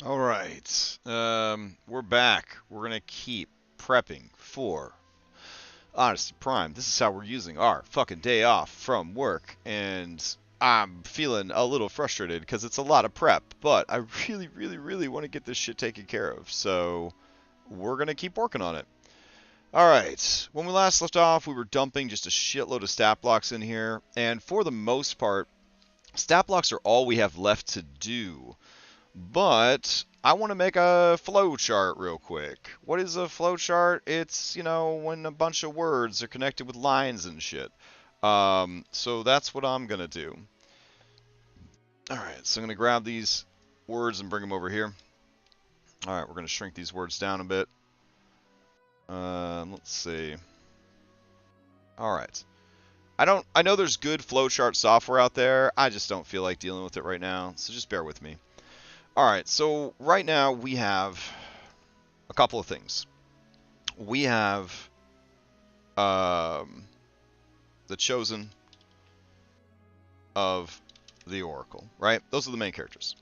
All right. We're back. We're gonna keep prepping for Odyssey Prime. This is how we're using our fucking day off from work, and I'm feeling a little frustrated because it's a lot of prep, but I really, really, really want to get this shit taken care of. So we're gonna keep working on it. All right. When we last left off, we were dumping just a shitload of stat blocks in here, and for the most part, stat blocks are all we have left to do. But I want to make a flow chart real quick. What is a flow chart? It's, when a bunch of words are connected with lines and shit. So that's what I'm going to do. All right, so I'm going to grab these words and bring them over here. All right, we're going to shrink these words down a bit. Let's see. All right. I know there's good flowchart software out there. I just don't feel like dealing with it right now, so just bear with me. All right, so right now we have a couple of things. We have the Chosen of the Oracle, right? Those are the main characters.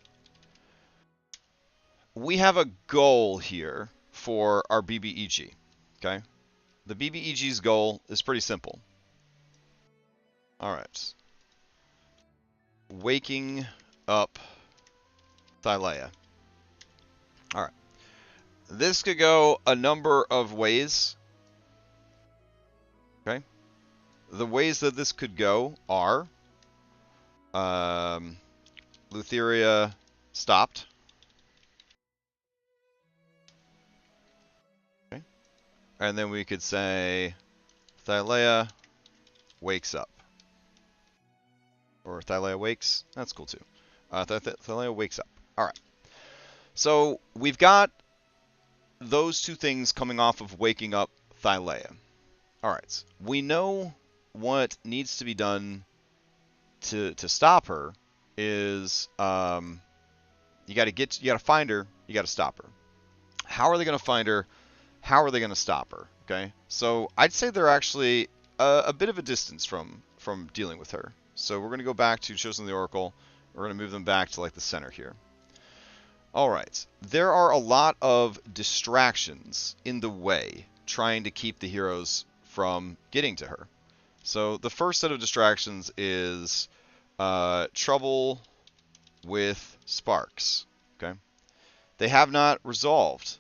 We have a goal here for our BBEG, okay? The BBEG's goal is pretty simple. All right. Waking up Thylea. All right. This could go a number of ways. Okay. The ways that this could go are Lutheria stopped. Okay. And then we could say Thylea wakes up. Or Thylea wakes. That's cool too. Thylea wakes up. All right. So we've got those two things coming off of waking up Thylea. All right. We know what needs to be done to stop her is you got to find her, you got to stop her. How are they going to find her? How are they going to stop her? Okay. So I'd say they're actually a bit of a distance from dealing with her. So we're going to go back to Chosen of the Oracle. We're going to move them back to like the center here. All right. There are a lot of distractions in the way trying to keep the heroes from getting to her. So the first set of distractions is trouble with sparks. Okay. They have not resolved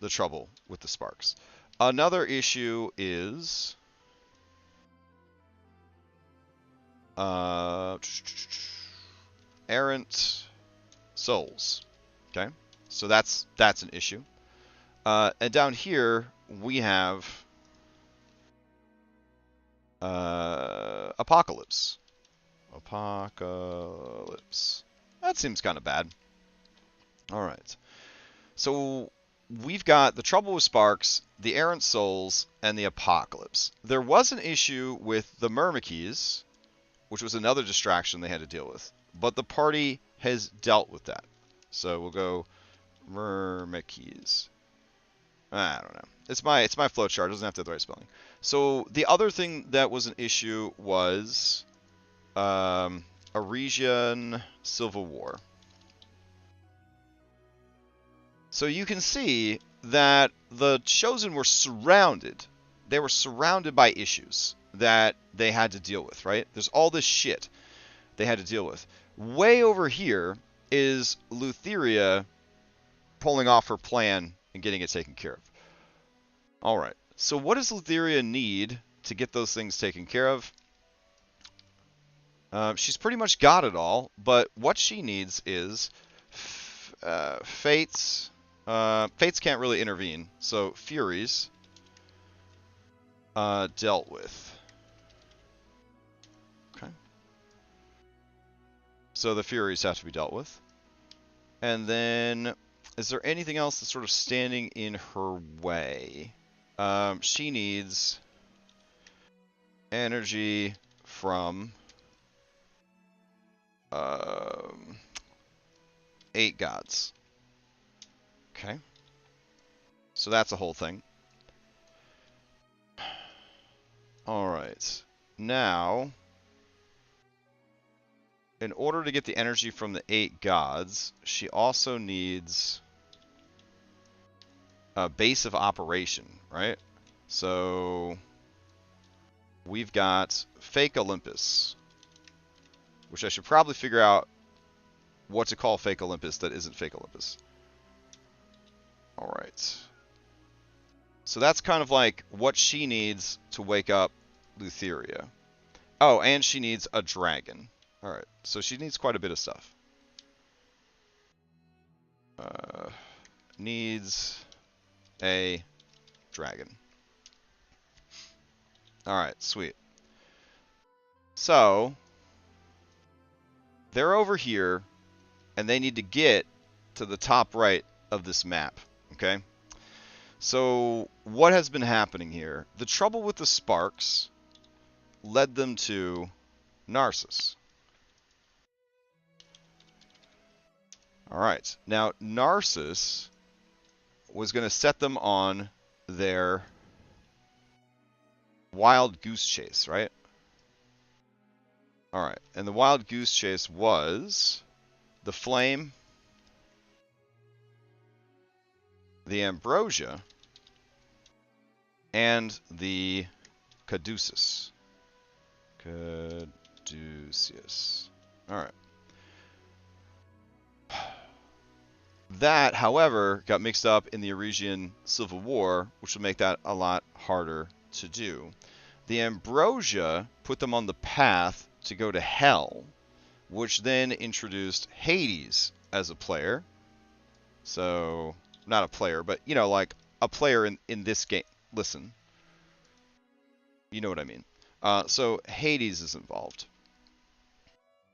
the trouble with the sparks. Another issue is errant souls. Okay, so that's an issue. And down here we have apocalypse. Apocalypse. That seems kind of bad. All right. So we've got the trouble with sparks, the errant souls, and the apocalypse. There was an issue with the Myrmikes, which was another distraction they had to deal with. But the party has dealt with that. So we'll go Myrmikes. I don't know. It's my flowchart. It doesn't have to have the right spelling. So the other thing that was an issue was Arisian Civil War. So you can see that the Chosen were surrounded. They were surrounded by issues that they had to deal with, right? There's all this shit they had to deal with. Way over here is Lutheria pulling off her plan and getting it taken care of. All right. So what does Lutheria need to get those things taken care of? She's pretty much got it all, but what she needs is Fates. Fates can't really intervene, so Furies dealt with. Okay. So the Furies have to be dealt with. And then, is there anything else that's sort of standing in her way? She needs energy from 8 gods. Okay. So that's a whole thing. All right. Now, in order to get the energy from the 8 gods, she also needs a base of operation, right? So we've got fake Olympus, which I should probably figure out what to call fake Olympus that isn't fake Olympus. All right. So that's kind of like what she needs to wake up Lutheria. Oh, and she needs a dragon. All right. So she needs quite a bit of stuff. Needs a dragon. All right, sweet. So they're over here, and they need to get to the top right of this map, okay? So what has been happening here? The trouble with the sparks led them to Narcissus. All right, now Narcissus was going to set them on their wild goose chase, right? All right, and the wild goose chase was the flame, the ambrosia, and the caduceus. Caduceus. All right. That, however, got mixed up in the Eurasian Civil War, which will make that a lot harder to do. The ambrosia put them on the path to go to hell, which then introduced Hades as a player. So, not a player, but, you know, like a player in this game. Listen. You know what I mean. So, Hades is involved.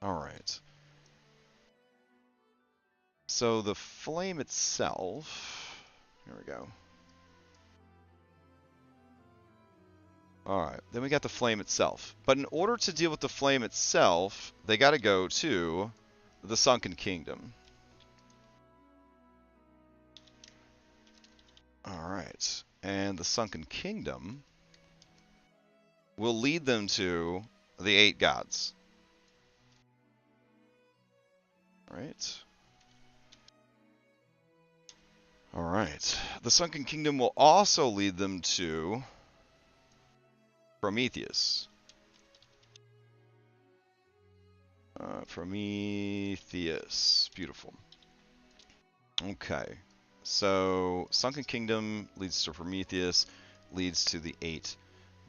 All right. So, the flame itself... Here we go. Alright, then we got the flame itself. But in order to deal with the flame itself, they got to go to the Sunken Kingdom. Alright, and the Sunken Kingdom will lead them to the 8 gods. Alright. Alright, the Sunken Kingdom will also lead them to Prometheus. Prometheus. Beautiful. Okay. So, Sunken Kingdom leads to Prometheus, leads to the 8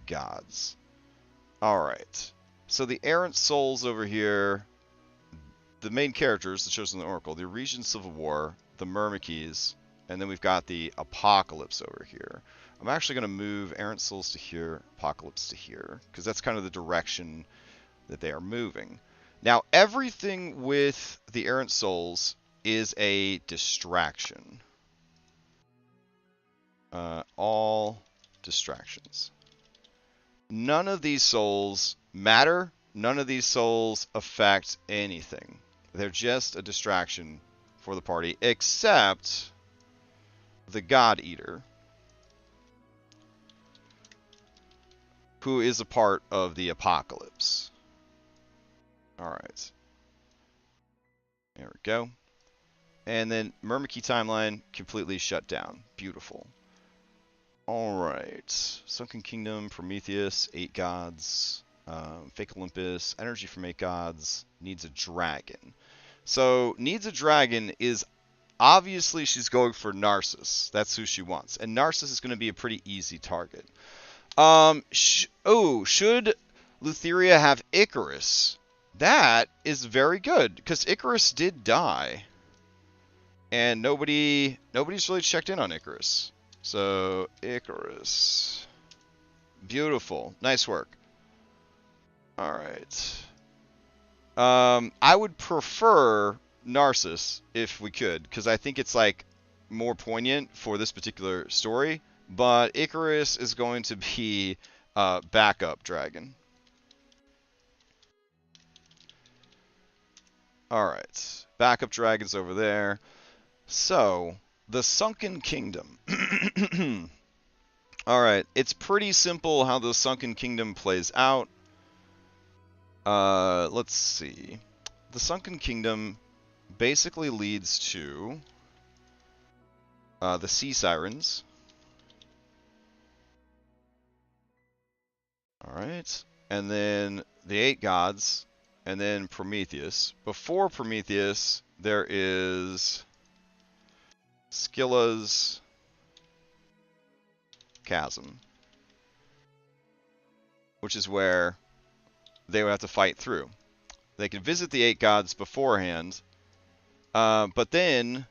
gods. Alright. So the errant souls over here, the main characters, the Chosen Oracle, the Eurasian Civil War, the Myrmikes, and then we've got the Apocalypse over here. I'm actually going to move Errant Souls to here, Apocalypse to here, because that's kind of the direction that they are moving. Now, everything with the Errant Souls is a distraction. All distractions. None of these souls matter. None of these souls affect anything. They're just a distraction for the party, except the God Eater, who is a part of the Apocalypse. Alright. There we go. And then Myrmiki timeline completely shut down. Beautiful. Alright. Sunken Kingdom, Prometheus, 8 gods, Fake Olympus, energy from 8 gods, needs a dragon. So, needs a dragon is obviously she's going for Narcissus. That's who she wants. And Narcissus is going to be a pretty easy target. Should Lutheria have Icarus? That is very good, because Icarus did die. And nobody's really checked in on Icarus. So, Icarus. Beautiful. Nice work. Alright. I would prefer Narcissus, if we could, because I think it's, like, more poignant for this particular story. But Icarus is going to be backup dragon. Alright. Backup dragon's over there. So, the Sunken Kingdom. Alright. It's pretty simple how the Sunken Kingdom plays out. Let's see. the Sunken Kingdom basically leads to the Sea Sirens. Alright. And then the 8 gods. And then Prometheus. Before Prometheus, there is Scylla's Chasm, which is where they would have to fight through. They could visit the 8 gods beforehand, but then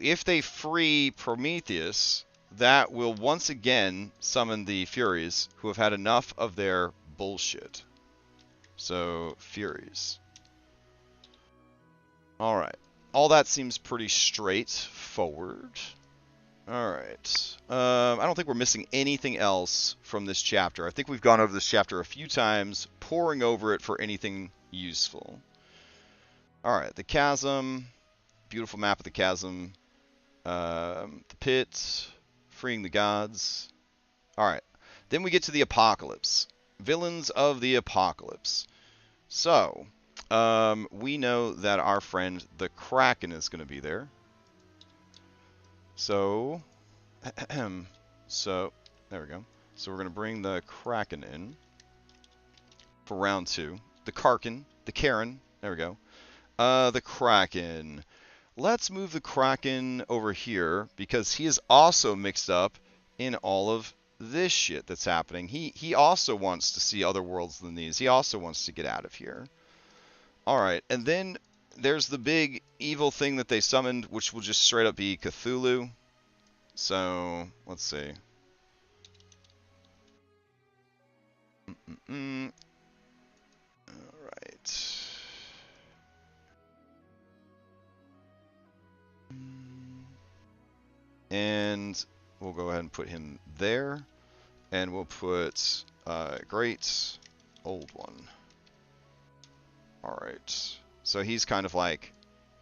if they free Prometheus, that will once again summon the Furies, who have had enough of their bullshit. So, Furies. Alright. All that seems pretty straightforward. Alright. I don't think we're missing anything else from this chapter. I think we've gone over this chapter a few times, poring over it for anything useful. Alright, the chasm. Beautiful map of the chasm. The pit. Freeing the gods. Alright. Then we get to the apocalypse. Villains of the apocalypse. So, we know that our friend the Kraken is going to be there. So, there we go. So we're going to bring the Kraken in for round 2. The Karkin, the Karen, there we go. The Kraken. Let's move the Kraken over here because he is also mixed up in all of this shit that's happening. He also wants to see other worlds than these. He also wants to get out of here. Alright, and then there's the big evil thing that they summoned, which will just straight up be Cthulhu. So, let's see. Alright. And we'll go ahead and put him there. And we'll put Great Old One. Alright. So he's kind of like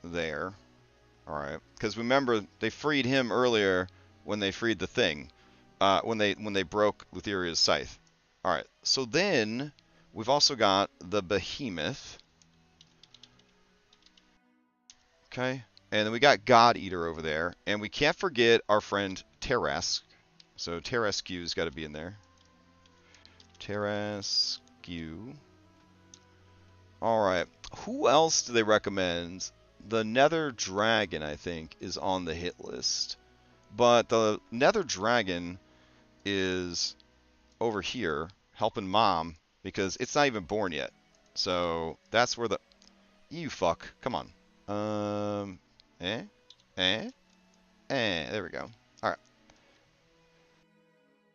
there. Alright. Because remember, they freed him earlier when they freed the thing. When they broke Lutheria's scythe. Alright. So then we've also got the Behemoth. Okay. And then we got God Eater over there. And we can't forget our friend Tarrasque. So Tarrasque's got to be in there. Tarrasque. Alright. Who else do they recommend? The Nether Dragon, I think, is on the hit list. But the Nether Dragon is over here helping Mom because it's not even born yet. So that's where the... You fuck. Come on. There we go. Alright.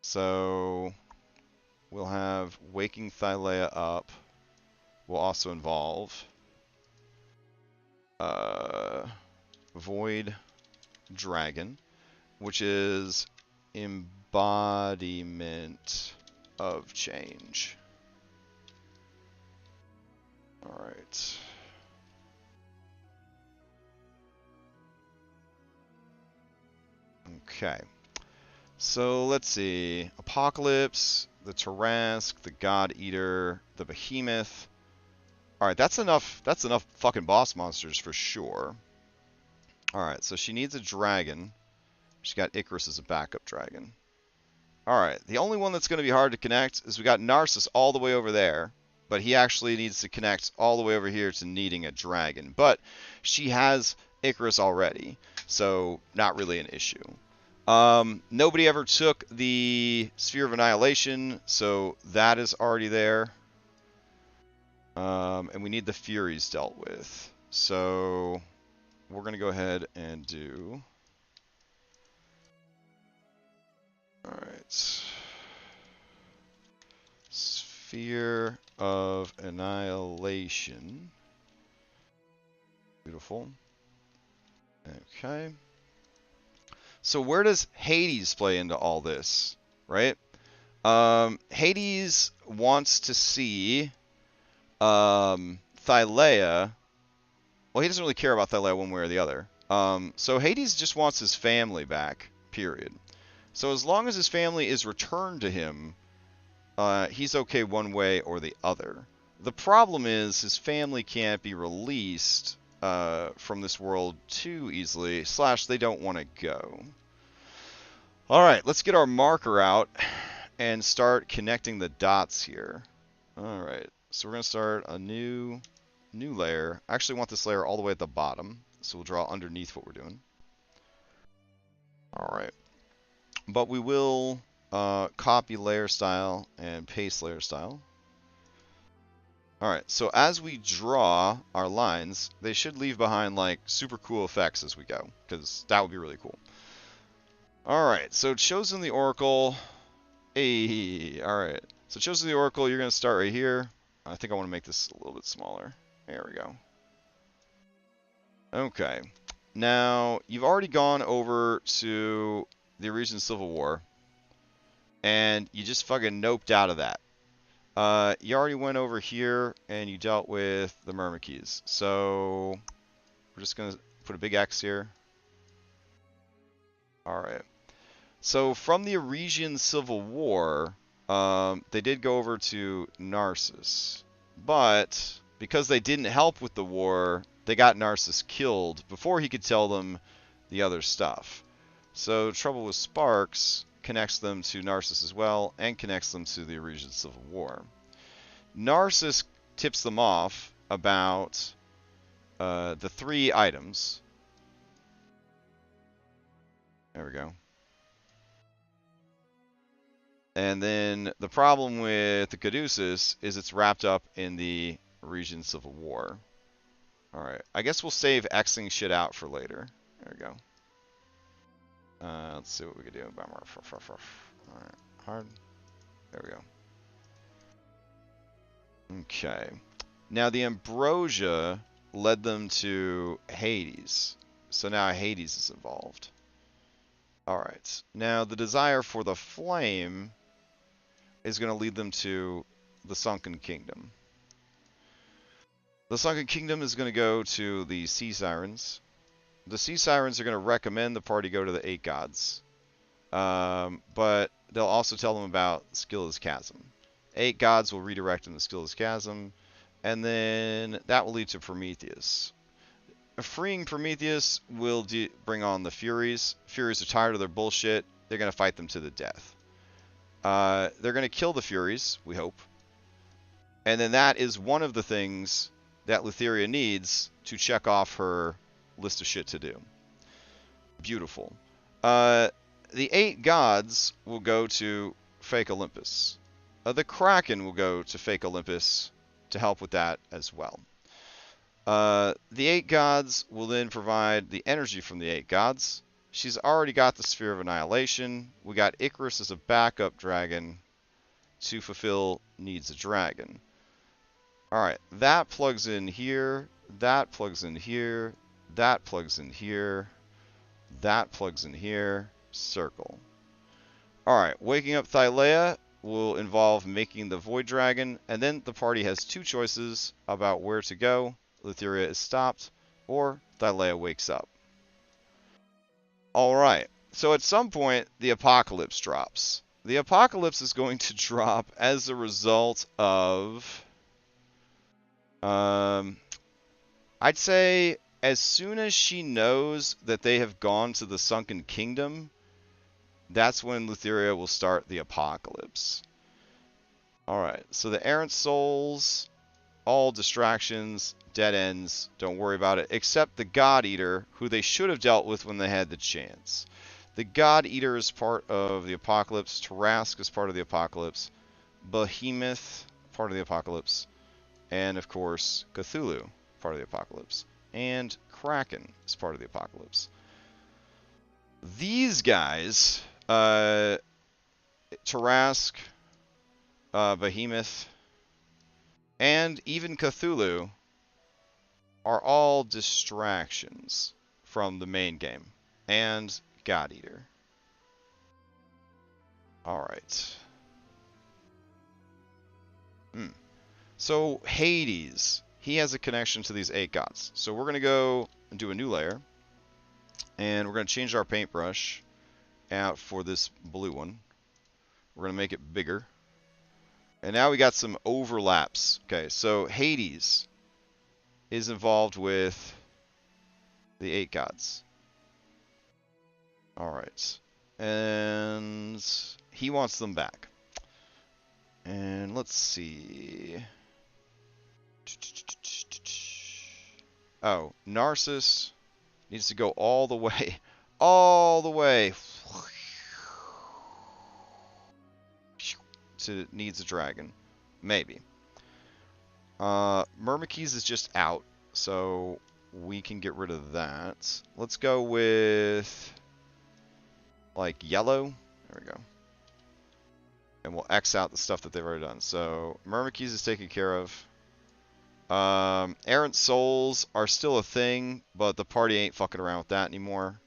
So we'll have Waking Thylea up. Will also involve Void Dragon, which is embodiment of change. Alright. Okay. So let's see. Apocalypse, the Tarrasque, the God Eater, the Behemoth. Alright, that's enough fucking boss monsters for sure. Alright, so she needs a dragon. She's got Icarus as a backup dragon. Alright, the only one that's going to be hard to connect is we got Narcissus all the way over there. But he actually needs to connect all the way over here to needing a dragon. But she has Icarus already, so not really an issue. Nobody ever took the Sphere of Annihilation, so that is already there. And we need the Furies dealt with. So we're going to go ahead and do... Alright. Sphere of Annihilation. Beautiful. Okay. So where does Hades play into all this, right? Hades wants to see Thylea. Well, he doesn't really care about Thylea one way or the other. So Hades just wants his family back, period. So as long as his family is returned to him, he's okay one way or the other. The problem is his family can't be released from this world too easily, / they don't want to go. All right, let's get our marker out and start connecting the dots here. All right, so we're going to start a new layer. I actually want this layer all the way at the bottom, so we'll draw underneath what we're doing. All right, but we will copy layer style and paste layer style. All right, so as we draw our lines, they should leave behind like super cool effects as we go, because that would be really cool. All right, so chosen the Oracle. Hey, all right. So chosen the Oracle, you're going to start right here. I think I want to make this a little bit smaller. There we go. Okay. Now, you've already gone over to the Oresian Civil War, and you just fucking noped out of that. You already went over here, and you dealt with the Myrmikes. So, we're just going to put a big X here. All right. So, from the Oresian Civil War, they did go over to Narcissus. But, because they didn't help with the war, they got Narcissus killed before he could tell them the other stuff. So, Trouble with Sparks connects them to Narcissus as well, and connects them to the Oresian Civil War. Narcissus tips them off about the 3 items. There we go. And then the problem with the Caduceus is it's wrapped up in the Oresian Civil War. Alright, I guess we'll save Xing shit out for later. There we go. Let's see what we can do. Alright, hard. There we go. Okay. Now the Ambrosia led them to Hades. So now Hades is involved. Alright. Now the desire for the flame is going to lead them to the Sunken Kingdom. The Sunken Kingdom is going to go to the Sea Sirens. The Sea Sirens are going to recommend the party go to the 8 Gods. But they'll also tell them about Scylla's Chasm. 8 Gods will redirect them to Scylla's Chasm. And then that will lead to Prometheus. Freeing Prometheus will bring on the Furies. Furies are tired of their bullshit. They're going to fight them to the death. They're going to kill the Furies, we hope. And then that is one of the things that Lutheria needs to check off her list of shit to do. Beautiful. The 8 Gods will go to Fake Olympus. The Kraken will go to Fake Olympus to help with that as well. The 8 Gods will then provide the energy from the 8 Gods. She's already got the Sphere of Annihilation. We got Icarus as a backup dragon to fulfill needs a dragon. Alright, that plugs in here, that plugs in here, that plugs in here, that plugs in here, circle. Alright, waking up Thylea will involve making the Void Dragon, and then the party has 2 choices about where to go. Lutheria is stopped, or Thylea wakes up. Alright, so at some point, the Apocalypse drops. The Apocalypse is going to drop as a result of... I'd say as soon as she knows that they have gone to the Sunken Kingdom, that's when Lutheria will start the Apocalypse. Alright, so the Errant Souls, all distractions, dead ends, don't worry about it, except the God Eater, who they should have dealt with when they had the chance. The God Eater is part of the Apocalypse, Tarask is part of the Apocalypse, Behemoth, part of the Apocalypse, and of course, Cthulhu, part of the Apocalypse, and Kraken is part of the Apocalypse. These guys, Tarask, Behemoth, and even Cthulhu are all distractions from the main game, and God Eater. Alright. So, Hades, he has a connection to these 8 gods. So we're going to go and do a new layer, and we're going to change our paintbrush out for this blue one. We're going to make it bigger. And now we got some overlaps. Okay, so Hades is involved with the 8 gods. Alright. And he wants them back. And let's see. Oh, Narcissus needs to go all the way. All the way. To needs a dragon. Maybe. Myrmikes is just out, so we can get rid of that. Let's go with, like, yellow. There we go. And we'll X out the stuff that they've already done. So Myrmikes is taken care of. Errant Souls are still a thing, but the party ain't fucking around with that anymore.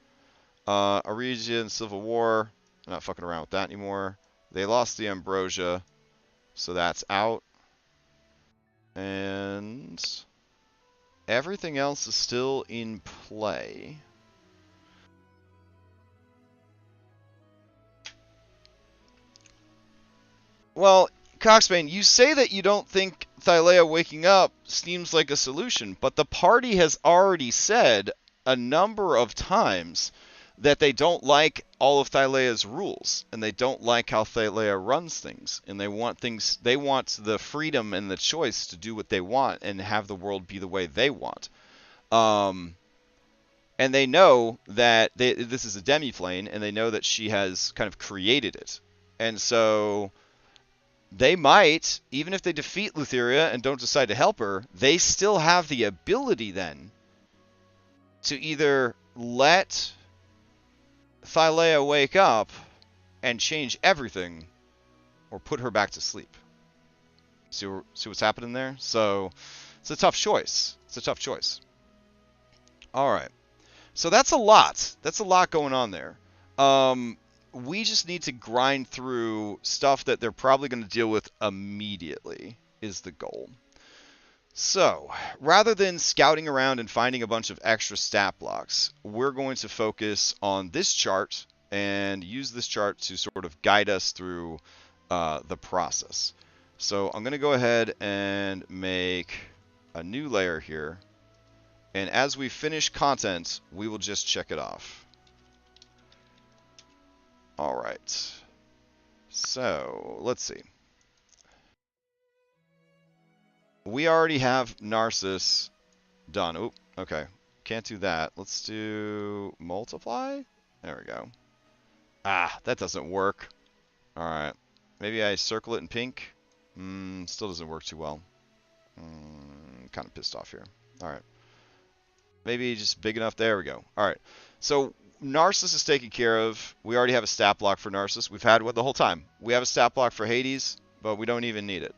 Aregia and Civil War, not fucking around with that anymore. They lost the Ambrosia, so that's out. And everything else is still in play. Well, Coxbane, you say that you don't think Thylea waking up seems like a solution, but the party has already said a number of times that they don't like all of Thylea's rules, and they don't like how Thylea runs things, and they want the freedom and the choice to do what they want and have the world be the way they want. And they know that this is a demi-plane, and they know that she has kind of created it. And so they might, even if they defeat Lutheria and don't decide to help her, they still have the ability then to either let Thylea wake up and change everything, or put her back to sleep. See what's happening there? So it's a tough choice. It's a tough choice. All right. So that's a lot. That's a lot going on there. We just need to grind through stuff that they're probably going to deal with immediately is the goal. So, rather than scouting around and finding a bunch of extra stat blocks, we're going to focus on this chart and use this chart to sort of guide us through the process. So I'm going to go ahead and make a new layer here. And as we finish content, we will just check it off. All right. So let's see. We already have Narcissus done. Oop, okay. Can't do that. Let's do multiply. There we go. Ah, that doesn't work. All right. Maybe I circle it in pink. Still doesn't work too well. Kind of pissed off here. All right. Maybe just big enough. There we go. All right. So Narcissus is taken care of. We already have a stat block for Narcissus. We've had one the whole time. We have a stat block for Hades, but we don't even need it.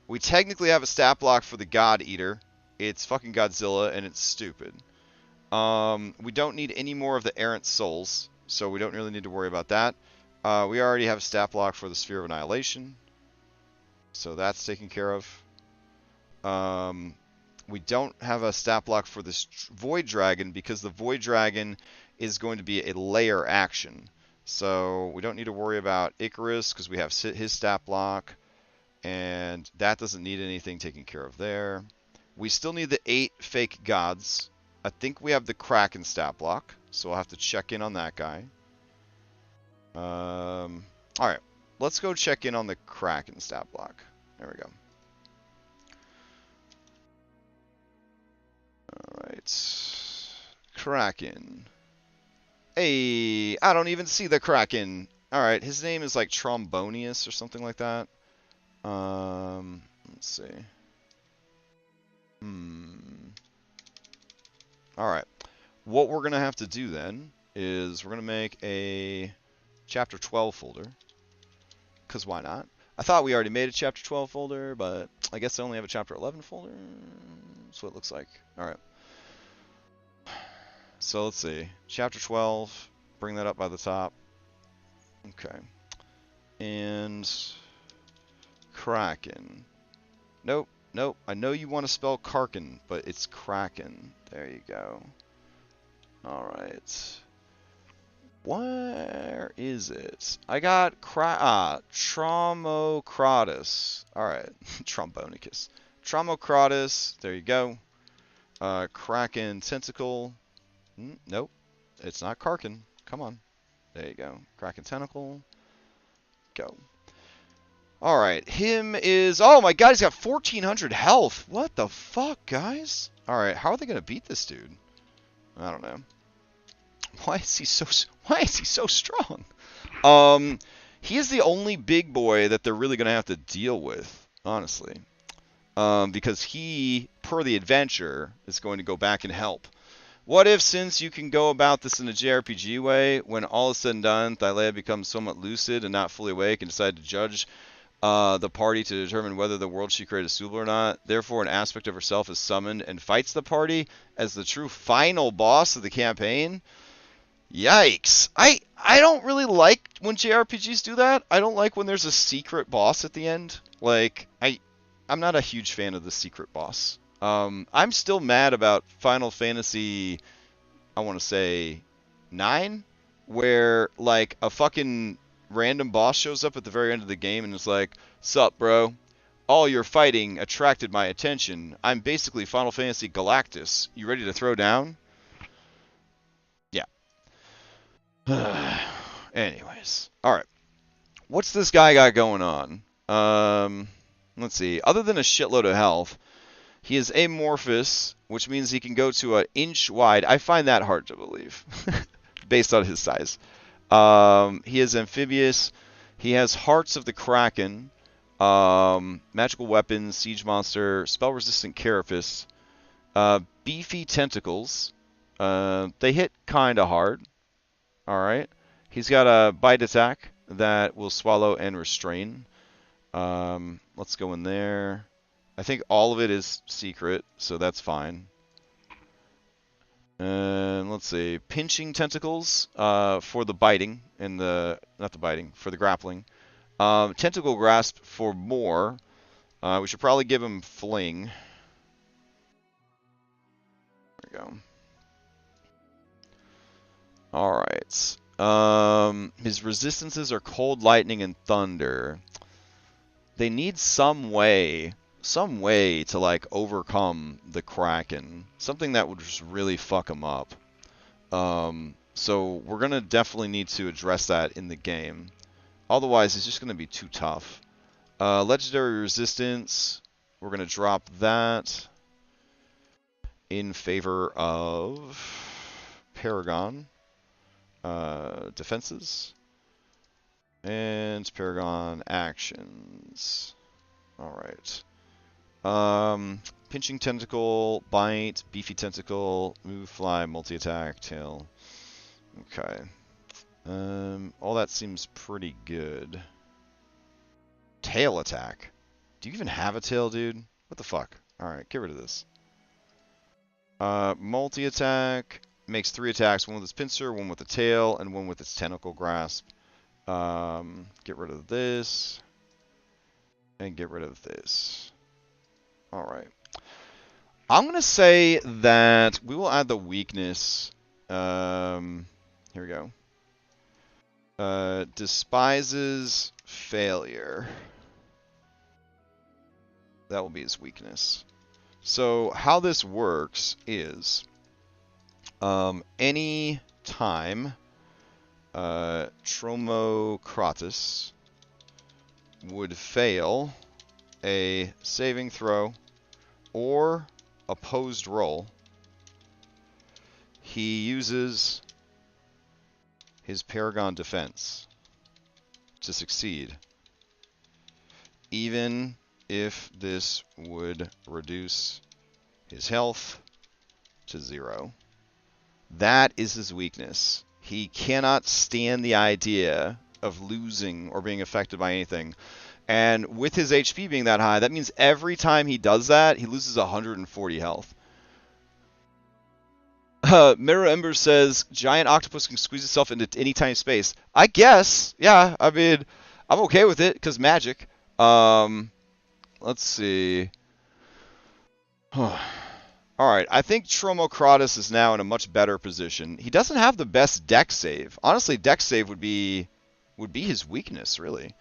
We technically have a stat block for the God Eater. It's fucking Godzilla, and it's stupid. We don't need any more of the Errant Souls, so we don't really need to worry about that. We already have a stat block for the Sphere of Annihilation, so that's taken care of. We don't have a stat block for this Void Dragon because the Void Dragon is going to be a layer action. So we don't need to worry about Icarus because we have his stat block, and that doesn't need anything taken care of there. We still need the 8 fake gods. I think we have the Kraken stat block, so we'll have to check in on that guy. Alright, let's go check in on the Kraken stat block. There we go. Alright. Kraken. Hey, I don't even see the Kraken. Alright, his name is like Trombonius or something like that. Let's see. Alright. What we're going to have to do then is we're going to make a Chapter 12 folder. Because why not? I thought we already made a Chapter 12 folder, but I guess I only have a Chapter 11 folder. That's what it looks like. Alright. So let's see. Chapter 12. Bring that up by the top. Okay. And Kraken. Nope. Nope. I know you want to spell Karkin, but it's Kraken. There you go. Alright. Where is it? I got Traumocratus. Alright, Trombonicus. Traumocratus, there you go. Kraken Tentacle. Nope, it's not Karkin. Come on. There you go. Kraken Tentacle. Go. Alright, him is... Oh my god, he's got 1,400 health. What the fuck, guys? Alright, how are they going to beat this dude? I don't know. Why is he so strong? He is the only big boy that they're really going to have to deal with, honestly. Because he, per the adventure, is going to go back and help. What if, since you can go about this in a JRPG way, when all is said and done, Thylea becomes somewhat lucid and not fully awake and decide to judge the party to determine whether the world she created is suitable or not. Therefore, an aspect of herself is summoned and fights the party as the true final boss of the campaign. Yikes. I don't really like when JRPGs do that. I don't like when there's a secret boss at the end. Like, I'm not a huge fan of the secret boss. I'm still mad about Final Fantasy, I want to say, 9, where, like, a fucking random boss shows up at the very end of the game and is like, "Sup, bro? All your fighting attracted my attention. I'm basically Final Fantasy Galactus. You ready to throw down?" Yeah. Anyways. Alright. What's this guy got going on? Let's see. Other than a shitload of health, he is amorphous, which means he can go to an inch wide. I find that hard to believe, based on his size. He is amphibious. He has Hearts of the Kraken, magical weapons, siege monster, spell-resistant carapace, beefy tentacles. They hit kind of hard. All right. He's got a bite attack that will swallow and restrain. Let's go in there. I think all of it is secret, so that's fine. And let's see, pinching tentacles for the biting and not the biting, for the grappling. Tentacle grasp for more. We should probably give him fling. There we go. All right. His resistances are cold, lightning, and thunder. They need some way to, like, overcome the Kraken. Something that would just really fuck him up. So we're going to definitely need to address that in the game. Otherwise, it's just going to be too tough. Legendary resistance, we're going to drop that in favor of Paragon defenses and Paragon actions. All right. Pinching tentacle, bite, beefy tentacle, move, fly, multi-attack, tail. Okay. All that seems pretty good. Tail attack. Do you even have a tail, dude? What the fuck? Alright, get rid of this. Multi-attack. Makes 3 attacks. One with its pincer, one with the tail, and one with its tentacle grasp. Get rid of this. And get rid of this. Alright. I'm going to say that we will add the weakness. Here we go. Despises failure. That will be his weakness. So how this works is any time Tromocratus would fail a saving throw or opposed roll, he uses his Paragon defense to succeed, even if this would reduce his health to 0. That is his weakness. He cannot stand the idea of losing or being affected by anything. And with his HP being that high, that means every time he does that, he loses 140 health. Mirror Ember says, giant octopus can squeeze itself into any tiny space. I guess. Yeah, I mean, I'm okay with it, because magic. Let's see. All right, I think Tromokratis is now in a much better position. He doesn't have the best deck save. Honestly, deck save would be his weakness, really.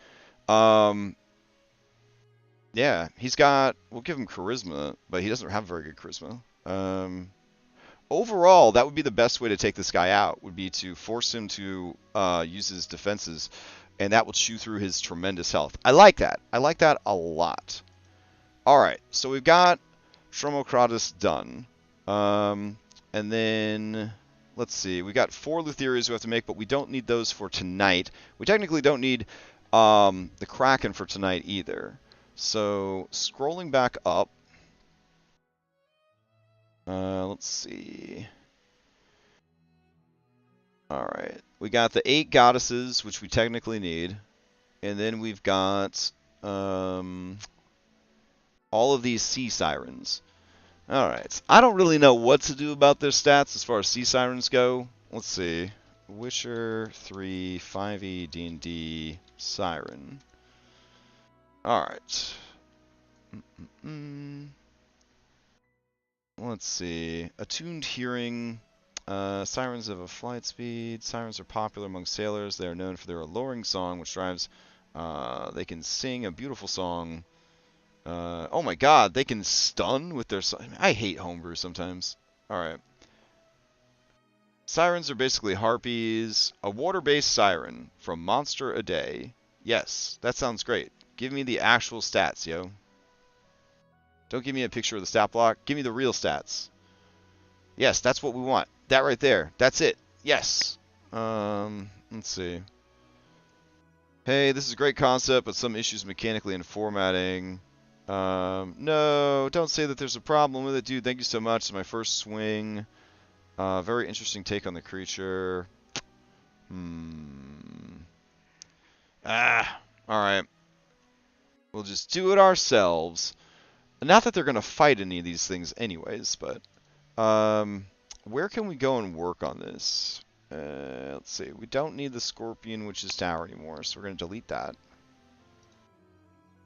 Um, yeah, he's got. We'll give him charisma, but he doesn't have very good charisma. Overall, that would be the best way to take this guy out. Would be to force him to use his defenses, and that will chew through his tremendous health. I like that. I like that a lot. All right, so we've got Tromokratis done. And then, let's see, we got 4 Lutherias we have to make, but we don't need those for tonight. We technically don't need the Kraken for tonight either. So, scrolling back up, let's see. All right, we got the 8 Goddesses, which we technically need. And then we've got all of these Sea Sirens. Alright, I don't really know what to do about their stats as far as Sea Sirens go. Let's see. Witcher 3, 5e, D&D, Siren. Alright. Let's see. Attuned Hearing. Sirens have a flight speed. Sirens are popular among sailors. They are known for their alluring song, which drives... they can sing a beautiful song. Oh my god, they can stun with their... I hate homebrew sometimes. Alright. Sirens are basically harpies. A water-based siren from Monster a Day. Yes, that sounds great. Give me the actual stats, yo. Don't give me a picture of the stat block. Give me the real stats. Yes, that's what we want. That right there. That's it. Yes. Let's see. Hey, this is a great concept, but some issues mechanically and formatting. No, don't say that there's a problem with it, dude. Thank you so much. It's my first swing. Very interesting take on the creature. Alright. We'll just do it ourselves. Not that they're going to fight any of these things anyways, but... where can we go and work on this? Let's see. We don't need the Scorpion Witch's Tower anymore, so we're going to delete that.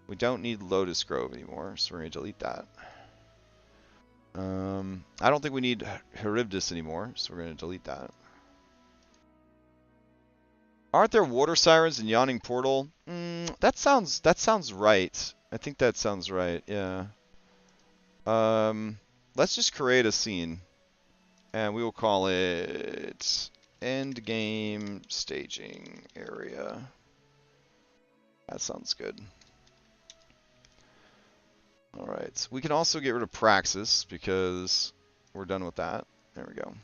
We don't need Lotus Grove anymore, so we're going to delete that. I don't think we need Charybdis anymore, so we're going to delete that. Aren't there water sirens in Yawning Portal? That sounds right. I think that sounds right, yeah. Let's just create a scene. And we will call it Endgame Staging Area. That sounds good. Alright, we can also get rid of Praxis because we're done with that. There we go.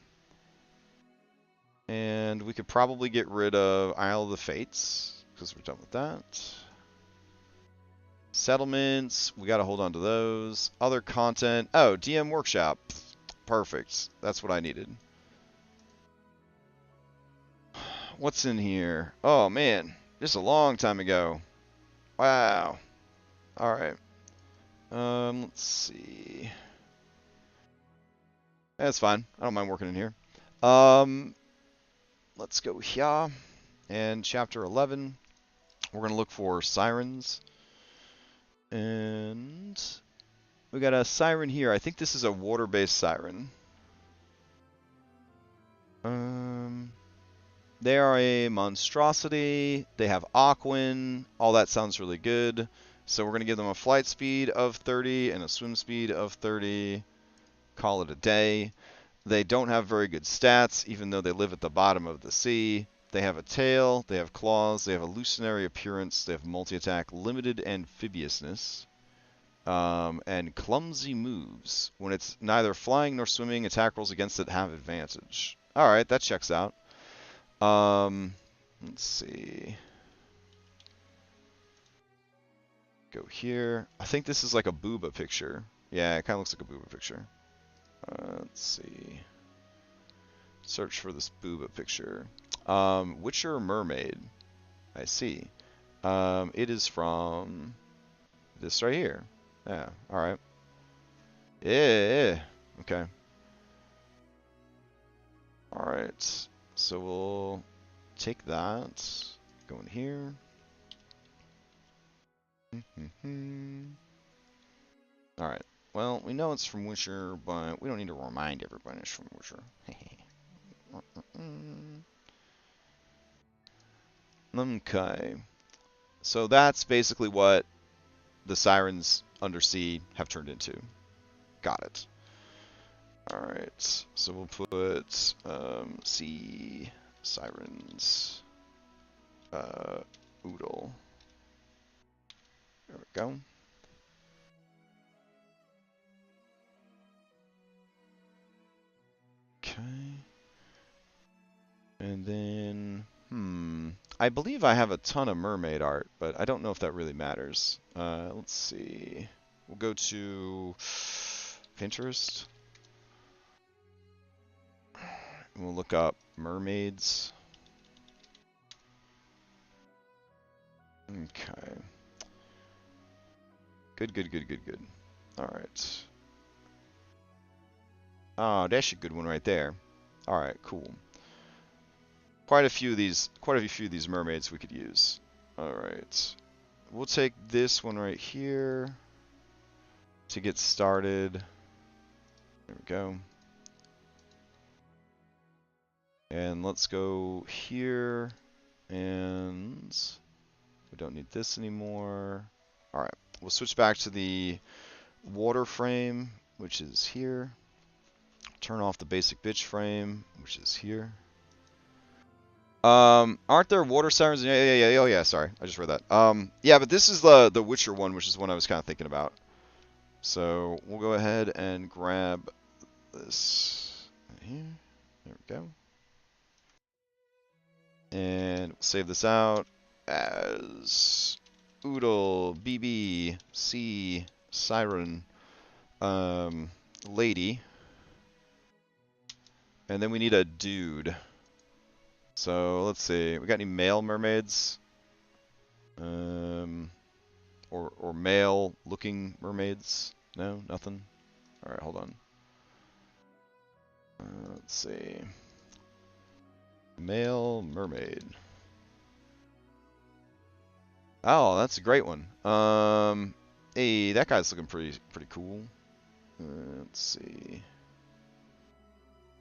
And we could probably get rid of Isle of the Fates because we're done with that. Settlements, we got to hold on to those. Other content. Oh, DM Workshop. Perfect. That's what I needed. What's in here? Oh, man. Just a long time ago. Wow. Alright. Let's see. That's fine. I don't mind working in here. Let's go here. And chapter 11. We're going to look for sirens. And we got a siren here. I think this is a water-based siren. They are a monstrosity. They have Aquin. All that sounds really good. So we're going to give them a flight speed of 30 and a swim speed of 30. Call it a day. They don't have very good stats, even though they live at the bottom of the sea. They have a tail, they have claws, they have illusionary appearance, they have multi-attack, limited amphibiousness, and clumsy moves. When it's neither flying nor swimming, attack rolls against it have advantage. Alright, that checks out. Let's see. Go here. I think this is like a booba picture. Yeah, it kind of looks like a booba picture. Let's see. Search for this booba picture. Witcher Mermaid. I see. It is from this right here. Yeah, alright. Yeah, okay. Alright, so we'll take that. Go in here. Alright. Well, we know it's from Witcher, but we don't need to remind everybody it's from Witcher. Okay. So that's basically what the sirens undersea have turned into. Got it. Alright, so we'll put sea sirens oodle. There we go. Okay. And then, I believe I have a ton of mermaid art, but I don't know if that really matters. Let's see. We'll go to Pinterest. We'll look up mermaids. Okay. Good. Alright. Oh, that's a good one right there. Alright, cool. Quite a few of these mermaids we could use. Alright. We'll take this one right here to get started. There we go. And let's go here, and we don't need this anymore. Alright, we'll switch back to the water frame, which is here. Turn off the basic bitch frame, which is here. Aren't there water sirens? Yeah. Oh yeah, sorry, I just read that. Yeah, but this is the Witcher one, which is one I was kind of thinking about. So we'll go ahead and grab this right here. There we go. And we'll save this out as Oodle, BB, C, Siren, Lady. And then we need a dude. So let's see. We got any male mermaids? Or male looking mermaids? No, nothing. All right, hold on. Let's see. Male mermaid. Oh, that's a great one. Hey, that guy's looking pretty cool. Let's see.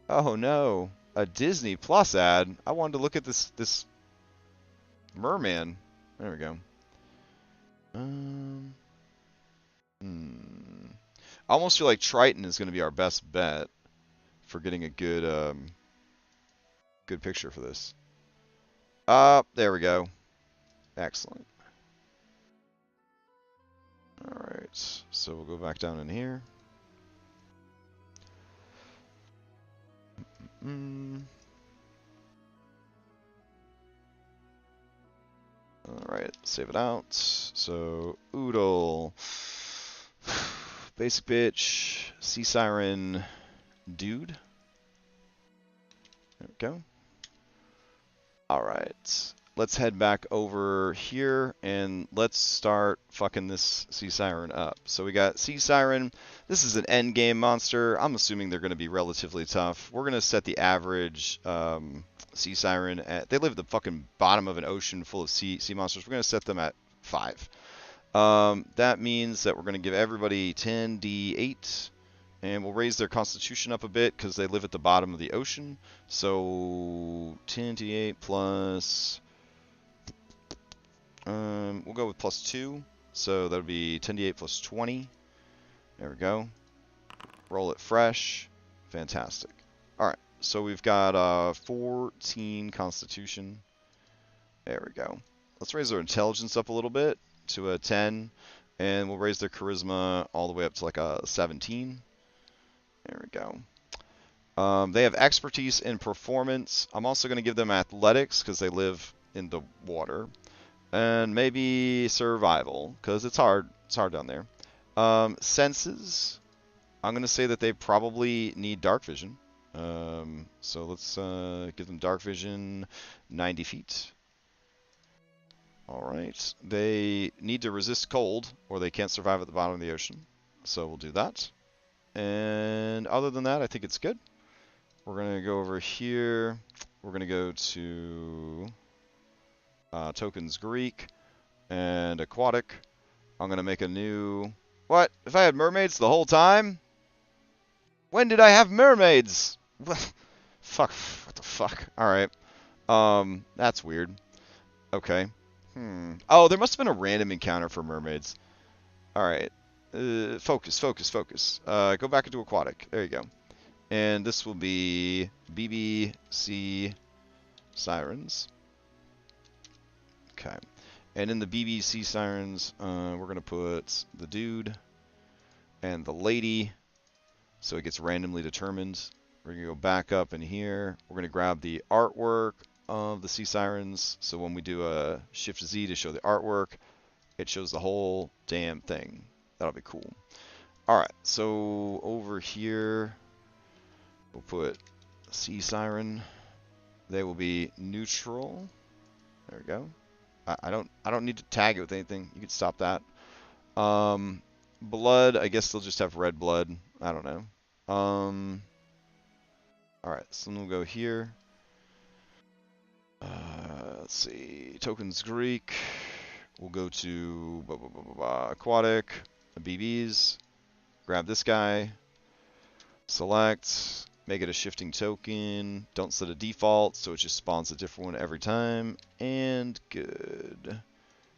Oh no, a Disney Plus ad. I wanted to look at this merman. There we go. I almost feel like Triton is going to be our best bet for getting a good good picture for this. There we go. Excellent. All right, so we'll go back down in here. Alright, save it out. So, Oodle, Basic Bitch, Sea Siren, Dude. There we go. Alright, let's head back over here and let's start fucking this Sea Siren up. So we got Sea Siren. This is an end game monster. I'm assuming they're going to be relatively tough. We're going to set the average Sea Siren at, they live at the fucking bottom of an ocean full of sea monsters. We're going to set them at 5. That means that we're going to give everybody 10d8, and we'll raise their constitution up a bit because they live at the bottom of the ocean. So 10d8 plus, we'll go with plus 2. So that'll be 10d8 plus 20. There we go. Roll it fresh. Fantastic. All right. So we've got 14 constitution. There we go. Let's raise their intelligence up a little bit to a 10, and we'll raise their charisma all the way up to like a 17. There we go. They have expertise in performance. I'm also going to give them athletics because they live in the water, and maybe survival because it's hard. It's hard down there. Senses. I'm going to say that they probably need dark vision. So let's give them dark vision, 90 feet. Alright, they need to resist cold, or they can't survive at the bottom of the ocean. So we'll do that. And other than that, I think it's good. We're going to go over here. We're going to go to tokens Greek and aquatic. I'm going to make a new... What? If I had mermaids the whole time? When did I have mermaids? Fuck. What the fuck? Alright. That's weird. Okay. Oh, there must have been a random encounter for mermaids. Alright. Focus, focus, focus. Go back into aquatic. There you go. And this will be BBC Sirens. Okay. And in the BBC Sirens, we're going to put the dude and the lady, so it gets randomly determined. We're going to go back up in here. We're going to grab the artwork of the Sea Sirens, so when we do a Shift Z to show the artwork, it shows the whole damn thing. That'll be cool. Alright, so over here, we'll put Sea Siren. They will be neutral. There we go. I don't need to tag it with anything. You can stop that. Blood, I guess they'll just have red blood. I don't know. Alright, so then we'll go here. Let's see. Tokens Greek. We'll go to aquatic, BBs. Grab this guy. Select. Make it a shifting token. Don't set a default, so it just spawns a different one every time. And good.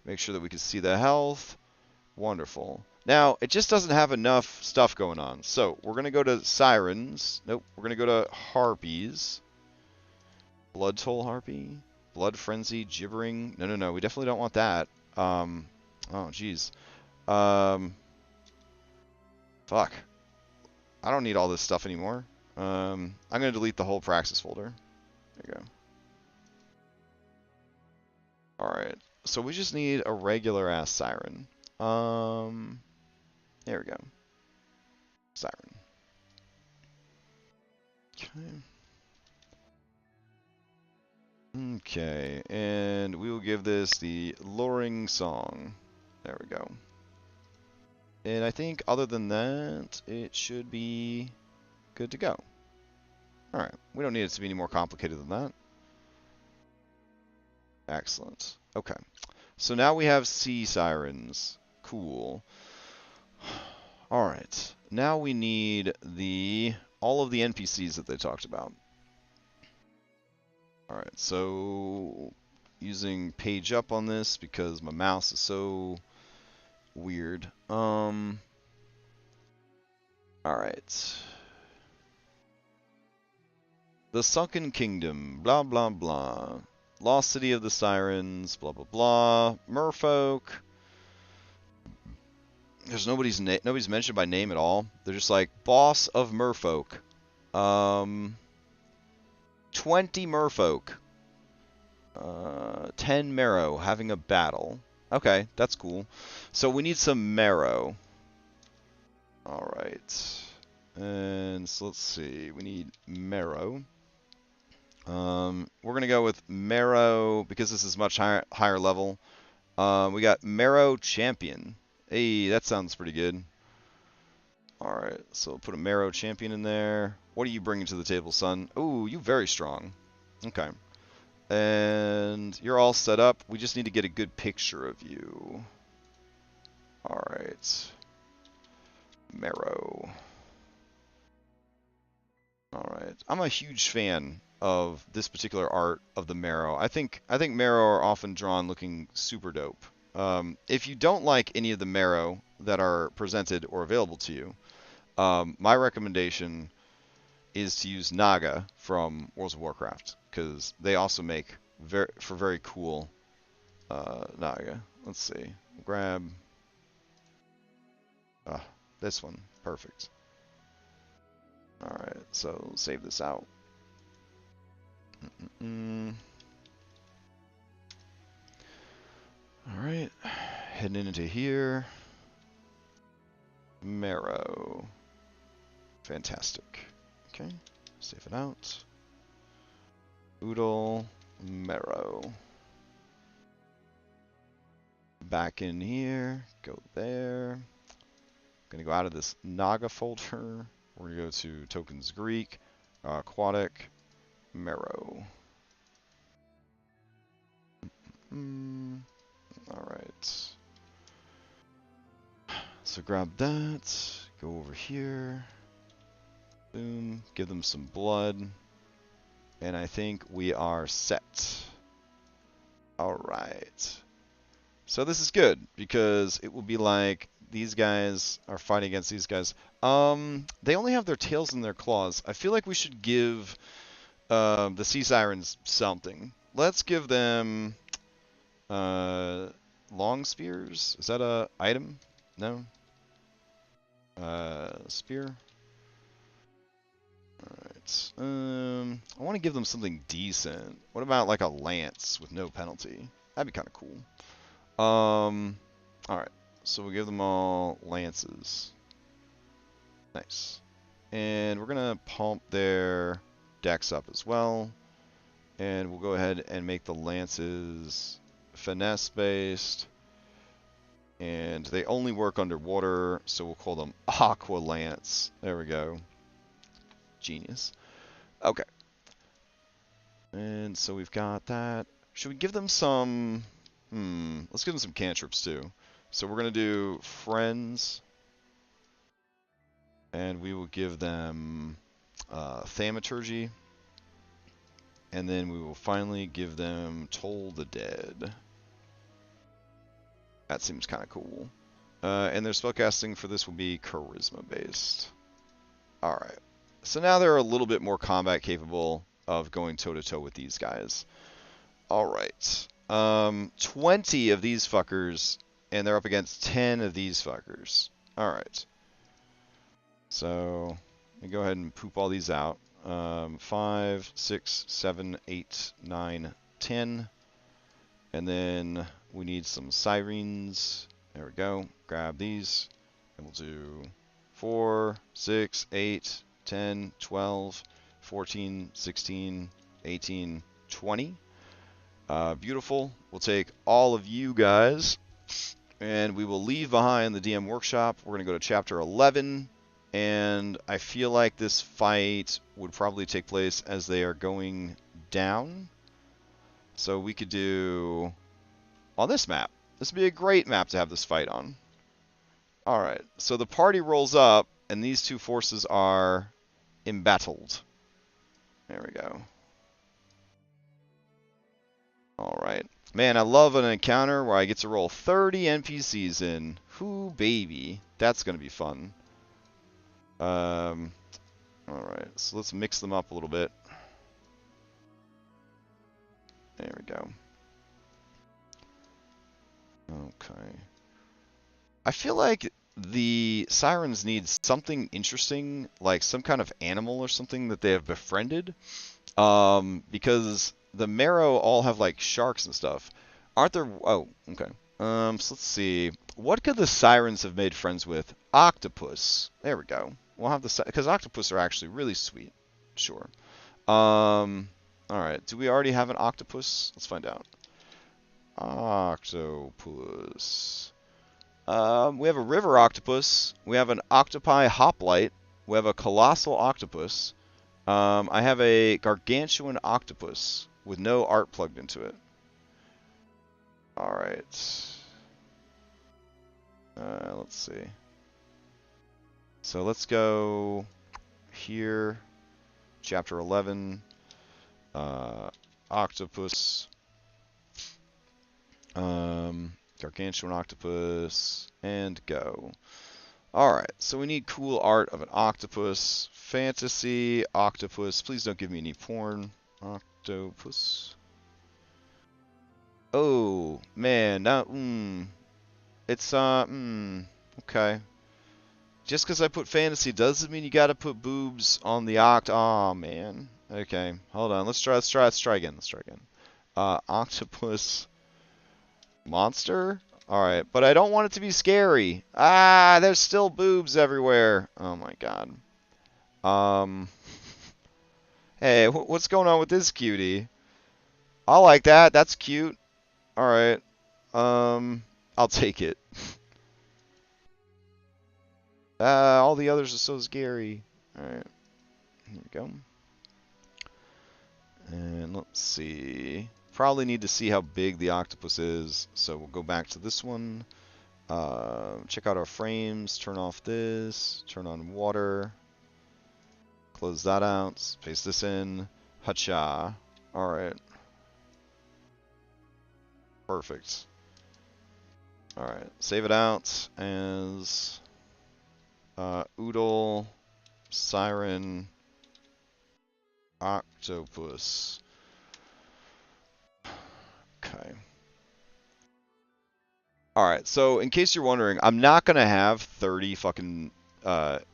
Make sure that we can see the health. Wonderful. Now, it just doesn't have enough stuff going on. So, we're going to go to Sirens. Nope. We're going to go to Harpies. Blood Toll Harpy. Blood Frenzy. Gibbering. No, no, no. We definitely don't want that. Oh, jeez. Fuck. I don't need all this stuff anymore. I'm going to delete the whole Praxis folder. There you go. Alright. So we just need a regular-ass Siren. There we go. Siren. Okay. Okay, and we will give this the luring song. There we go. And I think other than that, it should be good to go. Alright, we don't need it to be any more complicated than that. Excellent. Okay, so now we have Sea Sirens. Cool. Alright, now we need all of the NPCs that they talked about. Alright, so using page up on this because my mouse is so weird. Alright. The Sunken Kingdom, blah blah blah. Lost City of the Sirens, blah blah blah. Merfolk. There's nobody's mentioned by name at all. They're just like boss of Merfolk. 20 Merfolk. 10 Marrow having a battle. Okay, that's cool. So we need some Marrow. Alright. And so let's see. We need Marrow. We're going to go with Marrow because this is much higher level. We got Marrow Champion. Hey, that sounds pretty good. Alright, so we'll put a Marrow Champion in there. What are you bringing to the table, son? Ooh, you very strong. Okay. And you're all set up. We just need to get a good picture of you. Alright. Marrow. Alright. I'm a huge fan of this particular art of the Marrow. I think Marrow are often drawn looking super dope. If you don't like any of the Marrow that are presented or available to you, my recommendation is to use Naga from World of Warcraft, because they also make very cool Naga. Let's see. Grab this one. Perfect. Alright, so save this out. Alright, heading into here. Marrow. Fantastic. Okay, save it out. Oodle, Marrow. Back in here, go there. Gonna go out of this Naga folder. We're gonna go to Tokens Greek, Aquatic, Marrow. Alright. So grab that, go over here, boom, give them some blood, and I think we are set. Alright. So this is good, because it will be like these guys are fighting against these guys. They only have their tails and their claws. I feel like we should give the sea sirens something. Let's give them long spears. Is that a item? No. Spear. Alright. I want to give them something decent. What about like a lance with no penalty? That'd be kind of cool. Alright. So we'll give them all lances. Nice. And we're going to pump their decks up as well. And we'll go ahead and make the lances finesse based. And they only work underwater, so we'll call them Aqua Lance. There we go. Genius. Okay. And so we've got that. Should we give them some... let's give them some cantrips too. So we're going to do Friends. And we will give them Thaumaturgy. And then we will finally give them Toll the Dead. That seems kind of cool. And their spellcasting for this will be Charisma based. Alright. So now they're a little bit more combat capable of going toe-to-toe with these guys. Alright. 20 of these fuckers, and they're up against 10 of these fuckers. Alright. So, let me go ahead and poop all these out. 5, 6, 7, 8, 9, 10. And then we need some sirens. There we go. Grab these. And we'll do 4, 6, 8, 10, 12, 14, 16, 18, 20. Beautiful. We'll take all of you guys. And we will leave behind the DM workshop. We're going to go to chapter 11. And I feel like this fight would probably take place as they are going down. So we could do on this map. This would be a great map to have this fight on. Alright, so the party rolls up, and these two forces are embattled. There we go. Alright. Man, I love an encounter where I get to roll 30 NPCs in. Whoo, baby. That's going to be fun. Alright, so let's mix them up a little bit. There we go. Okay. I feel like the sirens need something interesting, like some kind of animal or something that they have befriended. Because the Marrow all have like sharks and stuff. Aren't there? Oh, okay. So let's see. What could the sirens have made friends with? Octopus. There we go. We'll have the because octopus are actually really sweet. Sure. All right. Do we already have an octopus? Let's find out. Octopus. We have a river octopus. We have an octopi hoplite. We have a colossal octopus. I have a gargantuan octopus with no art plugged into it. All right. Let's see. So let's go here. Chapter 11. Octopus. Gargantuan octopus. And go. Alright, so we need cool art of an octopus. Fantasy, octopus. Please don't give me any porn. Octopus. Oh, man. Now, It's, okay. Just because I put fantasy doesn't mean you gotta put boobs on the Aw, man. Okay, hold on. Let's try again. Octopus monster? Alright, but I don't want it to be scary. Ah, there's still boobs everywhere. Oh my god. Hey, what's going on with this cutie? I like that. That's cute. Alright. I'll take it. All the others are so scary. Alright. Here we go. And let's see. Probably need to see how big the octopus is. So we'll go back to this one. Check out our frames, turn off this, turn on water, close that out, paste this in. Hacha. Alright. Perfect. Alright, save it out as Oodle, Siren, Octopus. Okay. Alright, so in case you're wondering, I'm not going to have 30 fucking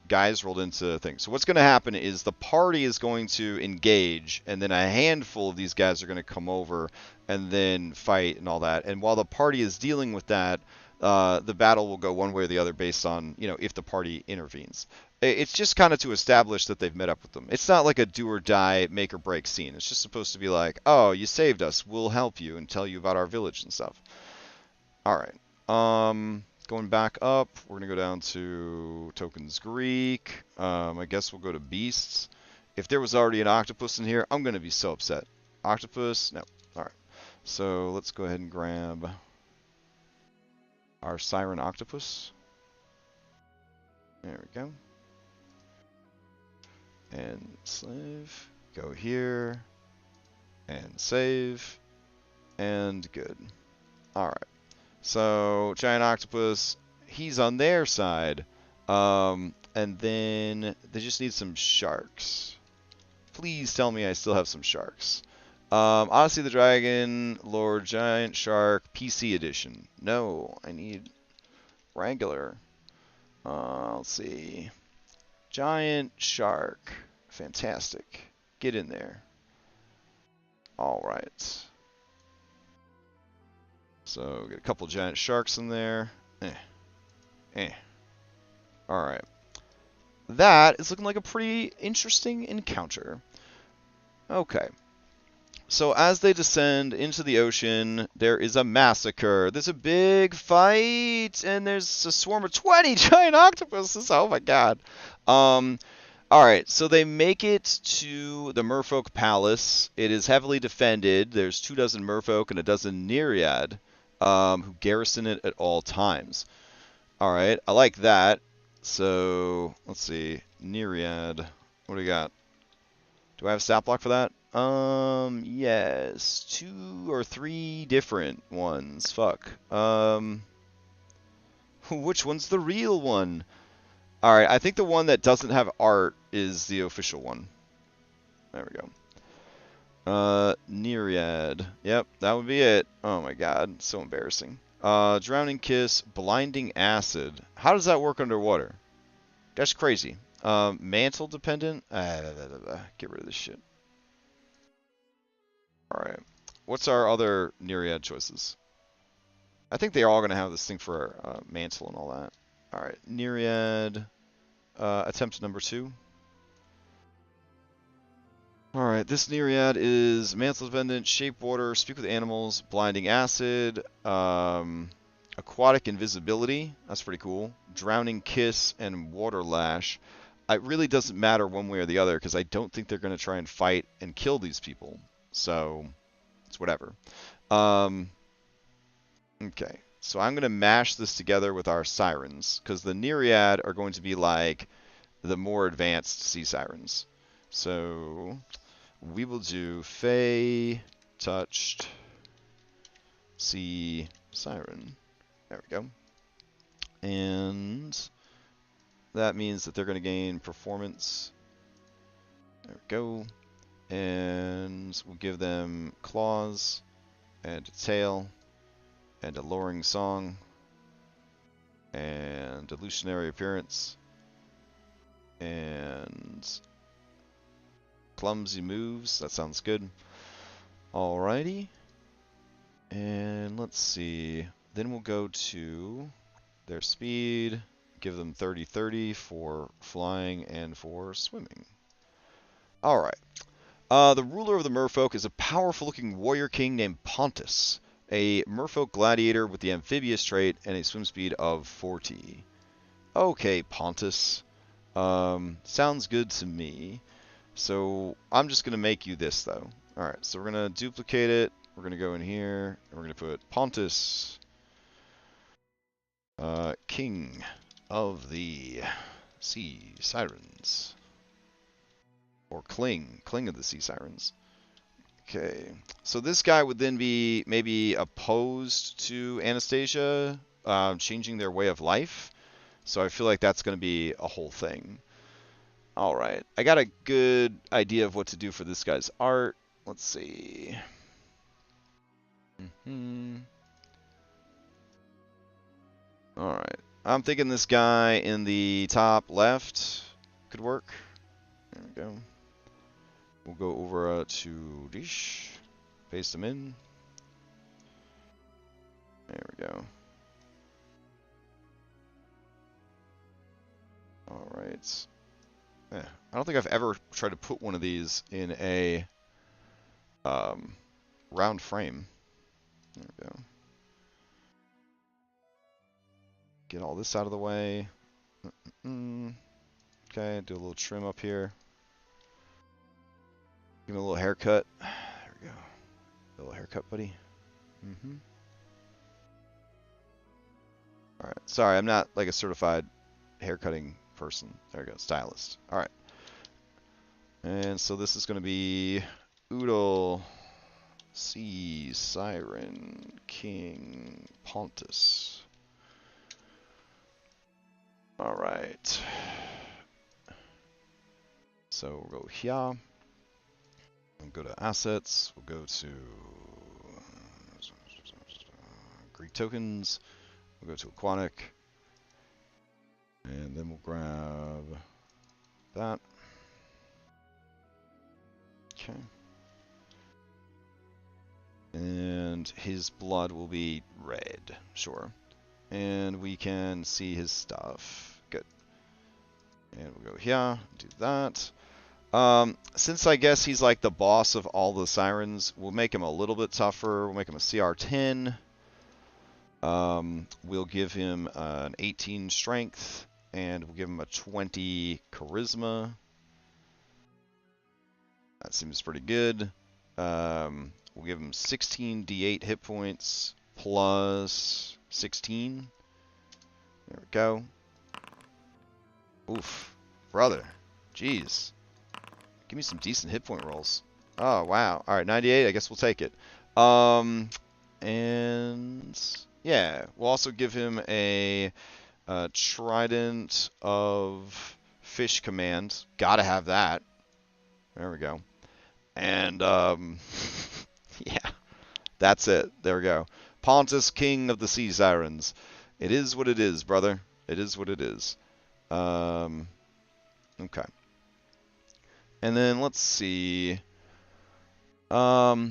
guys rolled into things. So what's going to happen is the party is going to engage, and then a handful of these guys are going to come over and then fight and all that. And while the party is dealing with that, the battle will go one way or the other based on, you know, if the party intervenes. It's just kind of to establish that they've met up with them. It's not like a do or die, make or break scene. It's just supposed to be like, oh, you saved us. We'll help you and tell you about our village and stuff. All right. Going back up, we're going to go down to tokens Greek. I guess we'll go to beasts. If there was already an octopus in here, I'm going to be so upset. Octopus? No. All right. So let's go ahead and grab our Siren Octopus. There we go. And slave. Go here. And save. And good. All right. So, Giant Octopus, he's on their side. And then they just need some sharks. Please tell me I still have some sharks. Odyssey the Dragonlord Giant Shark PC Edition. No, I need regular. Let's see. Giant Shark. Fantastic. Get in there. All right. So, get a couple giant sharks in there. Alright. That is looking like a pretty interesting encounter. Okay. So, as they descend into the ocean, there is a massacre. There's a big fight, and there's a swarm of 20 giant octopuses. Oh my god. Alright, so they make it to the Merfolk Palace. It is heavily defended. There's 24 Merfolk and a dozen Nereid. Who garrison it at all times. All right, I like that. So let's see, Nereid. What do we got? Do I have a stat block for that? Yes, 2 or 3 different ones. Fuck. Which one's the real one? All right, I think the one that doesn't have art is the official one. There we go. Nereid. Yep, that would be it. Oh my god, so embarrassing. Drowning Kiss, Blinding Acid. How does that work underwater? That's crazy. Mantle dependent? Get rid of this shit. Alright. What's our other Nereid choices? I think they're all going to have this thing for mantle and all that. Alright, Nereid. Attempt number 2. Alright, this Nereid is Mantle Dependent, Shape Water, Speak with Animals, Blinding Acid, Aquatic Invisibility, that's pretty cool, Drowning Kiss, and Water Lash. It really doesn't matter one way or the other, because I don't think they're going to try and fight and kill these people. So, it's whatever. Okay, so I'm going to mash this together with our Sirens, because the Nereid are going to be like the more advanced Sea Sirens. So, we will do Fey, Touched, Sea, Siren. There we go. And that means that they're going to gain Performance. There we go. And we'll give them Claws, and a Tail, and a Luring Song, and Illusionary Appearance, and Clumsy Moves. That sounds good. Alrighty. And let's see. Then we'll go to their speed. Give them 30-30 for flying and for swimming. Alright. The ruler of the Merfolk is a powerful-looking warrior king named Pontus, a Merfolk gladiator with the amphibious trait and a swim speed of 40. Okay, Pontus. Sounds good to me. So I'm just going to make you this, though. Alright, so we're going to duplicate it. We're going to go in here, and we're going to put Pontus. King of the Sea Sirens. Or Cling of the Sea Sirens. Okay, so this guy would then be maybe opposed to Anastasia changing their way of life. So I feel like that's going to be a whole thing. All right, I got a good idea of what to do for this guy's art. Let's see. All right, I'm thinking this guy in the top left could work. There we go. We'll go over to Dish, paste them in. There we go. All right. I don't think I've ever tried to put one of these in a round frame. There we go. Get all this out of the way. Okay, do a little trim up here. Give him a little haircut. There we go. A little haircut, buddy. All right. Sorry, I'm not like a certified haircutting person. There we go. Stylist. All right. And so this is going to be Oodle, Sea Siren, King, Pontus. All right. So we'll go here. We'll go to assets. We'll go to Greek tokens. We'll go to aquatic. And then we'll grab that. Okay. And his blood will be red. Sure. And we can see his stuff. Good. And we'll go here, do that. Since I guess he's like the boss of all the sirens, we'll make him a little bit tougher. We'll make him a CR 10. We'll give him an 18 strength, and we'll give him a 20 charisma. That seems pretty good. We'll give him 16 D8 hit points plus 16. There we go. Oof. Brother. Jeez. Give me some decent hit point rolls. Oh, wow. All right, 98. I guess we'll take it. And yeah, we'll also give him a Trident of Fish command. Gotta have that. There we go. And yeah, that's it. There we go. Pontus, King of the Sea Sirens. It is what it is, brother. It is what it is. Okay. And then let's see. All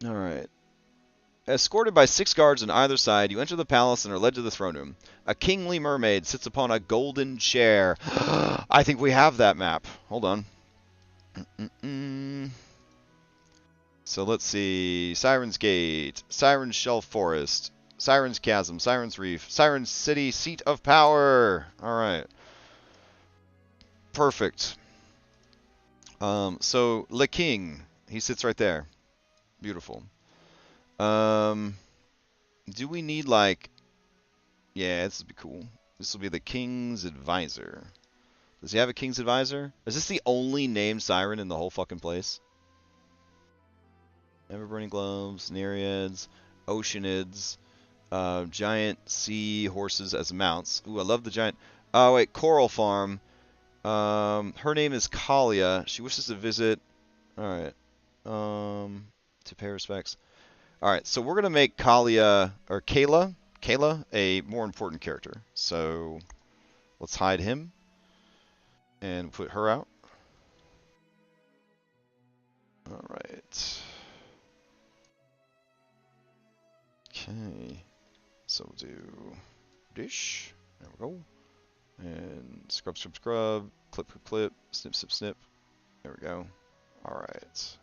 right. Escorted by 6 guards on either side, you enter the palace and are led to the throne room. A kingly mermaid sits upon a golden chair. I think we have that map. Hold on. So let's see. Siren's Gate, Siren's Shelf Forest, Siren's Chasm, Siren's Reef, Siren's City, Seat of Power. All right. Perfect. So Le King, he sits right there. Beautiful. Do we need like... Yeah, this would be cool. This will be the King's Advisor. Does he have a King's Advisor? Is this the only named siren in the whole fucking place? Ever-burning gloves, Nereids, Oceanids, giant sea horses as mounts. Ooh, I love the giant... Oh, wait, Coral Farm. Her name is Kalia. She wishes to visit... Alright. To pay respects. Alright, so we're going to make Kalia, or Kayla, a more important character. So, let's hide him. And put her out. Alright. Okay. So we'll do dish. There we go. And scrub, scrub, scrub. Clip, clip, clip. Snip, snip, snip. There we go. Alright.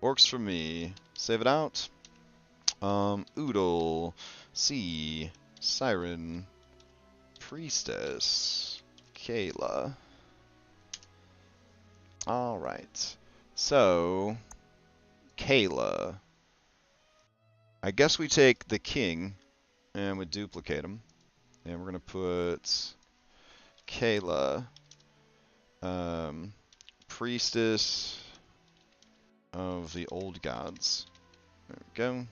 Works for me. Save it out. Oodle, Sea, Siren, Priestess, Kayla. Alright. So, Kayla. I guess we take the king and we duplicate him. And we're going to put Kayla, priestess of the old gods. There we go.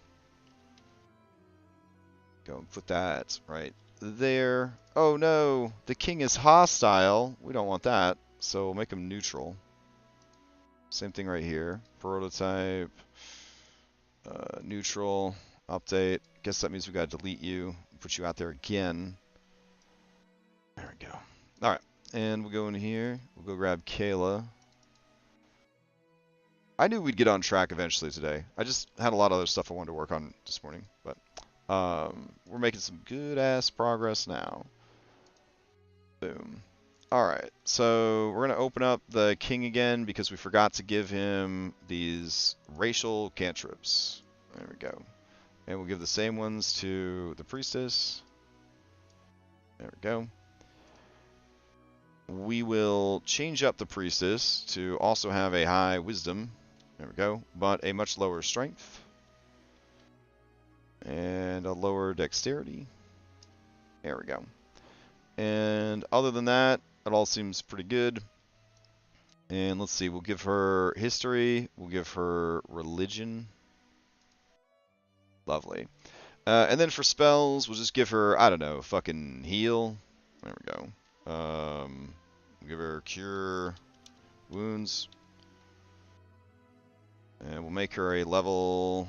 Go and put that right there. Oh no, the king is hostile. We don't want that, so we'll make him neutral. Same thing right here. Prototype, neutral, update. Guess that means we gotta delete you, put you out there again. There we go. All right, and we'll go in here. We'll go grab Kayla. I knew we'd get on track eventually today. I just had a lot of other stuff I wanted to work on this morning, but we're making some good-ass progress now. Boom. Alright, so we're going to open up the king again because we forgot to give him these racial cantrips. There we go. And we'll give the same ones to the priestess. There we go. We will change up the priestess to also have a high wisdom. There we go. But a much lower strength. And a lower dexterity. There we go. And other than that, it all seems pretty good. And let's see, we'll give her history. We'll give her religion. Lovely. And then for spells, we'll just give her, I don't know, fucking heal. There we go. We'll give her cure wounds. And we'll make her a level,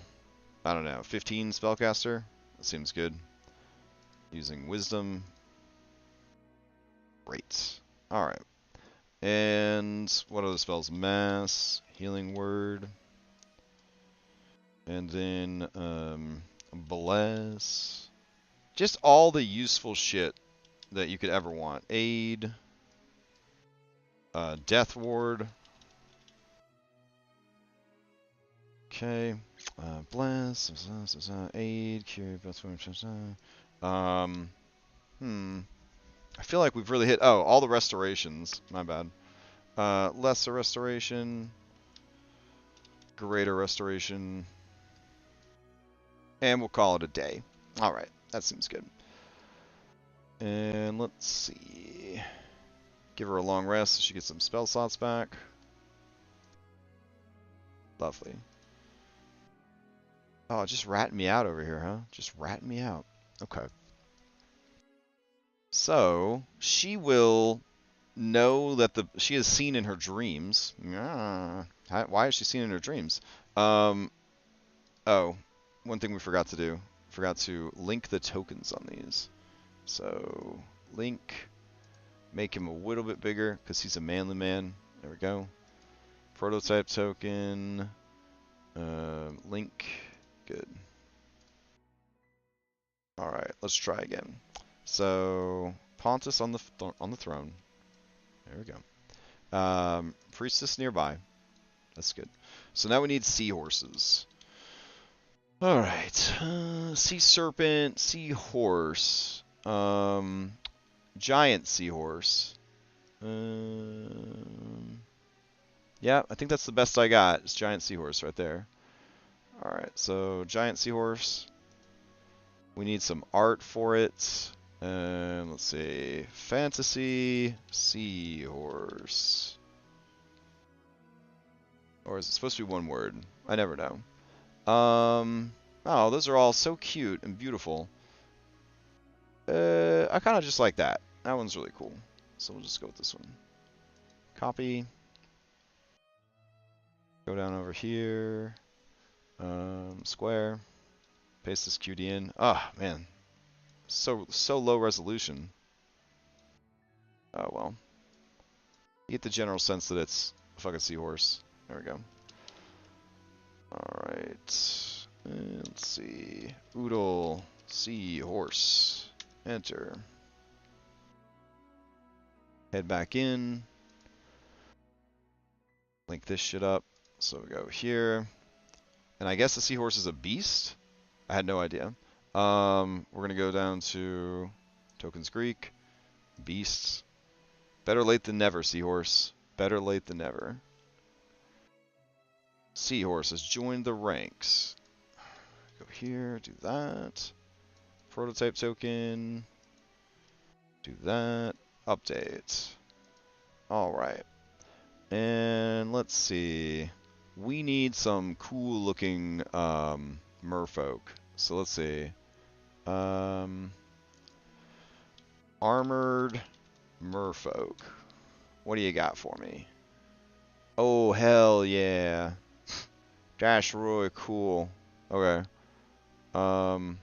I don't know, 15 spellcaster. That seems good. Using wisdom. Great. Alright. And what are the spells? Mass, healing word. And then bless. Just all the useful shit that you could ever want. Aid. Death ward. Okay. Bless. Aid. Cure. I feel like we've really hit... Oh, all the restorations. My bad. Lesser restoration. Greater restoration. And we'll call it a day. Alright, that seems good. And let's see. Give her a long rest so she gets some spell slots back. Lovely. Oh, just ratting me out over here, huh? Just ratting me out. Okay. So, she will know that she is seen in her dreams. Why is she seen in her dreams? Oh, one thing we forgot to do. Forgot to link the tokens on these. So, link, make him a little bit bigger because he's a manly man. There we go. Prototype token, link, good. All right, let's try again. So, Pontus on the throne. There we go. Priestess nearby. That's good. So now we need seahorses. All right. Sea serpent, seahorse, giant seahorse. Yeah, I think that's the best I got. It's giant seahorse right there. All right. So giant seahorse. We need some art for it. Let's see. Fantasy seahorse. Or is it supposed to be one word? I never know. Oh, those are all so cute and beautiful. I kind of just like that. That one's really cool. So we'll just go with this one. Copy. Go down over here. Square. Paste this QD in. Ah, man. So low resolution. Oh, well. You get the general sense that it's a fucking seahorse. There we go. Alright. Let's see. Oodle. Seahorse. Enter. Head back in. Link this shit up. So we go here. And I guess the seahorse is a beast? I had no idea. We're going to go down to Tokens Greek. Beasts. Better late than never, seahorse. Better late than never. Seahorse has joined the ranks. Go here, do that. Prototype token. Do that. Update. Alright. And let's see. We need some cool looking merfolk. So let's see. Armored merfolk. What do you got for me? Oh, hell yeah. That's really cool. Okay. I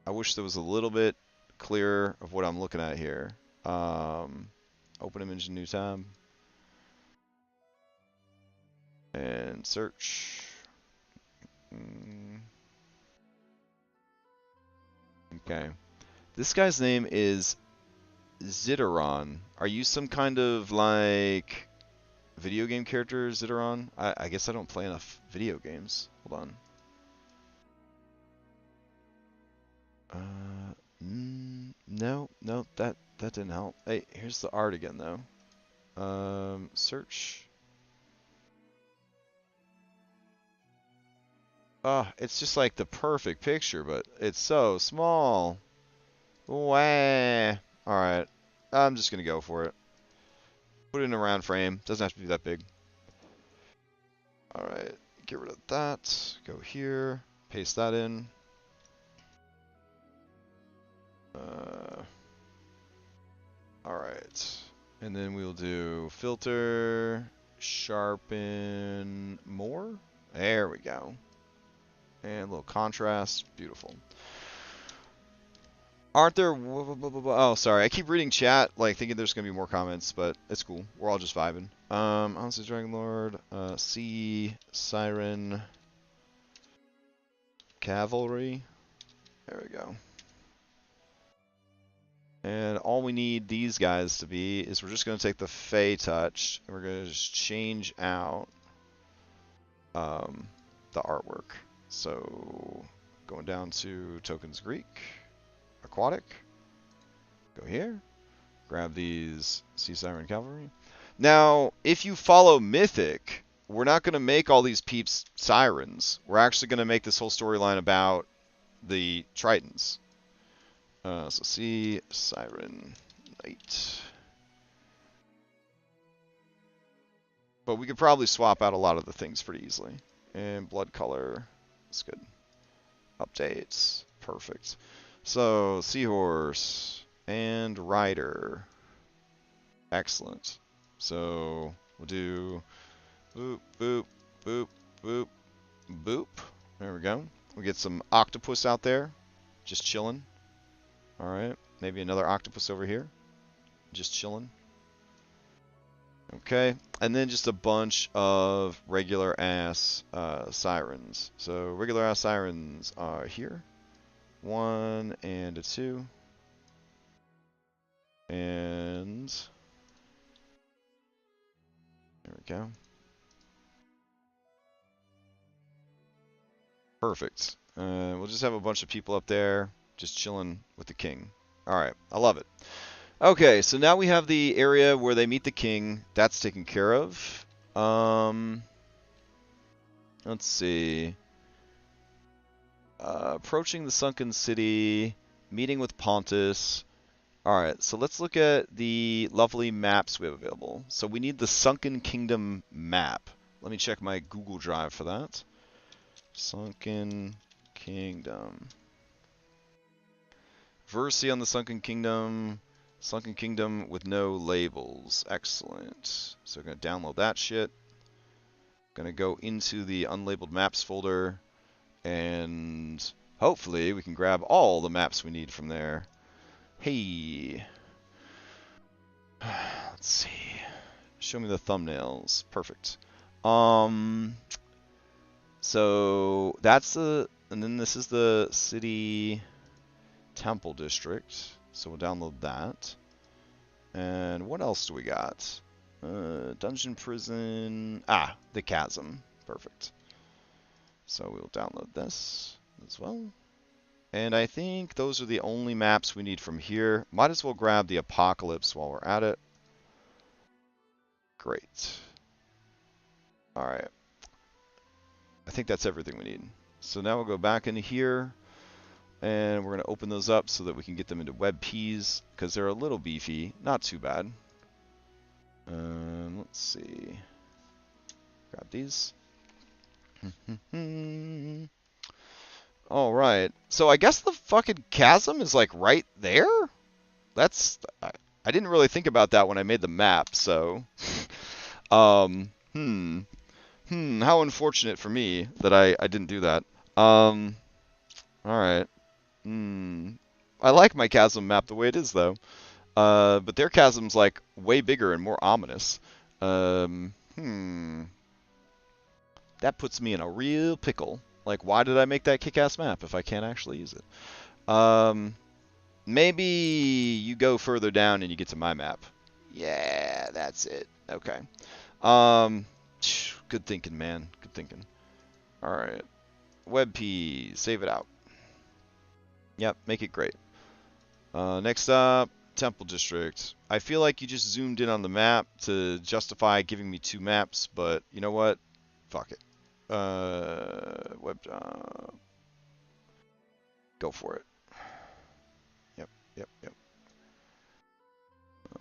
wish there was a little bit clearer of what I'm looking at here. Open image in new tab. And search. Okay. This guy's name is Zitteron. Are you some kind of like video game character, Zitteron? I guess I don't play enough video games. Hold on. No, that didn't help. Hey, here's the art again though. Search. It's just like the perfect picture, but it's so small. Wah. Alright. I'm just gonna go for it. Put it in a round frame. Doesn't have to be that big. Alright. Get rid of that. Go here. Paste that in. Alright. And then we'll do filter, sharpen more. There we go. And a little contrast. Beautiful. Aren't there... Oh, sorry. I keep reading chat, like, thinking there's going to be more comments, but it's cool. We're all just vibing. Odyssey, Dragonlord, Sea, Siren, Cavalry. There we go. And all we need these guys to be is we're just going to take the Fey Touch, and we're going to just change out the artwork. So, going down to Tokens Greek. Aquatic. Go here. Grab these Sea Siren Cavalry. Now, if you follow Mythic, we're not going to make all these peeps sirens. We're actually going to make this whole storyline about the Tritons. So Sea Siren Knight. But we could probably swap out a lot of the things pretty easily. And blood color. That's good. Updates. Perfect. So, Seahorse and Rider. Excellent. So, we'll do boop, boop, boop, boop, boop. There we go. We get some octopus out there. Just chilling. Alright. Maybe another octopus over here. Just chilling. Okay. And then just a bunch of regular ass sirens. So, regular ass sirens are here. 1 and a 2. And there we go. Perfect. We'll just have a bunch of people up there just chilling with the king. Alright, I love it. Okay, so now we have the area where they meet the king. That's taken care of. Let's see. Approaching the sunken city, meeting with Pontus. Alright, so let's look at the lovely maps we have available. So we need the Sunken Kingdom map. Let me check my Google Drive for that. Sunken Kingdom. Versi on the Sunken Kingdom. Sunken Kingdom with no labels. Excellent. So we're going to download that shit. Going to go into the unlabeled maps folder. And hopefully we can grab all the maps we need from there. Hey. Let's see. Show me the thumbnails. Perfect. So that's the, and then this is the city temple district. So we'll download that. And what else do we got? Dungeon prison. Ah, the chasm. Perfect. So we'll download this as well. And I think those are the only maps we need from here. Might as well grab the Apocalypse while we're at it. Great. Alright. I think that's everything we need. So now we'll go back into here, and we're going to open those up so that we can get them into WebPs, because they're a little beefy. Not too bad. Let's see. Grab these. All right. So I guess the fucking chasm is like right there? That's... I didn't really think about that when I made the map, so... How unfortunate for me that I didn't do that. Alright. I like my chasm map the way it is, though. But their chasm's, like, way bigger and more ominous. That puts me in a real pickle. Like, why did I make that kick-ass map if I can't actually use it? Maybe you go further down and you get to my map. Yeah, that's it. Okay. Good thinking, man. Good thinking. Alright. WebP. Save it out. Yep, make it great. Next up, Temple District. I feel like you just zoomed in on the map to justify giving me 2 maps, but you know what? Fuck it. Go for it. Yep.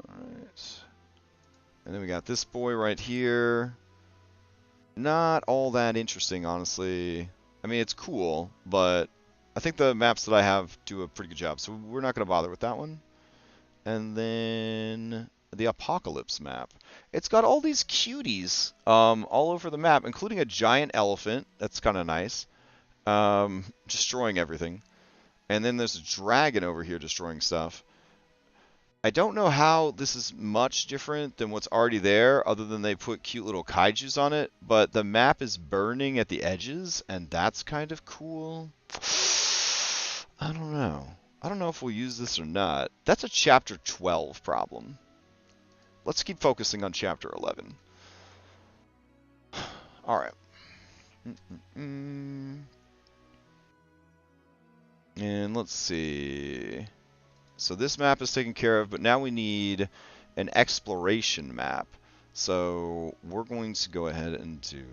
Alright. And then we got this boy right here. Not all that interesting, honestly. I mean, it's cool, but I think the maps that I have do a pretty good job, so we're not going to bother with that one. And then the Apocalypse map. It's got all these cuties all over the map, including a giant elephant. That's kind of nice. Destroying everything. And then there's a dragon over here destroying stuff. I don't know how this is much different than what's already there, other than they put cute little kaijus on it, but the map is burning at the edges, and that's kind of cool. I don't know. I don't know if we'll use this or not. That's a Chapter 12 problem. Let's keep focusing on Chapter 11. Alright. And let's see... So this map is taken care of, but now we need an exploration map. So we're going to go ahead and do...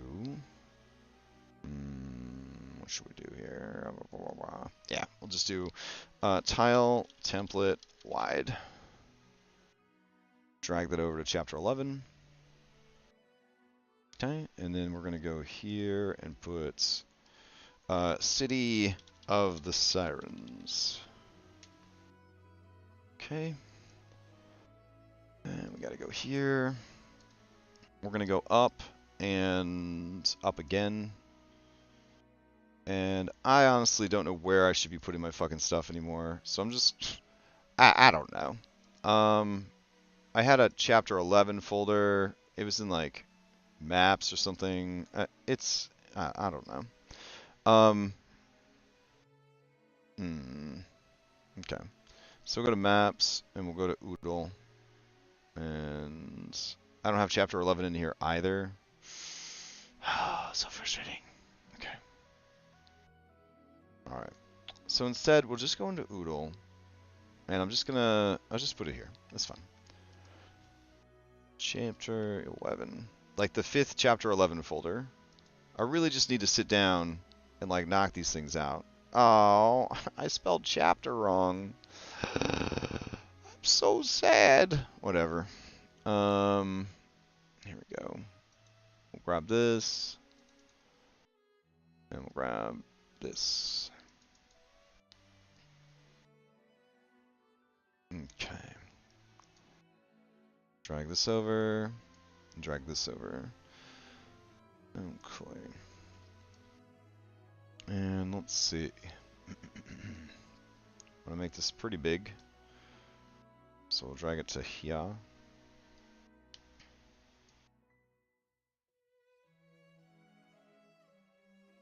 what should we do here? Yeah, we'll just do tile, template, wide. Drag that over to Chapter 11. Okay, and then we're going to go here and put City of the Sirens. Okay, and we got to go here. We're going to go up and up again. And I honestly don't know where I should be putting my fucking stuff anymore. So I'm just... I don't know. I had a Chapter 11 folder. It was in, like, maps or something. I don't know. Okay. So we'll go to maps, and we'll go to Oodle. And I don't have Chapter 11 in here either. So frustrating. Okay. Alright. So instead, we'll just go into Oodle. And I'll just put it here. That's fine. Chapter 11. Like the 5th Chapter 11 folder. I really just need to sit down and like knock these things out. Oh, I spelled chapter wrong. I'm so sad. Whatever. Here we go. We'll grab this. And we'll grab this. Okay. Drag this over. Drag this over. Okay. And let's see. I'm gonna make this pretty big. So we'll drag it to here.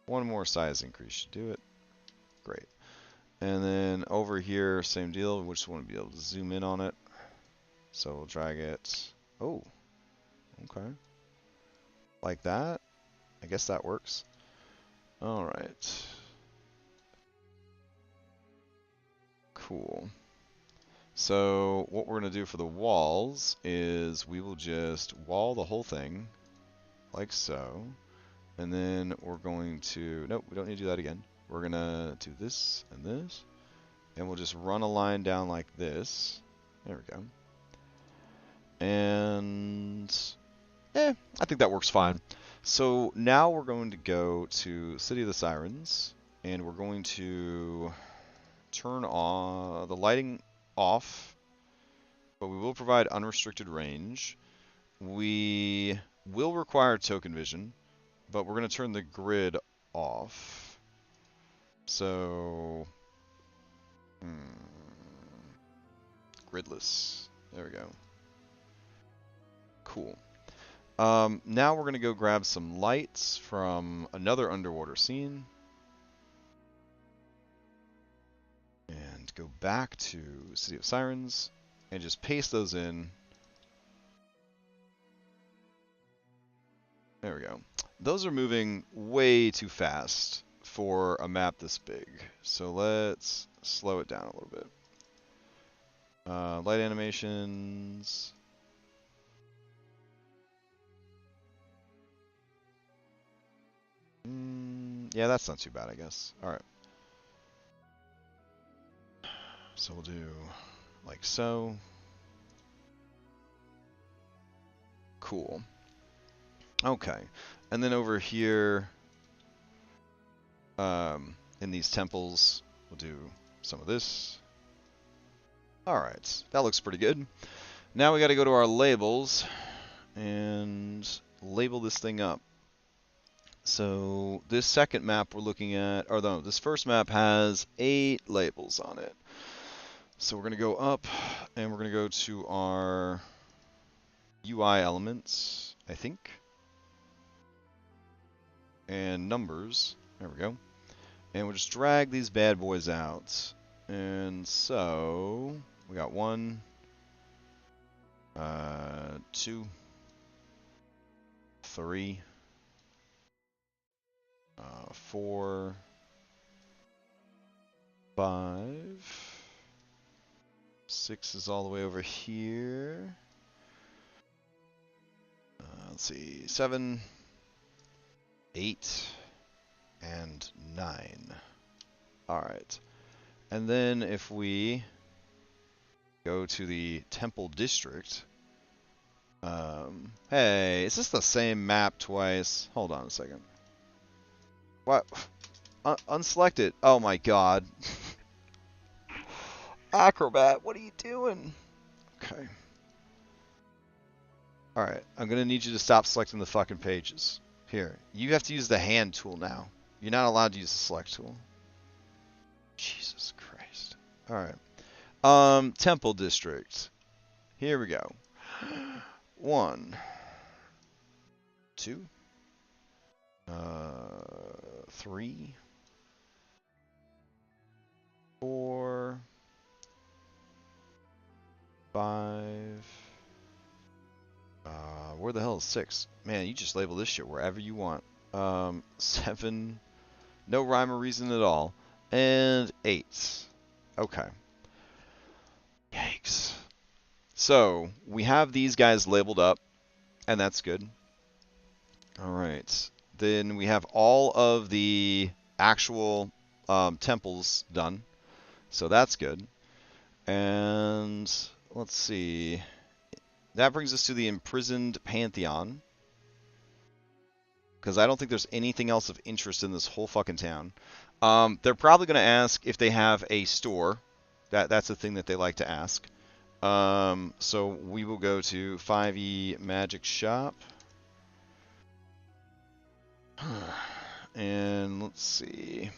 One more size increase should do it. Great. And then over here, same deal. We just want to be able to zoom in on it. So we'll drag it. Oh, okay. Like that. I guess that works. All right. Cool. So what we're going to do for the walls is we will just wall the whole thing like so. And then we're going to, nope, we don't need to do that again. We're going to do this and this. And we'll just run a line down like this. There we go. And I think that works fine. So now we're going to go to City of the Sirens. And we're going to turn on the lighting off. But we will provide unrestricted range. We will require token vision. But we're going to turn the grid off. So, gridless. There we go. Cool. Now we're going to go grab some lights from another underwater scene. And go back to City of Sirens. And just paste those in. There we go. Those are moving way too fast for a map this big. So let's slow it down a little bit. Light animations. Yeah, that's not too bad, I guess. All right. So we'll do like so. Cool. Okay. And then over here, in these temples, we'll do some of this. All right, that looks pretty good. Now we got to go to our labels and label this thing up. So this second map we're looking at, or no, this first map has 8 labels on it. So we're going to go up and we're going to go to our UI elements, I think. And numbers. There we go. And we'll just drag these bad boys out. And so we got 1, 2, 3, 4, 5, 6 is all the way over here. Let's see, 7, 8, and 9. All right. And then if we go to the Temple District, hey, is this the same map twice? Hold on a second. What? Unselect it. Oh my god. Acrobat, what are you doing? Okay. Alright, I'm going to need you to stop selecting the fucking pages. Here, you have to use the hand tool now. You're not allowed to use the select tool. Jesus Christ. Alright. Temple District. Here we go. 1, 2, 3, 4, 5. Where the hell is 6? Man, you just label this shit wherever you want. 7. No rhyme or reason at all. And 8. Okay. Yikes. So, we have these guys labeled up, and that's good. Alright. Then we have all of the actual temples done. So that's good. And let's see. That brings us to the imprisoned Pantheon. Because I don't think there's anything else of interest in this whole fucking town. They're probably going to ask if they have a store. That's the thing that they like to ask. So we will go to 5e Magic Shop. And let's see.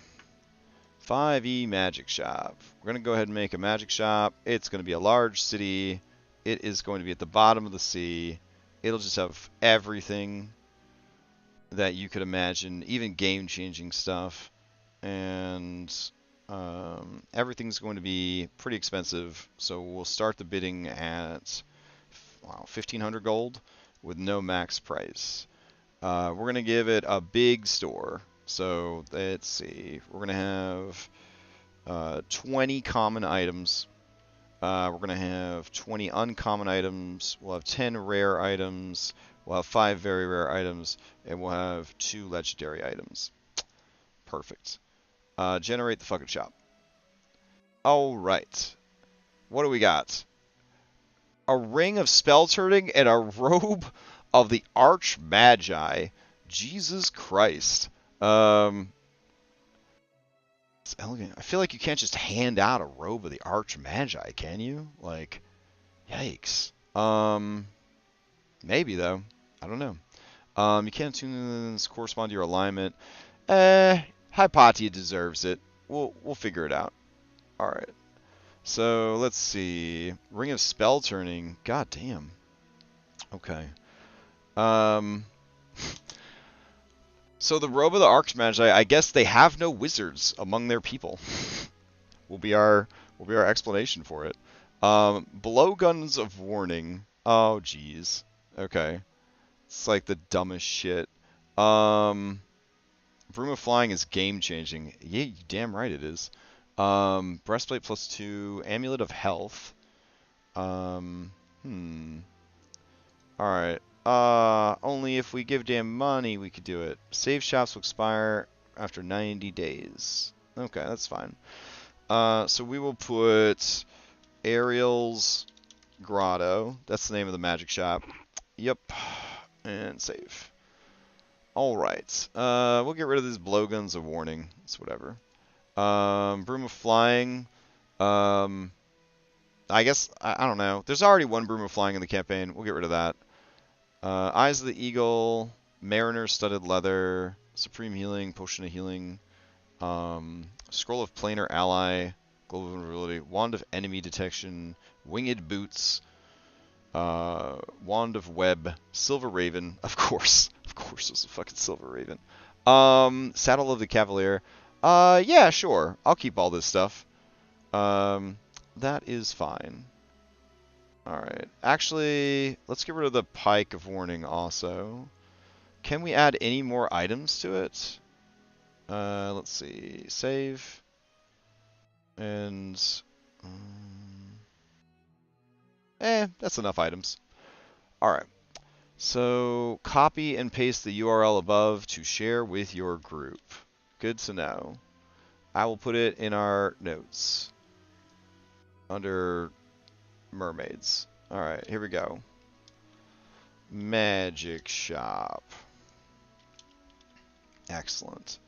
5e Magic Shop. We're going to go ahead and make a magic shop. It's going to be a large city. It is going to be at the bottom of the sea. It'll just have everything that you could imagine, even game-changing stuff. And everything's going to be pretty expensive. So we'll start the bidding at 1,500 gold with no max price. We're going to give it a big store. So let's see. We're going to have 20 common items. We're going to have 20 uncommon items. We'll have 10 rare items. We'll have 5 very rare items. And we'll have 2 legendary items. Perfect. Generate the fucking shop. Alright. What do we got? A ring of spell turning and a robe of the Arch Magi. Jesus Christ. It's elegant. I feel like you can't just hand out a robe of the Arch Magi, can you? Like, yikes. Maybe though. I don't know. You can't tune this correspond to your alignment. Hypatia deserves it. We'll figure it out. All right. So let's see. Ring of spell turning. God damn. Okay. So the robe of the Archmagi, I guess they have no wizards among their people. will be our explanation for it. Blowguns of warning. Oh jeez. Okay. It's like the dumbest shit. Broom of flying is game changing. Yeah, you damn right it is. Breastplate +2, amulet of health. Alright. Only if we give damn money we could do it. Save shops will expire after 90 days. Okay, that's fine. So we will put Ariel's Grotto. That's the name of the magic shop. Yep. And save. Alright. We'll get rid of these blowguns of warning. It's whatever. Broom of flying. I guess, I don't know. There's already one broom of flying in the campaign. We'll get rid of that. Eyes of the Eagle, Mariner Studded Leather, Supreme Healing, Potion of Healing, Scroll of Planar Ally, Global Vulnerability, Wand of Enemy Detection, Winged Boots, Wand of Web, Silver Raven, of course there's a fucking Silver Raven. Saddle of the Cavalier, yeah, sure, I'll keep all this stuff. That is fine. Alright. Actually, let's get rid of the Pike of Warning also. Can we add any more items to it? Let's see. Save. And... that's enough items. Alright. So, copy and paste the URL above to share with your group. Good to know. I will put it in our notes. Under... mermaids. Alright, here we go. Magic shop. Excellent.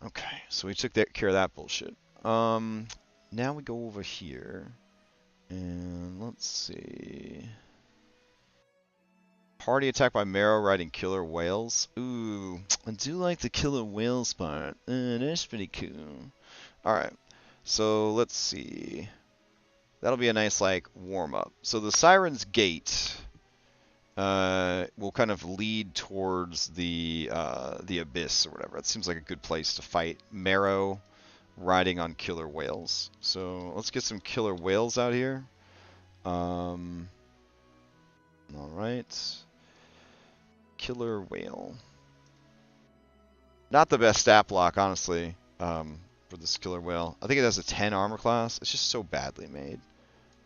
Okay, so we took care of that bullshit. Now we go over here. And let's see. Party attacked by Marrow riding killer whales. Ooh, I do like the killer whales part. That's pretty cool. Alright, so let's see. That'll be a nice, like, warm-up. So the Siren's Gate will kind of lead towards the Abyss or whatever. It seems like a good place to fight Marrow riding on killer whales. So let's get some killer whales out here. Alright. Killer whale. Not the best stat block, honestly, for this killer whale. I think it has a 10 armor class. It's just so badly made.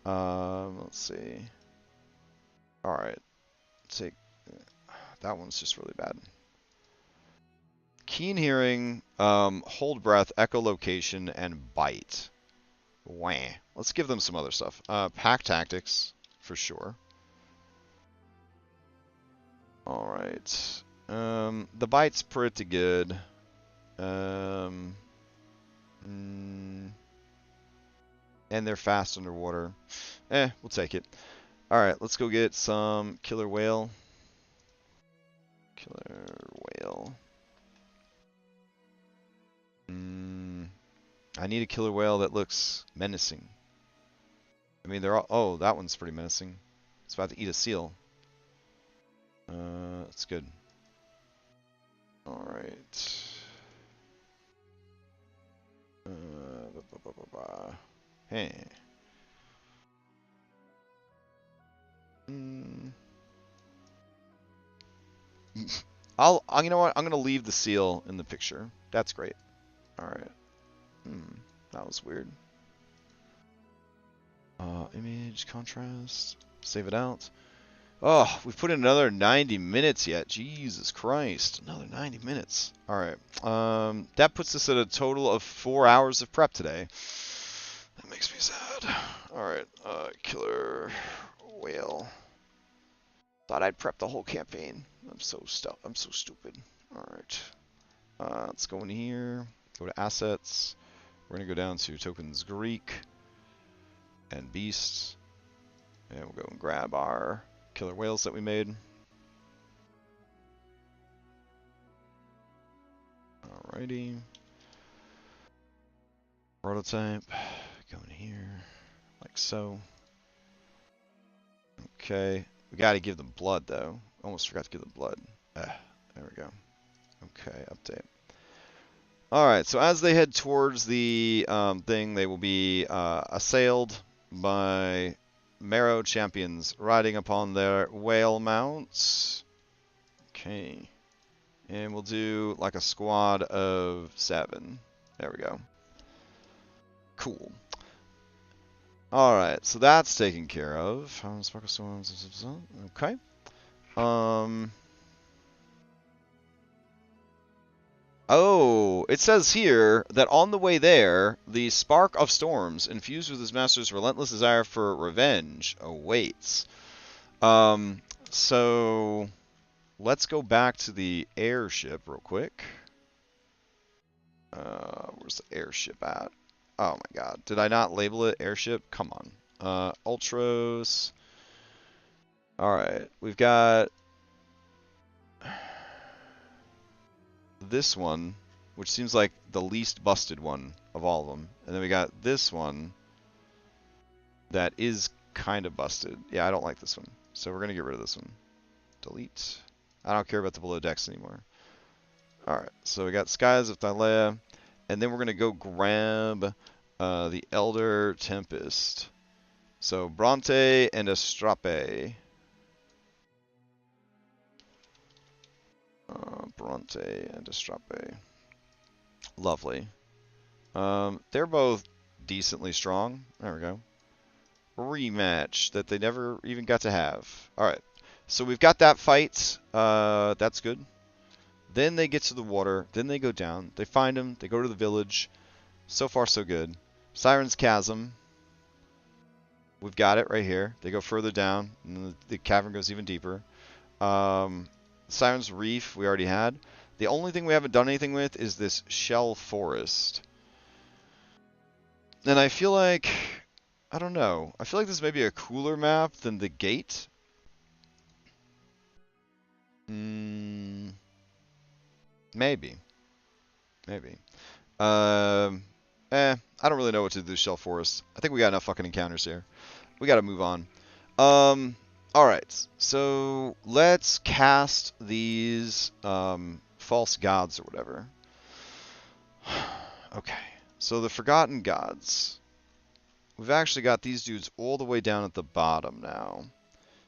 Let's see. Alright. Take that one's just really bad. Keen hearing, hold breath, echolocation, and bite. Wah. Let's give them some other stuff. Pack tactics, for sure. Alright. The bite's pretty good. And they're fast underwater. We'll take it. Alright, let's go get some killer whale. Killer whale. I need a killer whale that looks menacing. I mean, they're all... Oh, that one's pretty menacing. It's about to eat a seal. That's good. Alright. Hey. You know what? I'm gonna leave the seal in the picture. That's great. All right. That was weird. Image, contrast, save it out. Oh, we've put in another 90 minutes yet. Jesus Christ, another 90 minutes. All right, that puts us at a total of 4 hours of prep today. That makes me sad. All right, killer whale. Thought I'd prep the whole campaign. I'm so stupid. All right, let's go in here. Go to assets. We're gonna go down to tokens Greek and beasts, and we'll go and grab our killer whales that we made. Alrighty. Prototype. Go in here, like so. Okay. We gotta give them blood, though. Almost forgot to give them blood. There we go. Okay, update. Alright, so as they head towards the thing, they will be assailed by Marrow champions riding upon their whale mounts. Okay. And we'll do like a squad of 7. There we go. Cool. Alright, so that's taken care of. Okay. Oh, it says here that on the way there, the spark of storms, infused with his master's relentless desire for revenge, awaits. So let's go back to the airship real quick. Where's the airship at? Oh my god, did I not label it airship? Come on. Ultros. Alright, we've got this one, which seems like the least busted one of all of them. And then we got this one that is kind of busted. Yeah, I don't like this one. So we're going to get rid of this one. Delete. I don't care about the below decks anymore. Alright, so we got Skies of Thylea. And then we're going to go grab the Elder Tempest. So Bronte and Astrape. Bronte and Astrape. Lovely. They're both decently strong. There we go. Rematch that they never even got to have. Alright. So we've got that fight. That's good. Then they get to the water. Then they go down. They find him. They go to the village. So far, so good. Siren's Chasm. We've got it right here. They go further down. And the cavern goes even deeper. Siren's Reef we already had. The only thing we haven't done anything with is this Shell Forest. And I feel like... I don't know. I feel like this may be a cooler map than the Gate. Maybe. Maybe. I don't really know what to do with Shell Forest. I think we got enough fucking encounters here. We gotta move on. Alright. So, let's cast these, false gods or whatever. Okay. So, the Forgotten Gods. We've actually got these dudes all the way down at the bottom now.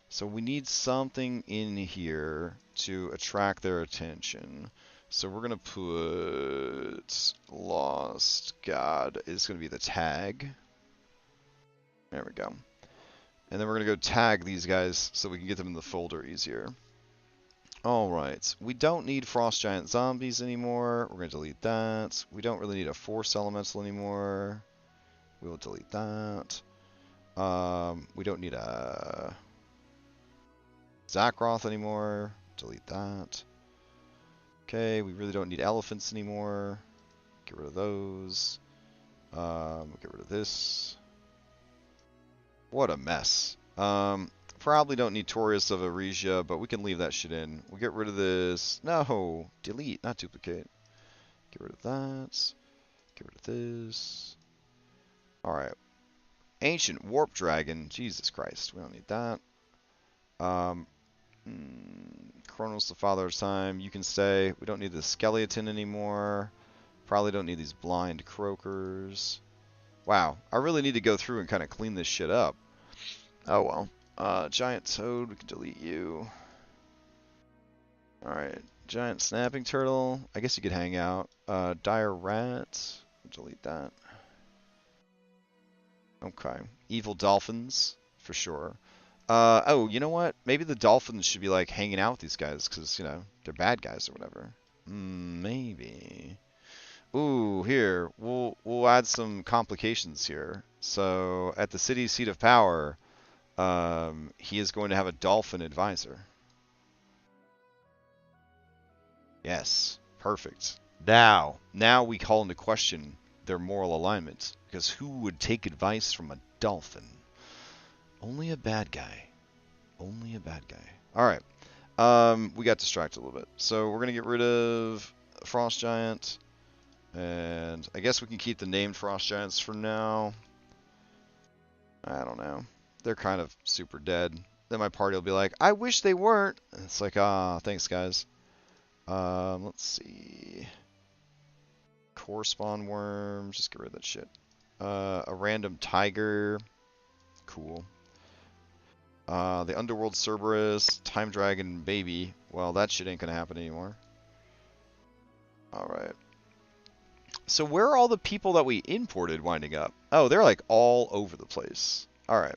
So, we need something in here to attract their attention. So we're going to put Lost God is going to be the tag. There we go. And then we're going to go tag these guys so we can get them in the folder easier. Alright, we don't need Frost Giant Zombies anymore. We're going to delete that. We don't really need a Force Elemental anymore. We will delete that. We don't need a Zakroth anymore. Delete that. Okay, we really don't need elephants anymore. Get rid of those. Get rid of this. What a mess. Probably don't need Taurus of Aresia, but we can leave that shit in. We'll get rid of this. No! Delete, not duplicate. Get rid of that. Get rid of this. Alright. Ancient Warp Dragon. Jesus Christ, we don't need that. Chronos, the Father of Time. You can stay. We don't need the Skeleton anymore. Probably don't need these Blind Croakers. Wow. I really need to go through and kind of clean this shit up. Oh well. Giant Toad. We can delete you. Alright. Giant Snapping Turtle. I guess you could hang out. Dire Rat. Delete that. Okay. Evil dolphins, for sure. Oh, you know what? Maybe the dolphins should be like hanging out with these guys because, you know, they're bad guys or whatever. Maybe. Ooh, here. We'll add some complications here. So, at the city's seat of power, he is going to have a dolphin advisor. Yes, perfect. Now we call into question their moral alignment, because who would take advice from a dolphin? Only a bad guy. Only a bad guy. All right. We got distracted a little bit, so we're gonna get rid of Frost Giant, and I guess we can keep the named Frost Giants for now. I don't know. They're kind of super dead. Then my party will be like, I wish they weren't. And it's like, thanks guys. Let's see. Core spawn worm. Just get rid of that shit. A random tiger. Cool. The Underworld Cerberus, Time Dragon Baby. Well, that shit ain't gonna happen anymore. Alright. So where are all the people that we imported winding up? Oh, they're like all over the place. Alright.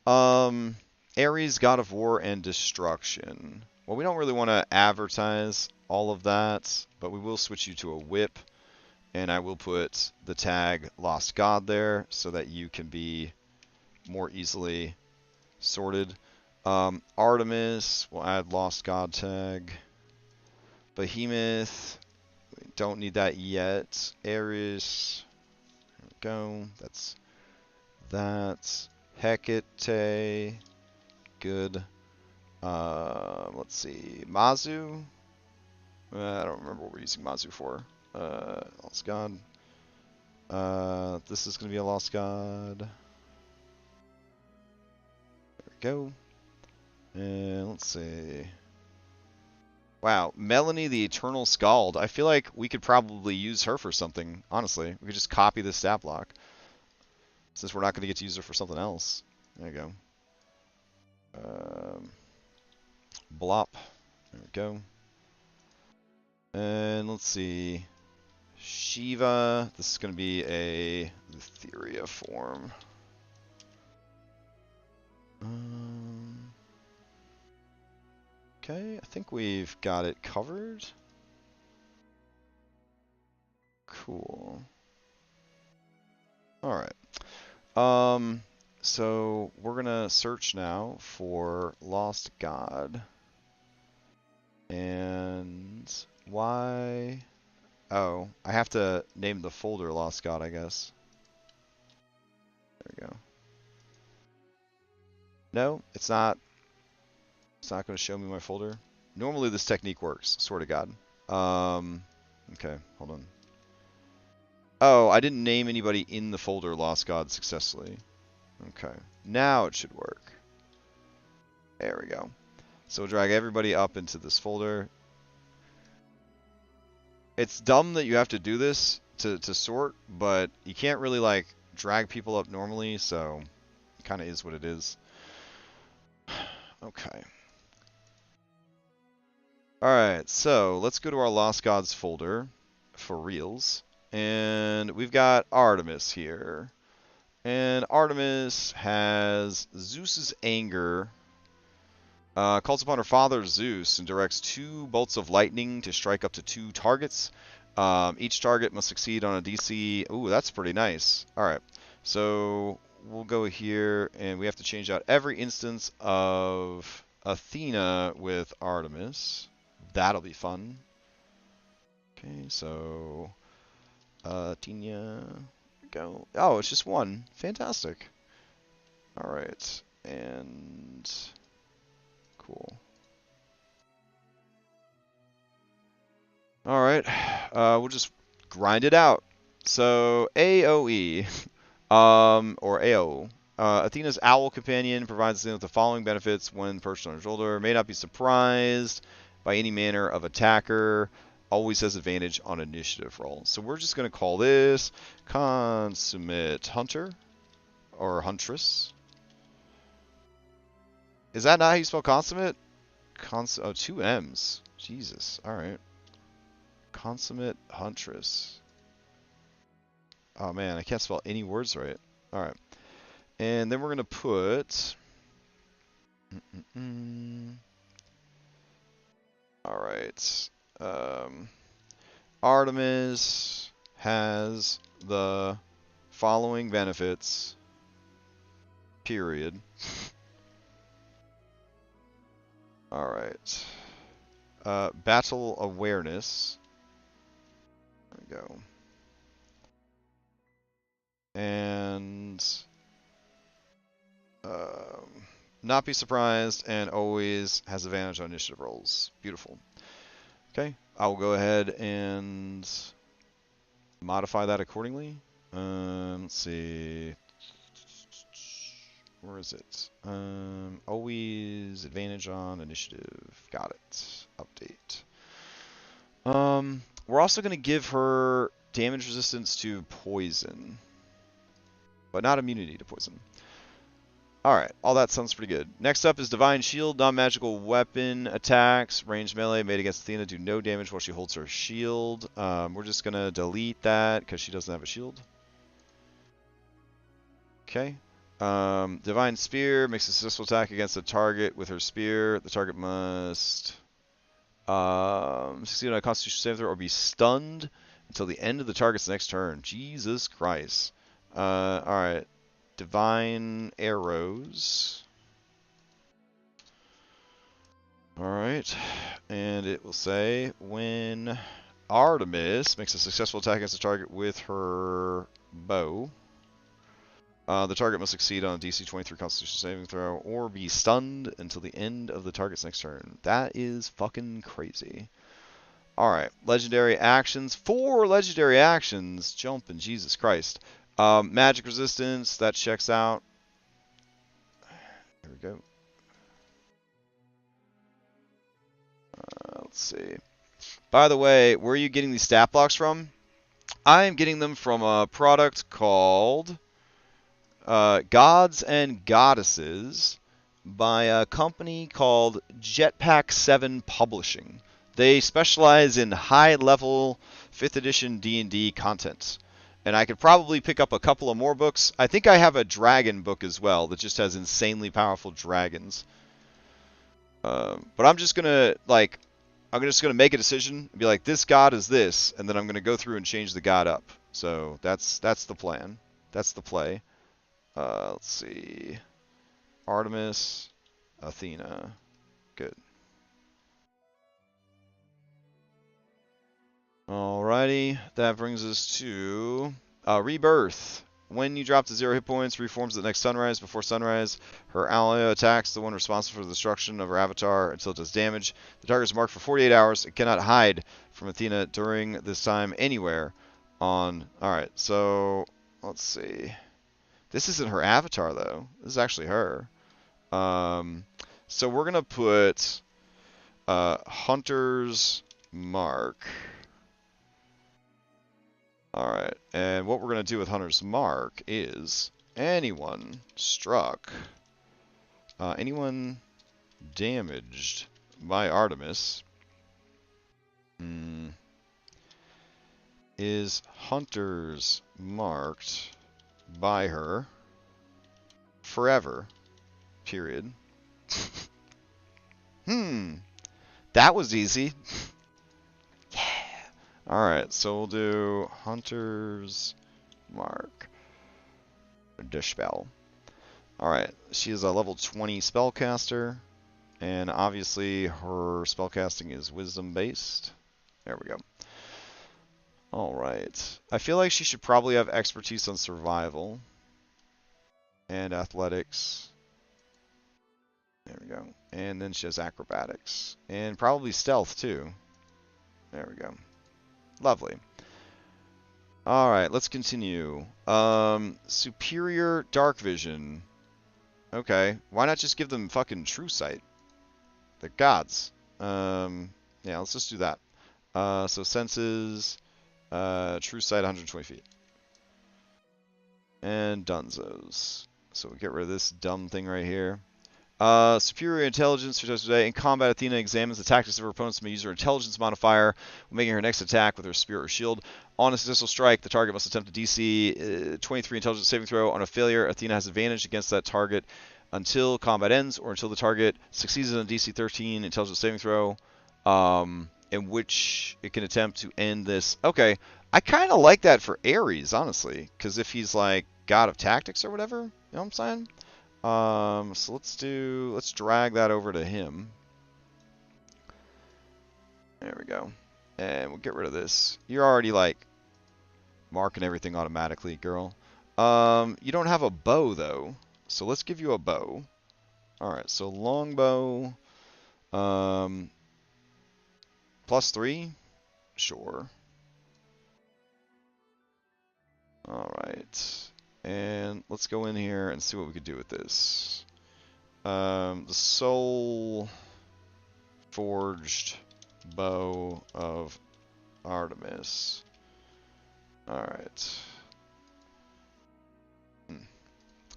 Ares, God of War, and Destruction. Well, we don't really want to advertise all of that, but we will switch you to a whip, and I will put the tag Lost God there so that you can be more easily sorted. Artemis, we'll add Lost God tag. Behemoth, we don't need that yet. Ares, there we go. That's that. Hecate, good. Let's see. Mazu, I don't remember what we're using Mazu for. Lost God. This is going to be a Lost God. There we go. And let's see. Wow, Melanie the Eternal Scald. I feel like we could probably use her for something, honestly. We could just copy the stat block, since we're not going to get to use her for something else. There you go. Blop. There we go. And let's see. Shiva. This is going to be a Etheria form. Okay, I think we've got it covered. Cool. Alright. So we're gonna search now for Lost God. And why? Oh, I have to name the folder Lost God, I guess. There we go. No, it's not. It's not going to show me my folder. Normally this technique works, swear to God. Okay, hold on. Oh, I didn't name anybody in the folder Lost God successfully. Okay, now it should work. There we go. So we'll drag everybody up into this folder. It's dumb that you have to do this to sort, but you can't really like drag people up normally, so it kind of is what it is. Okay. Alright, so let's go to our Lost Gods folder for reals. And we've got Artemis here. And Artemis has Zeus's anger. Calls upon her father Zeus and directs 2 bolts of lightning to strike up to 2 targets. Each target must succeed on a DC. Ooh, that's pretty nice. Alright, so we'll go here and we have to change out every instance of Athena with Artemis. That'll be fun. Okay, so Athena, go. Oh, it's just 1. Fantastic. All right, and cool. All right, we'll just grind it out. So AOE, or AO. Athena's Owl Companion provides them with the following benefits when perched on her shoulder. May not be surprised by any manner of attacker. Always has advantage on initiative roll. So we're just going to call this Consummate Hunter or Huntress. Is that not how you spell consummate? Oh, 2 M's. Jesus. All right. Consummate Huntress. Oh man, I can't spell any words right. All right. And then we're going to put... All right. Artemis has the following benefits, period. All right. Battle awareness. There we go. And not be surprised and always has advantage on initiative rolls. Beautiful. Okay, I will go ahead and modify that accordingly. Let's see. Where is it? Always advantage on initiative. Got it. Update. We're also going to give her damage resistance to poison, but not immunity to poison. Alright, all that sounds pretty good. Next up is Divine Shield. Non-magical weapon attacks, ranged melee made against Athena do no damage while she holds her shield. We're just going to delete that because she doesn't have a shield. Okay. Divine Spear makes a successful attack against a target with her spear. The target must succeed on a Constitution saving throw or be stunned until the end of the target's next turn. Jesus Christ. Alright. Divine Arrows. Alright. And it will say when Artemis makes a successful attack against a target with her bow, the target must succeed on a DC 23 Constitution saving throw or be stunned until the end of the target's next turn. That is fucking crazy. Alright, legendary actions. 4 legendary actions. Jumping, Jesus Christ. Magic resistance, that checks out. There we go. Let's see. By the way, where are you getting these stat blocks from? I am getting them from a product called Gods and Goddesses by a company called Jetpack 7 Publishing. They specialize in high-level 5th edition D&D content. And I could probably pick up a couple of more books. I think I have a dragon book as well that just has insanely powerful dragons. But I'm just gonna make a decision and be like, this god is this, and then I'm gonna go through and change the god up. So that's the plan. That's the play. Let's see. Artemis, Athena. Good. Alrighty, that brings us to Rebirth. When you drop to 0 hit points, reforms at next sunrise. Before sunrise, her ally attacks the one responsible for the destruction of her avatar until it does damage. The target is marked for 48 hours. It cannot hide from Athena during this time anywhere on... Alright, so let's see. This isn't her avatar, though. This is actually her. So we're going to put Hunter's Mark. Alright, and what we're going to do with Hunter's Mark is anyone struck, anyone damaged by Artemis is Hunter's marked by her forever, period. That was easy. Alright, so we'll do Hunter's Mark. Dispel. Alright, she is a level 20 spellcaster, and obviously her spellcasting is wisdom based. There we go. Alright, I feel like she should probably have expertise on survival and athletics. There we go. And then she has acrobatics. And probably stealth too. There we go. Lovely. Alright, let's continue. Superior Dark Vision. Okay, why not just give them fucking True Sight? They're gods. Yeah, let's just do that. So senses, True Sight 120 feet. And Dunzos. So we get rid of this dumb thing right here. Superior intelligence for today. In combat, Athena examines the tactics of her opponents and may use her intelligence modifier when making her next attack with her spear or shield. On a successful strike, the target must attempt a DC 23 intelligence saving throw. On a failure, Athena has advantage against that target until combat ends, or until the target succeeds on a DC 13 intelligence saving throw, in which it can attempt to end this. Okay, I kind of like that for Ares, honestly, because if he's like god of tactics or whatever, you know what I'm saying? So let's drag that over to him. There we go. And we'll get rid of this. You're already like marking everything automatically, girl. You don't have a bow though. So let's give you a bow. Alright, so longbow. +3? Sure. Alright. And let's go in here and see what we could do with this. The soul forged bow of Artemis. Alright.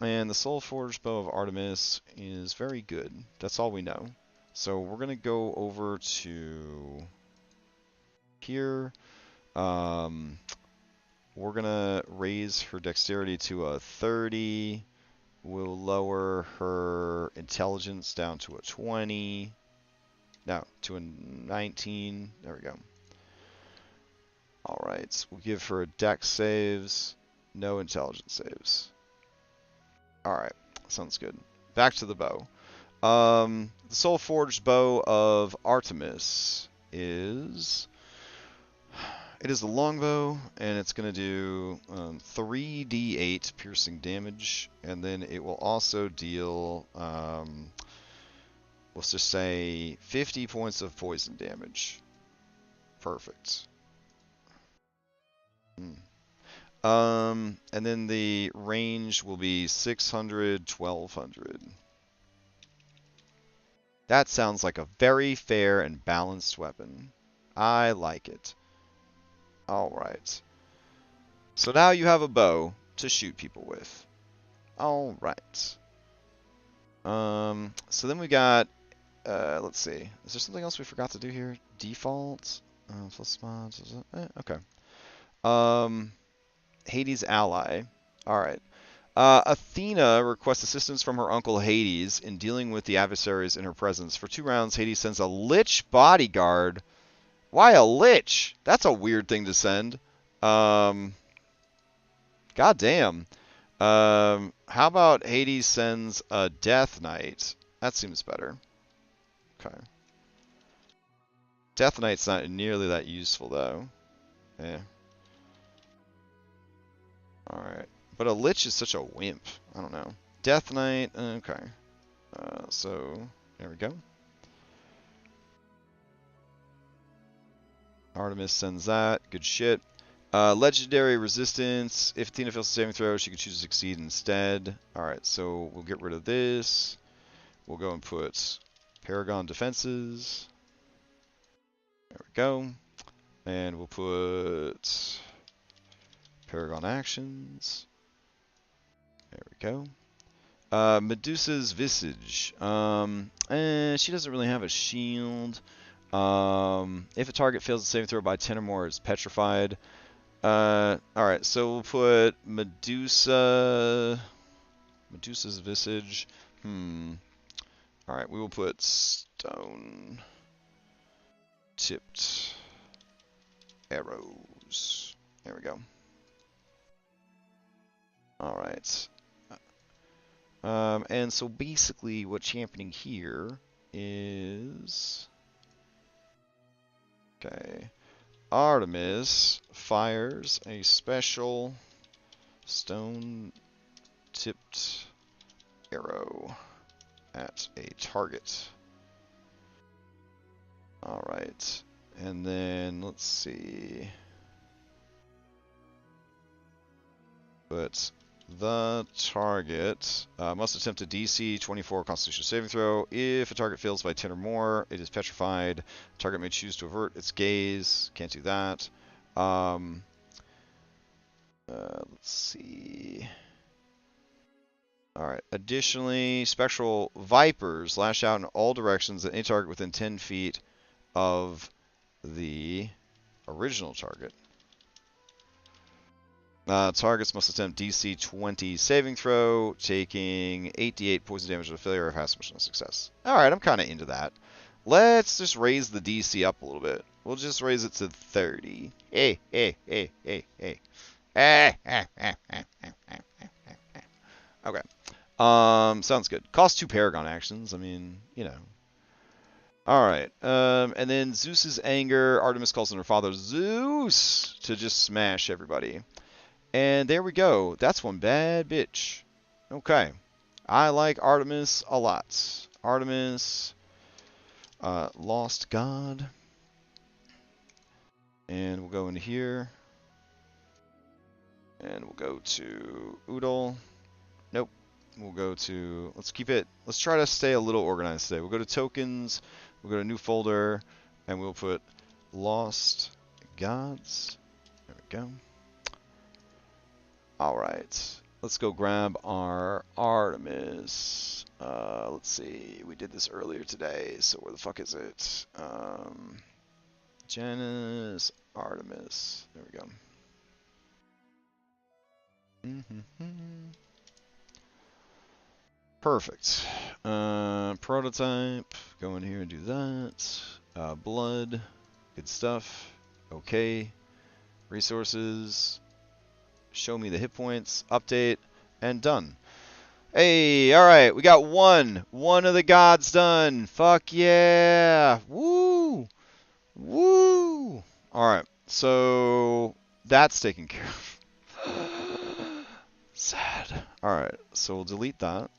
And the soul forged bow of Artemis is very good. That's all we know. So we're going to go over to here. We're going to raise her dexterity to a 30. We'll lower her intelligence down to a 20. No, to a 19. There we go. Alright, we'll give her a dex saves. No intelligence saves. Alright, sounds good. Back to the bow. The soul forged bow of Artemis is... It is the longbow, and it's going to do 3d8 piercing damage, and then it will also deal, let's just say, 50 points of poison damage. Perfect. And then the range will be 600, 1200. That sounds like a very fair and balanced weapon. I like it. Alright. So now you have a bow to shoot people with. Alright. So then we got, let's see. Is there something else we forgot to do here? Default? Plus mods. Okay. Hades' ally. Alright. Athena requests assistance from her uncle Hades in dealing with the adversaries in her presence. For 2 rounds, Hades sends a Lich bodyguard. Why a Lich? That's a weird thing to send. God damn. How about Hades sends a Death Knight? That seems better. Okay. Death Knight's not nearly that useful, though. Yeah. Alright. But a Lich is such a wimp. I don't know. Death Knight. Okay. So, there we go. Artemis sends that. Good shit. Legendary resistance. If Athena fails a saving throw, she can choose to succeed instead. Alright, so we'll get rid of this. We'll go and put Paragon defenses. There we go. And we'll put Paragon actions. There we go. Medusa's visage. She doesn't really have a shield. If a target fails to saving throw by 10 or more, it's petrified. Alright, so we'll put Medusa's visage. Alright, we will put stone tipped arrows. There we go. Alright. And so basically what's happening here is... Okay. Artemis fires a special stone-tipped arrow at a target. Alright. And then, let's see. But the target must attempt a DC 24 Constitution saving throw. If a target fails by 10 or more, it is petrified. The target may choose to avert its gaze. Can't do that. Let's see. All right. Additionally, spectral vipers lash out in all directions at any target within 10 feet of the original target. Targets must attempt DC 20 saving throw, taking 8d8 poison damage to failure or half mission success. All right, I'm kind of into that. Let's just raise the DC up a little bit. We'll just raise it to 30. Hey, hey, hey, hey, hey. Okay. Sounds good. Cost 2 Paragon actions. I mean, you know. All right. And then Zeus's anger. Artemis calls on her father Zeus to just smash everybody. And there we go. That's one bad bitch. Okay. I like Artemis a lot. Artemis, Lost God. And we'll go into here. And we'll go to Oodle. Nope. We'll go to, let's try to stay a little organized today. We'll go to tokens. We'll go to new folder. And we'll put Lost Gods. There we go. All right, let's go grab our Artemis. Let's see, we did this earlier today, so where the fuck is it? Janus, Artemis, there we go. Perfect. Prototype, go in here and do that. Blood, good stuff. Okay, resources. Show me the hit points, update, and done. Hey, all right, we got one of the gods done. Fuck yeah. Woo. Woo. All right, so that's taken care of. Sad. All right, so we'll delete that.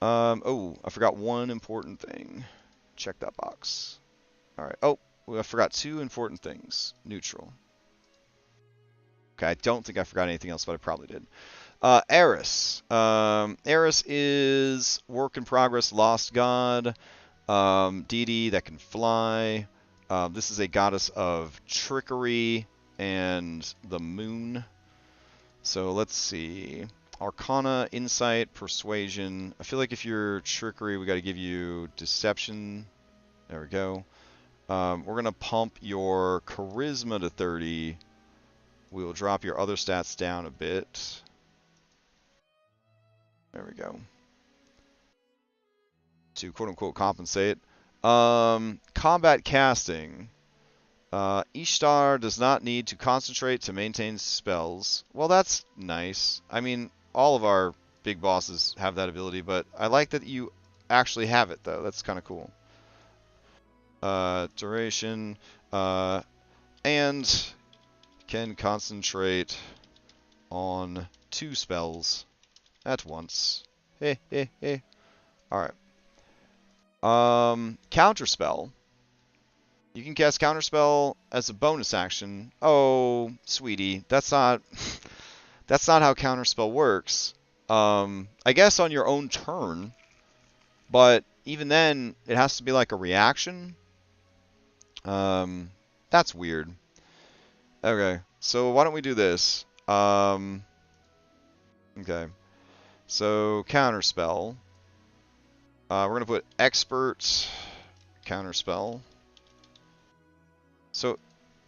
Oh, I forgot one important thing. Check that box. All right. Oh, I forgot 2 important things. Neutral. Okay, I don't think I forgot anything else, but I probably did. Eris. Eris is work in progress, lost god. Deity that can fly. This is a goddess of trickery and the moon. So let's see. Arcana, insight, persuasion. I feel like if you're trickery, we got to give you deception. There we go. We're going to pump your charisma to 30. We will drop your other stats down a bit. There we go. To quote-unquote compensate. Combat casting. Ishtar does not need to concentrate to maintain spells. Well, that's nice. I mean, all of our big bosses have that ability, but I like that you actually have it, though. That's kind of cool. Duration. And can concentrate on 2 spells at once. Hey, hey, hey. Alright. Counterspell. You can cast Counterspell as a bonus action. Oh, sweetie, that's not that's not how Counterspell works. I guess on your own turn, but even then, it has to be like a reaction. That's weird. Okay, so why don't we do this? Okay, so Counterspell. We're going to put Expert Counterspell. So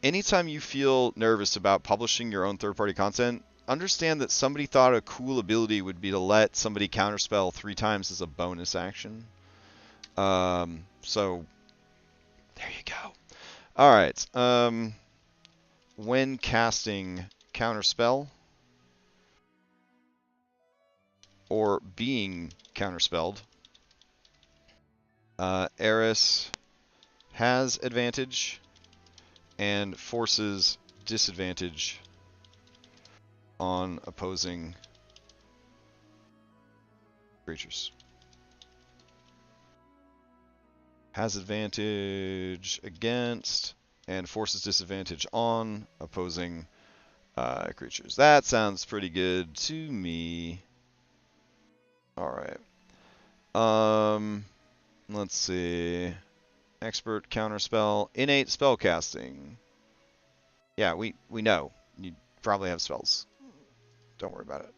anytime you feel nervous about publishing your own third-party content, understand that somebody thought a cool ability would be to let somebody Counterspell 3 times as a bonus action. So there you go. All right. When casting Counterspell or being counterspelled, Eris has advantage and forces disadvantage on opposing creatures. Has advantage against and forces disadvantage on opposing creatures. That sounds pretty good to me. Alright. Let's see. Expert counterspell. Innate spellcasting. Yeah, we know. You probably have spells. Don't worry about it.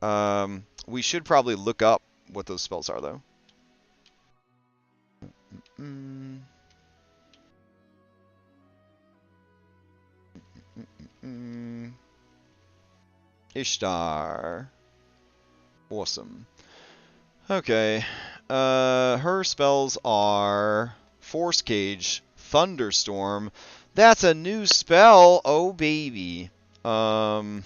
We should probably look up what those spells are, though. Mm. Mm. Ishtar. Awesome. Okay. Her spells are Force Cage, Thunderstorm. That's a new spell. Oh, baby. Could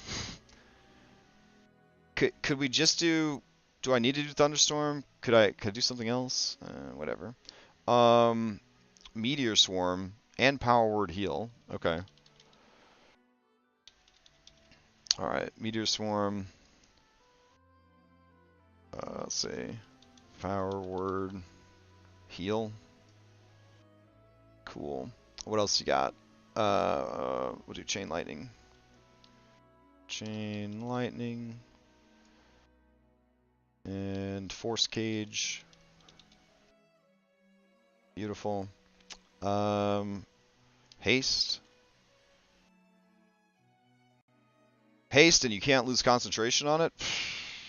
we just do? Do I need to do Thunderstorm? Could I do something else? Whatever. Meteor Swarm and Power Word Heal. Okay. All right. Meteor Swarm. Let's see. Power Word Heal. Cool. What else you got? We'll do Chain Lightning. Chain Lightning. And Force Cage. Beautiful. Haste. Haste, and you can't lose concentration on it?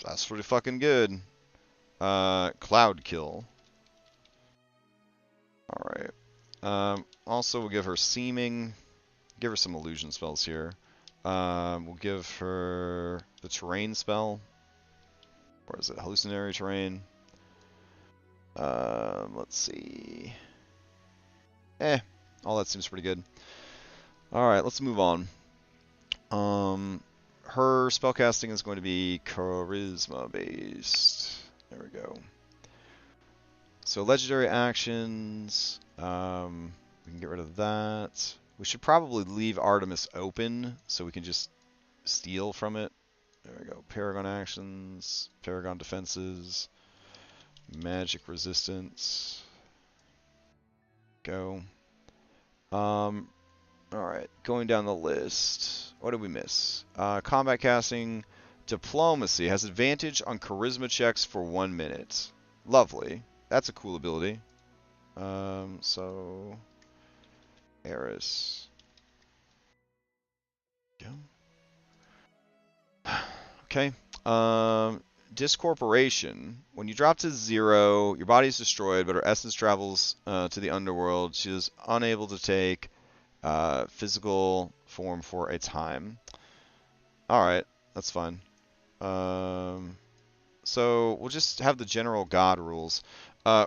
That's pretty fucking good. Cloud Kill. Alright. Also, we'll give her Seeming. Give her some illusion spells here. We'll give her the Terrain spell. Or is it Hallucinatory Terrain? Let's see. All that seems pretty good. Alright, let's move on. Her spellcasting is going to be Charisma based. There we go. So legendary actions, we can get rid of that. We should probably leave Artemis open so we can just steal from it. There we go. Paragon actions, Paragon defenses, magic resistance. Go. Alright, going down the list. What did we miss? Combat casting, Diplomacy has advantage on charisma checks for 1 minute. Lovely. That's a cool ability. So Eris. Go. Okay. Discorporation. When you drop to 0, your body is destroyed, but her essence travels to the underworld. She is unable to take physical form for a time. Alright, that's fine. So we'll just have the general god rules.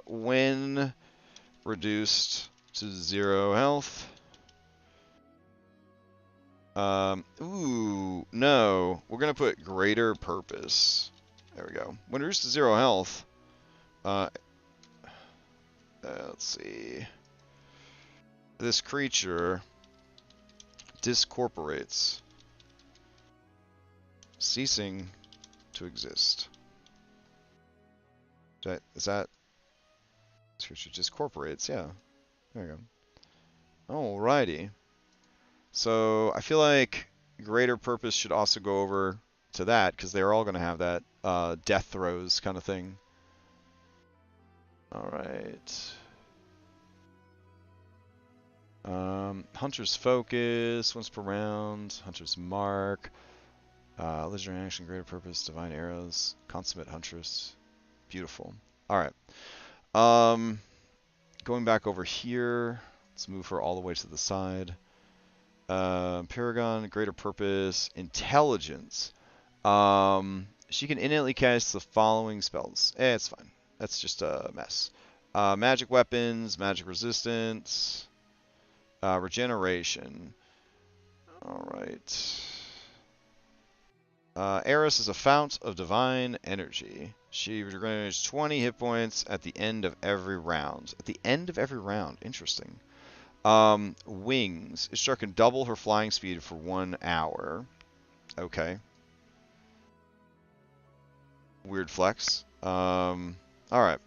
When reduced to 0 health. Ooh, no. We're going to put greater purpose. There we go. When reduced to 0 health. Let's see. This creature discorporates, ceasing to exist. Is that this creature discorporates? Yeah. There we go. Alrighty. So I feel like greater purpose should also go over to that because they're all going to have that death throes kind of thing. Alright. Hunter's Focus, once per round. Hunter's Mark. Legendary action, greater purpose, divine arrows, consummate huntress. Beautiful. Alright. Going back over here. Let's move her all the way to the side. Paragon, greater purpose, intelligence. She can innately cast the following spells. It's fine. That's just a mess. Magic weapons, magic resistance. Regeneration. Alright. Eris is a fount of divine energy. She regenerates 20 hit points at the end of every round. At the end of every round. Interesting. Wings. Ishtar can double her flying speed for 1 hour. Okay. Weird flex. Alright.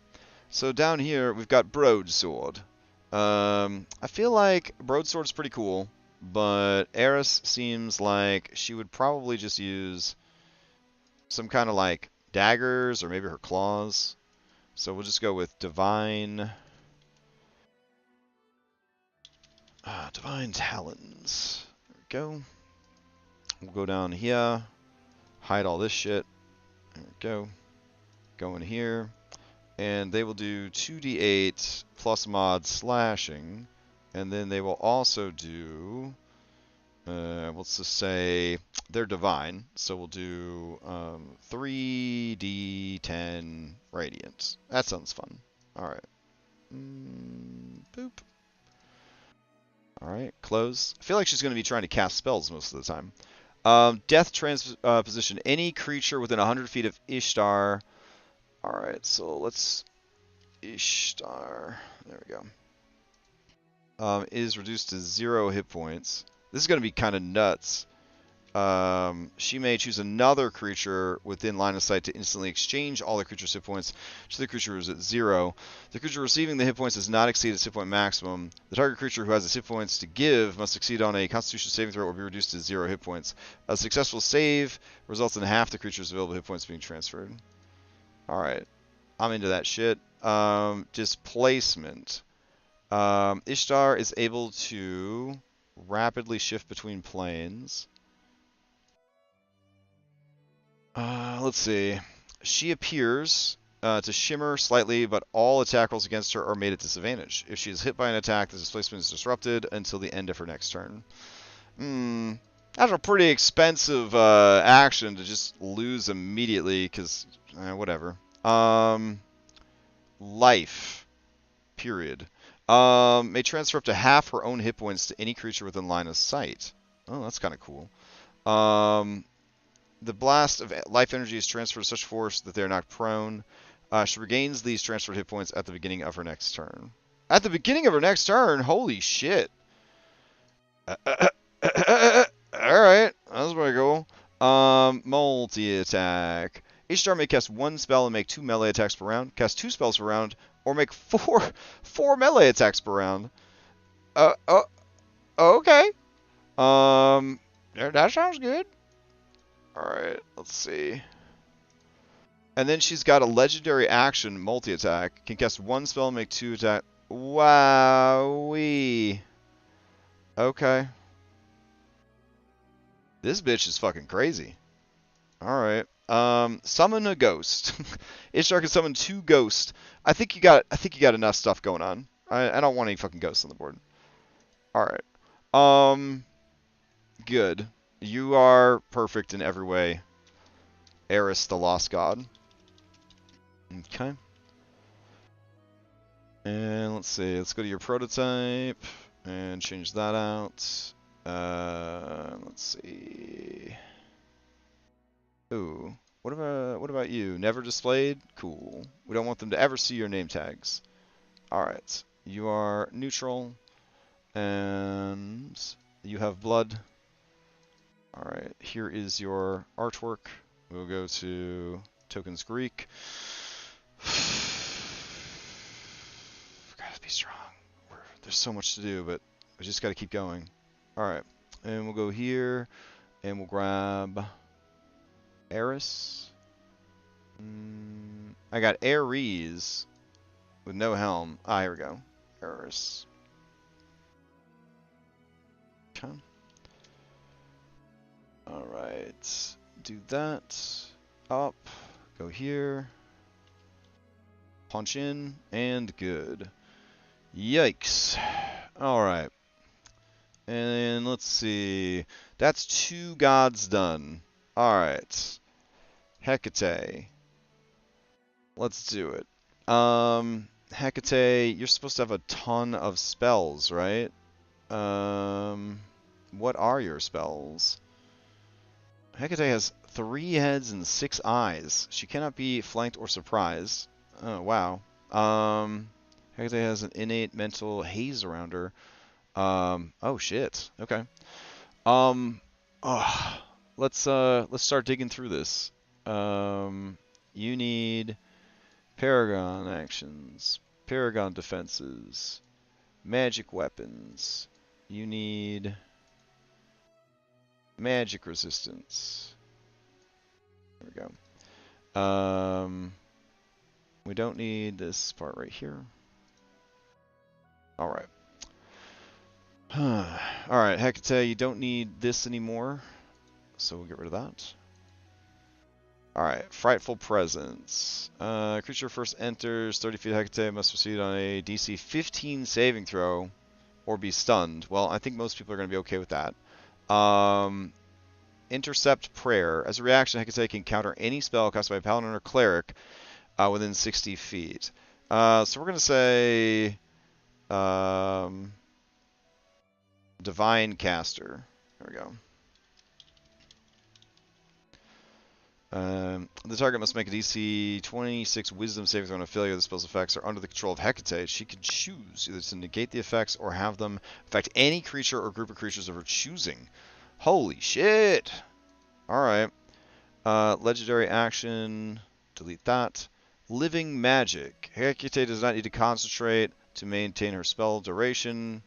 So down here, we've got Broadsword. I feel like Broadsword's pretty cool, but Eris seems like she would probably just use some kind of like daggers or maybe her claws. So we'll just go with Divine... Divine Talons. There we go. We'll go down here. Hide all this shit. There we go. Go in here. And they will do 2d8 plus mod slashing. And then they will also do, let's just say, they're divine. So we'll do 3d10 radiant. That sounds fun. Alright. Boop. Alright, close. I feel like she's going to be trying to cast spells most of the time. Death transposition. Any creature within 100 feet of Ishtar. Alright, so let's... Ishtar. There we go. Is reduced to 0 hit points. This is going to be kind of nuts. She may choose another creature within line of sight to instantly exchange all the creature's hit points to the creature who is at 0. The creature receiving the hit points does not exceed its hit point maximum. The target creature who has its hit points to give must succeed on a Constitution saving throw or be reduced to 0 hit points. A successful save results in half the creature's available hit points being transferred. Alright. I'm into that shit. Displacement. Ishtar is able to rapidly shift between planes. Let's see. She appears to shimmer slightly, but all attack rolls against her are made at disadvantage. If she is hit by an attack, the displacement is disrupted until the end of her next turn. That's a pretty expensive action to just lose immediately, because, whatever. Life. Period. May transfer up to half her own hit points to any creature within line of sight. Oh, that's kind of cool. The blast of life energy is transferred to such force that they are knocked prone. She regains these transferred hit points at the beginning of her next turn. At the beginning of her next turn? Holy shit. Alright, that's pretty cool. Multi-attack. Ishtar may cast 1 spell and make 2 melee attacks per round, cast 2 spells per round, or make 4 melee attacks per round. Okay. That sounds good. Alright, let's see. And then she's got a legendary action, multi-attack. Can cast 1 spell and make 2 attack. Wowee. Okay. This bitch is fucking crazy. Alright. Summon a ghost. Ishtar can summon 2 ghosts. I think you got enough stuff going on. I don't want any fucking ghosts on the board. Alright. Good. You are perfect in every way. Eris, the Lost God. Okay. And let's see. Let's go to your prototype and change that out. Let's see. Ooh. What about you? Never displayed? Cool. We don't want them to ever see your name tags. Alright. You are neutral. And you have blood. Alright, here is your artwork. We'll go to Tokens Greek. Gotta be strong. There's so much to do, but we just gotta keep going. Alright, and we'll go here, and we'll grab Eris. I got Ares with no helm. Ah, here we go. Eris. Okay. Alright, do that, up, go here, punch in, and good. Yikes. Alright, and let's see, that's 2 gods done. Alright, Hecate, let's do it. Hecate, you're supposed to have a ton of spells, right? What are your spells? Hecate has 3 heads and 6 eyes. She cannot be flanked or surprised. Oh, wow. Hecate has an innate mental haze around her. Oh, shit. Okay. Let's start digging through this. You need Paragon actions, Paragon defenses, magic weapons. You need magic resistance. There we go. We don't need this part right here. Alright. Alright, Hecate, you don't need this anymore. So we'll get rid of that. Alright, Frightful Presence. Creature first enters 30 feet Hecate must proceed on a DC 15 saving throw or be stunned. Well, I think most people are going to be okay with that. Intercept Prayer. As a reaction, Hecate can counter any spell cast by a Paladin or Cleric within 60 feet. So we're going to say Divine Caster. There we go. The target must make a DC 26 Wisdom saving throw on a failure. The spell's effects are under the control of Hecate. She can choose either to negate the effects or have them affect any creature or group of creatures of her choosing. Holy shit! Alright. Legendary action. Delete that. Living Magic. Hecate does not need to concentrate to maintain her spell duration.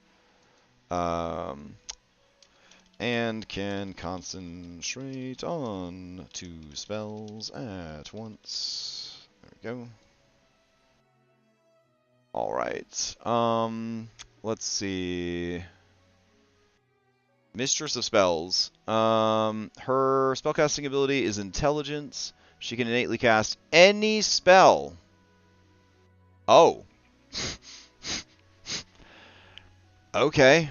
And can concentrate on 2 spells at once. There we go. Alright. Let's see. Mistress of Spells. Her spellcasting ability is Intelligence. She can innately cast any spell. Oh. Okay.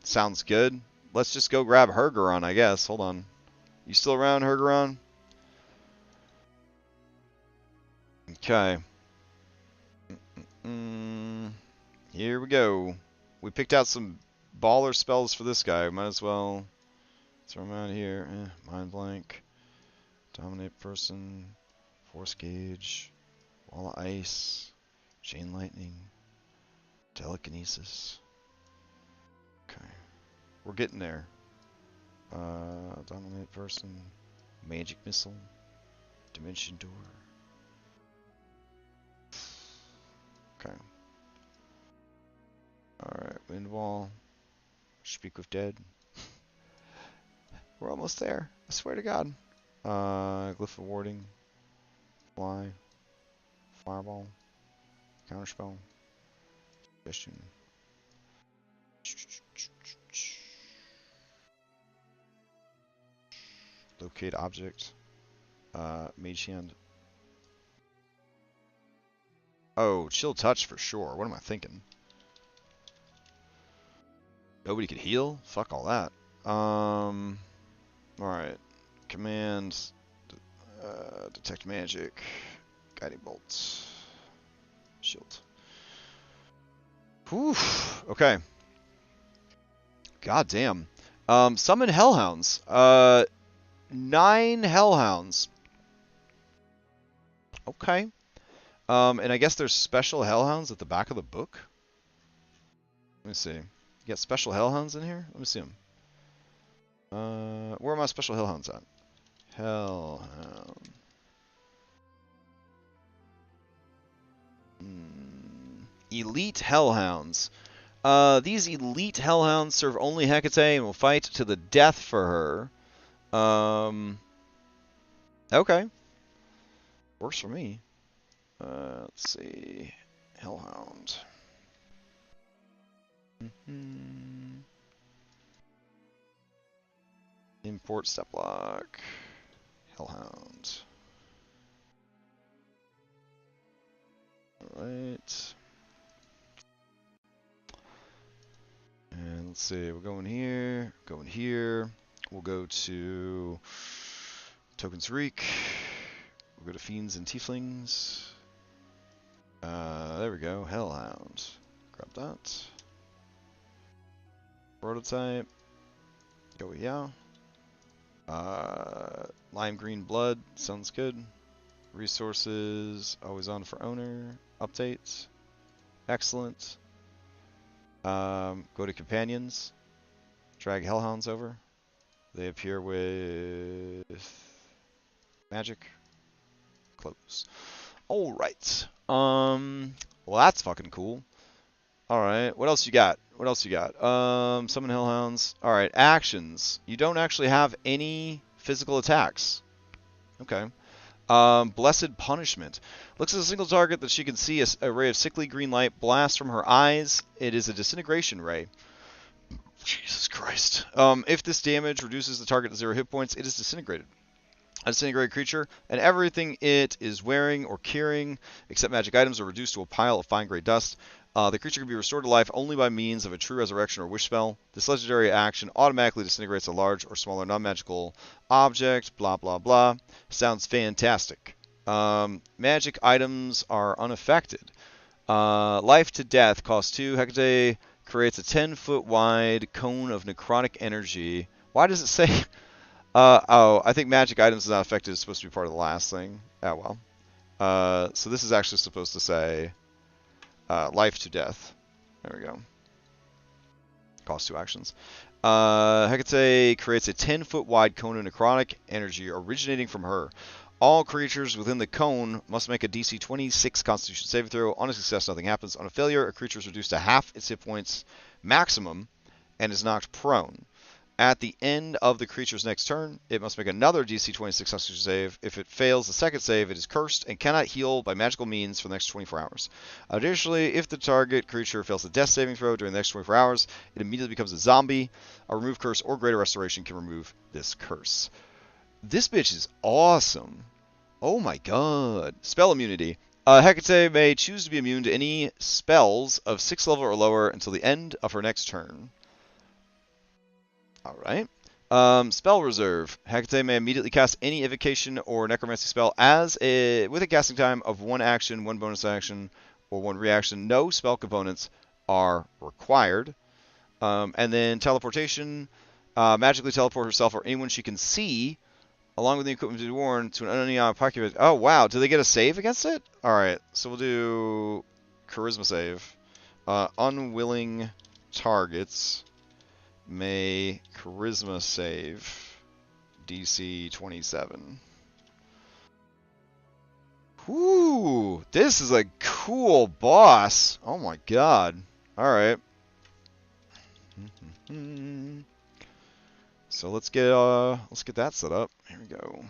Sounds good. Let's just go grab Hergeron, I guess. Hold on. You still around, Hergeron? Okay. Here we go. We picked out some baller spells for this guy. Might as well throw him out here. Mind Blank. Dominate Person. Force Gauge. Wall of Ice. Chain Lightning. Telekinesis. Okay. We're getting there. Dominate Person. Magic Missile. Dimension Door. Okay. Alright, Wind Wall. Speak with Dead. We're almost there. I swear to God. Glyph of Warding. Fly. Fireball. Counterspell. Suggestion. Locate object. Mage Hand. Oh, Chill Touch for sure. What am I thinking? Nobody could heal? Fuck all that. Alright. Command. Detect Magic. Guiding Bolt. Shield. Whew. Okay. God damn. Summon Hellhounds. 9 Hellhounds. Okay. And I guess there's special Hellhounds at the back of the book? Let me see. You got special Hellhounds in here? Let me see them. Where are my special Hellhounds at? Hellhound. Elite Hellhounds. These elite Hellhounds serve only Hecate and will fight to the death for her. Okay. Works for me. Let's see. Hellhound. Import step lock. Hellhound. Alright. And let's see, we're going here, going here. We'll go to Tokens Reek. We'll go to Fiends and Tieflings. There we go, Hellhound. Grab that. Prototype. Go yeah. Lime Green Blood, sounds good. Resources, always on for owner. Updates. Excellent. Go to Companions. Drag Hellhounds over. They appear with magic. Close. Alright. Well, that's fucking cool. Alright, what else you got? What else you got? Summon Hellhounds. Alright, actions. You don't actually have any physical attacks. Okay. Blessed Punishment. Looks at a single target that she can see a ray of sickly green light blast from her eyes. It is a disintegration ray. Jesus Christ. If this damage reduces the target to 0 hit points, it is disintegrated. a disintegrated creature, and everything it is wearing or curing, except magic items, are reduced to a pile of fine gray dust. The creature can be restored to life only by means of a true resurrection or wish spell. This legendary action automatically disintegrates a large or smaller non-magical object, blah, blah, blah. Sounds fantastic. Magic items are unaffected. Life to death costs 2. Hecate creates a 10-foot wide cone of necrotic energy. Why does it say... oh, I think magic items is not affected. It's supposed to be part of the last thing. Oh, well. So this is actually supposed to say life to death. There we go. Cost 2 actions. Hecate creates a 10-foot wide cone of necrotic energy originating from her. All creatures within the cone must make a DC 26 Constitution saving throw. On a success, nothing happens. On a failure, a creature is reduced to half its hit points maximum and is knocked prone. At the end of the creature's next turn, it must make another DC 26 Constitution save. If it fails the second save, it is cursed and cannot heal by magical means for the next 24 hours. Additionally, if the target creature fails the death saving throw during the next 24 hours, it immediately becomes a zombie. A remove curse or greater restoration can remove this curse. This bitch is awesome. Oh my god. Spell immunity. Hecate may choose to be immune to any spells of 6th level or lower until the end of her next turn. Alright. Spell reserve. Hecate may immediately cast any evocation or necromancy spell with a casting time of 1 action, 1 bonus action, or 1 reaction. No spell components are required. And then teleportation. Magically teleport herself or anyone she can see, along with the equipment to be worn, to an unneon pocket. Oh, wow. Do they get a save against it? Alright. So we'll do charisma save. Unwilling targets may charisma save DC 27. Whoo! This is a cool boss. Oh my god. Alright. So let's get that set up. Here we go.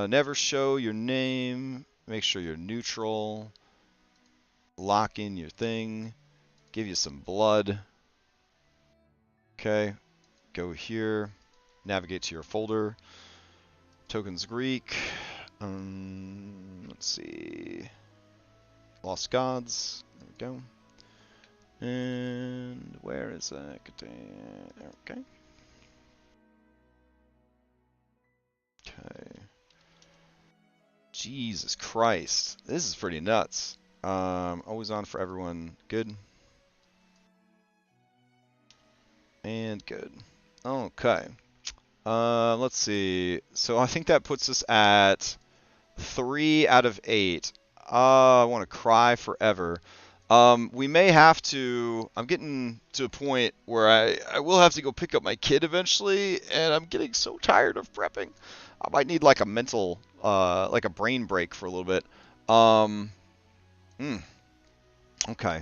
Never show your name. Make sure you're neutral. Lock in your thing. Give you some blood. Okay. Go here. Navigate to your folder. Tokens Greek. Let's see. Lost Gods. There we go. And where is that? Okay. Okay. Jesus Christ. This is pretty nuts. Always on for everyone. Good. And good. Okay. Let's see. So I think that puts us at 3 out of 8. I want to cry forever. We may have to... I'm getting to a point where I will have to go pick up my kid eventually, and I'm getting so tired of prepping. I might need like a mental, like a brain break for a little bit. Okay.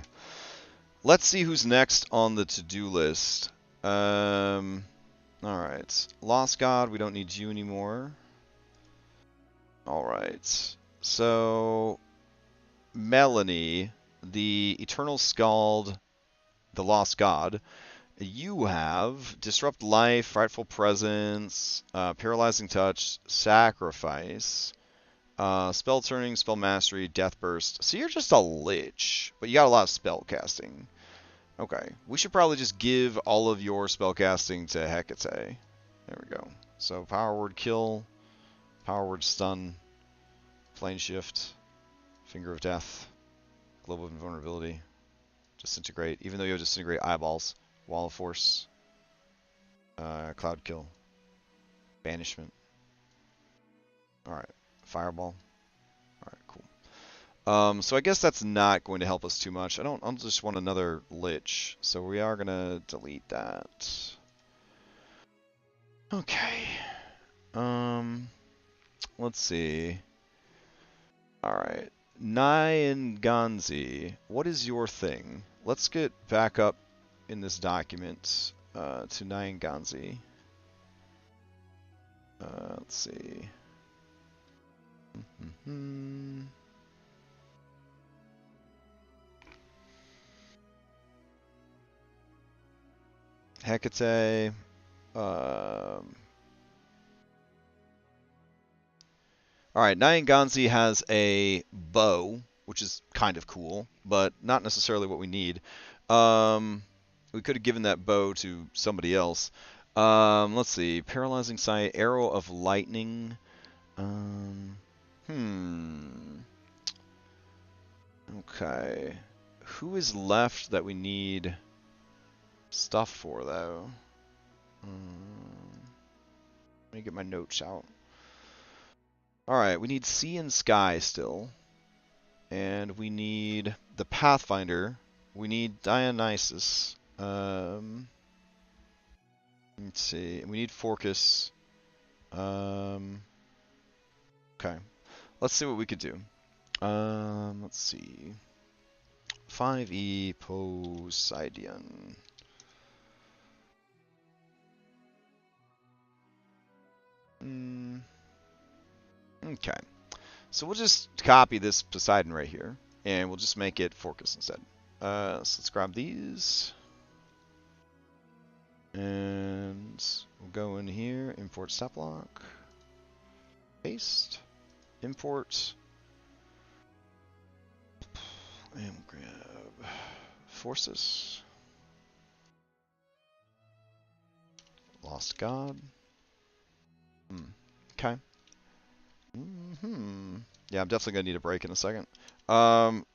Let's see who's next on the to-do list. Alright. Lost God, we don't need you anymore. Alright. So, Melanie, the Eternal Skald, the Lost God, you have Disrupt Life, Frightful Presence, Paralyzing Touch, Sacrifice, Spell Turning, Spell Mastery, Death Burst. So you're just a lich, but you got a lot of spell casting. Okay, we should probably just give all of your spellcasting to Hecate. There we go. So Power Word Kill, Power Word Stun, Plane Shift, Finger of Death, Globe of Invulnerability, Disintegrate, even though you have Disintegrate Eyeballs, Wall of Force, Cloud Kill, Banishment. Alright, Fireball. Alright, cool. So I guess that's not going to help us too much. I just want another Lich, so we are going to delete that. Okay. Let's see. Alright. Nyanganzi, what is your thing? Let's get back up in this document to Nyanganzi. Let's see. Hecate. All right, Nyanganzi has a bow, which is kind of cool, but not necessarily what we need. We could have given that bow to somebody else. Let's see. Paralyzing Sight, Arrow of Lightning. Um, hmm. Okay. Who is left that we need stuff for, though? Let me get my notes out. Alright, we need Sea and Sky still. And we need the Pathfinder. We need Dionysus. Let's see. We need Forcus. Okay. Let's see what we could do. Let's see. 5e Poseidon. Okay. So we'll just copy this Poseidon right here, and we'll just make it Forcus instead. So let's grab these. And we'll go in here, import step block. Paste. Import. And we'll grab Forces. Lost God. Okay. Yeah, I'm definitely going to need a break in a second.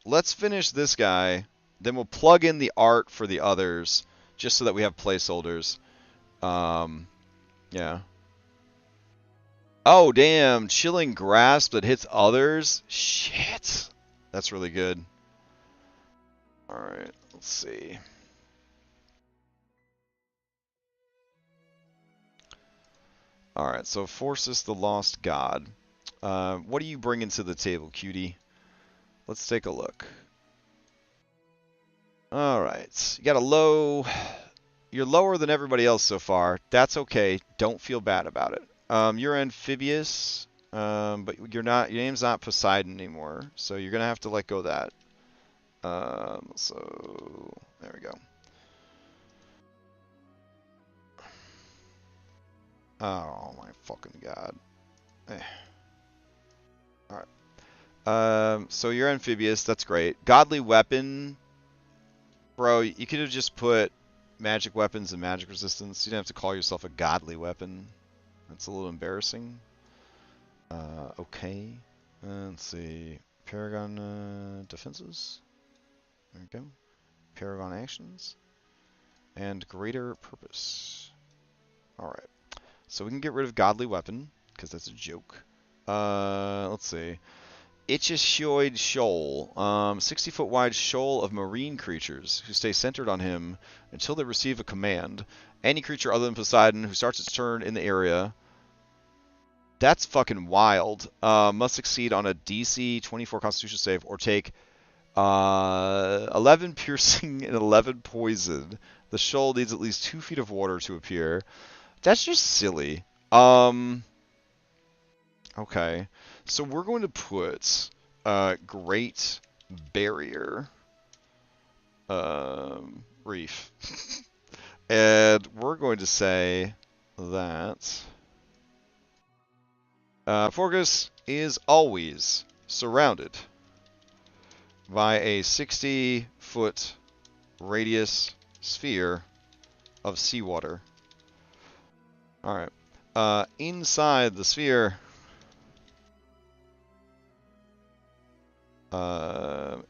Let's finish this guy. Then we'll plug in the art for the others, just so that we have placeholders. Yeah. Oh, damn. Chilling Grasp that hits others? Shit. That's really good. Alright, let's see. Alright, so Forces the Lost God. What do you bring into the table, cutie? Let's take a look. Alright, you got a low... You're lower than everybody else so far. That's okay. Don't feel bad about it. You're amphibious, but you're not. Your name's not Poseidon anymore, so you're gonna have to let go of that. So there we go. Oh my fucking god. All right. So you're amphibious. That's great. Godly weapon, bro. You could have just put magic weapons and magic resistance. You didn't have to call yourself a godly weapon. That's a little embarrassing. Okay. Let's see. Paragon defenses. There we go. Paragon actions. And greater purpose. Alright. So we can get rid of godly weapon, because that's a joke. Let's see. Ichishioid Shoal. 60-foot wide shoal of marine creatures who stay centered on him until they receive a command. Any creature other than Poseidon who starts its turn in the area. That's fucking wild. Must succeed on a DC 24 Constitution save or take 11 piercing and 11 poison. The shoal needs at least 2 feet of water to appear. That's just silly. Okay. So we're going to put Great Barrier Reef. And we're going to say that Forgus is always surrounded by a 60-foot radius sphere of seawater. Alright. Inside the sphere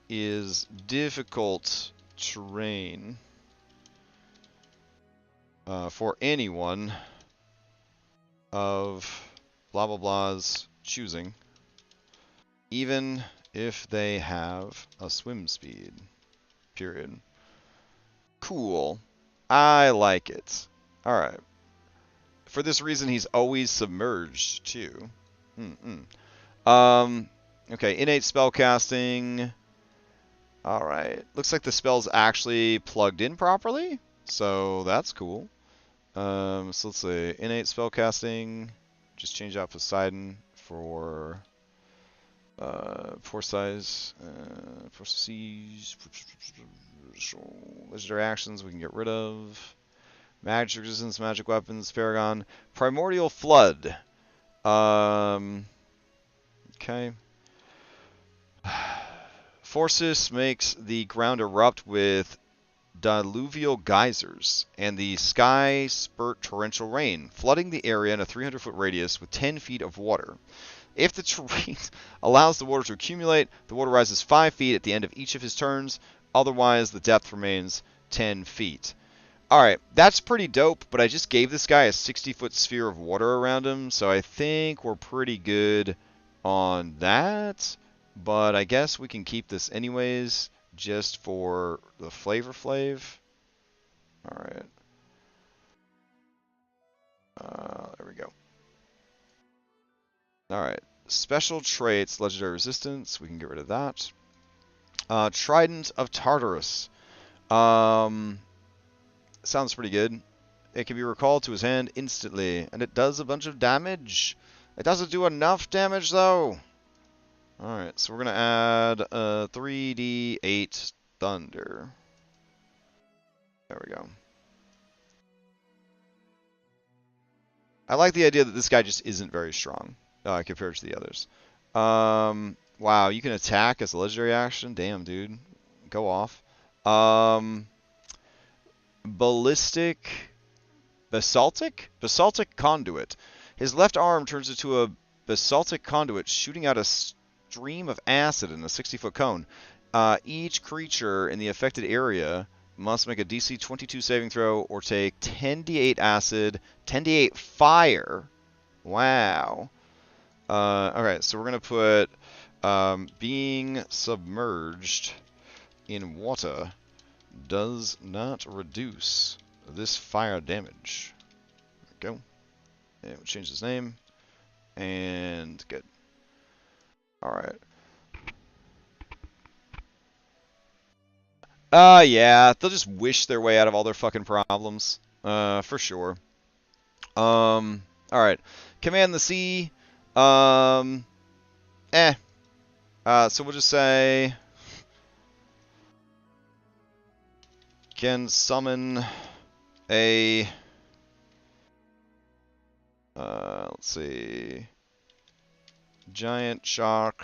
is difficult terrain for anyone of blah blah blah's choosing, even if they have a swim speed. Period. Cool. I like it. Alright. For this reason, he's always submerged, too. Okay, innate spellcasting. Alright. Looks like the spell's actually plugged in properly, so that's cool. So let's see. Innate spellcasting. Just change out Poseidon for force size. Force siege. Legendary actions we can get rid of. Magic resistance, magic weapons, Paragon. Primordial Flood. Okay. Forces makes the ground erupt with diluvial geysers, and the sky spurt torrential rain, flooding the area in a 300-foot radius with 10 feet of water. If the terrain allows the water to accumulate, the water rises 5 feet at the end of each of his turns. Otherwise, the depth remains 10 feet. Alright, that's pretty dope, but I just gave this guy a 60-foot sphere of water around him, so I think we're pretty good on that. But I guess we can keep this anyways, just for the Flavor Flav. Alright. There we go. Alright. Special traits, legendary resistance. We can get rid of that. Trident of Tartarus. Sounds pretty good. It can be recalled to his hand instantly, and it does a bunch of damage. It doesn't do enough damage, though. Alright, so we're going to add 3d8 thunder. There we go. I like the idea that this guy just isn't very strong compared to the others. Wow, you can attack as a legendary action? Damn, dude. Go off. Basaltic conduit. His left arm turns into a basaltic conduit, shooting out a stream of acid in a 60-foot cone. Each creature in the affected area must make a DC 22 saving throw or take 10d8 acid, 10d8 fire. Wow. Alright, so we're going to put being submerged in water does not reduce this fire damage. There we go. And we'll change his name. And good. Alright. Yeah, they'll just wish their way out of all their fucking problems. For sure. Alright. Command the sea. So we'll just say can summon a let's see, giant shark,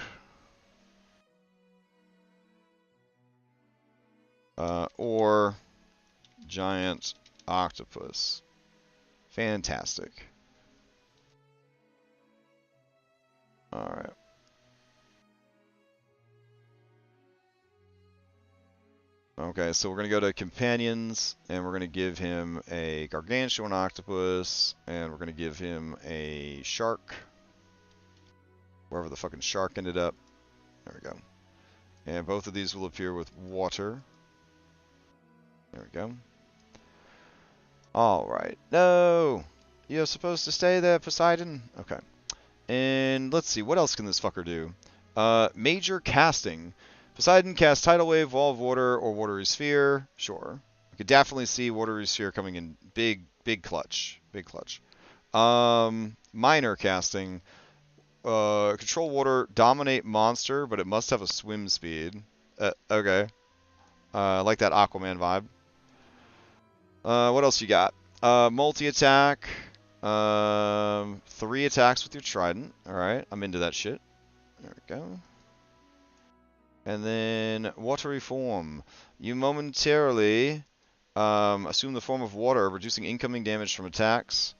or giant octopus. Fantastic. Alright. Okay, so we're going to go to companions, and we're going to give him a gargantuan octopus, and we're going to give him a shark. Wherever the fucking shark ended up. There we go. And both of these will appear with water. There we go. Alright. No! You're supposed to stay there, Poseidon. Okay. And let's see, what else can this fucker do? Major casting. Poseidon casts Tidal Wave, Wall of Water, or Watery Sphere. Sure. We could definitely see Watery Sphere coming in big clutch. Big clutch. Minor casting. Control water, dominate monster, but it must have a swim speed. Okay. I like that Aquaman vibe. What else you got? Multi-attack. 3 attacks with your trident. Alright, I'm into that shit. There we go. And then watery form. You momentarily assume the form of water, reducing incoming damage from attacks,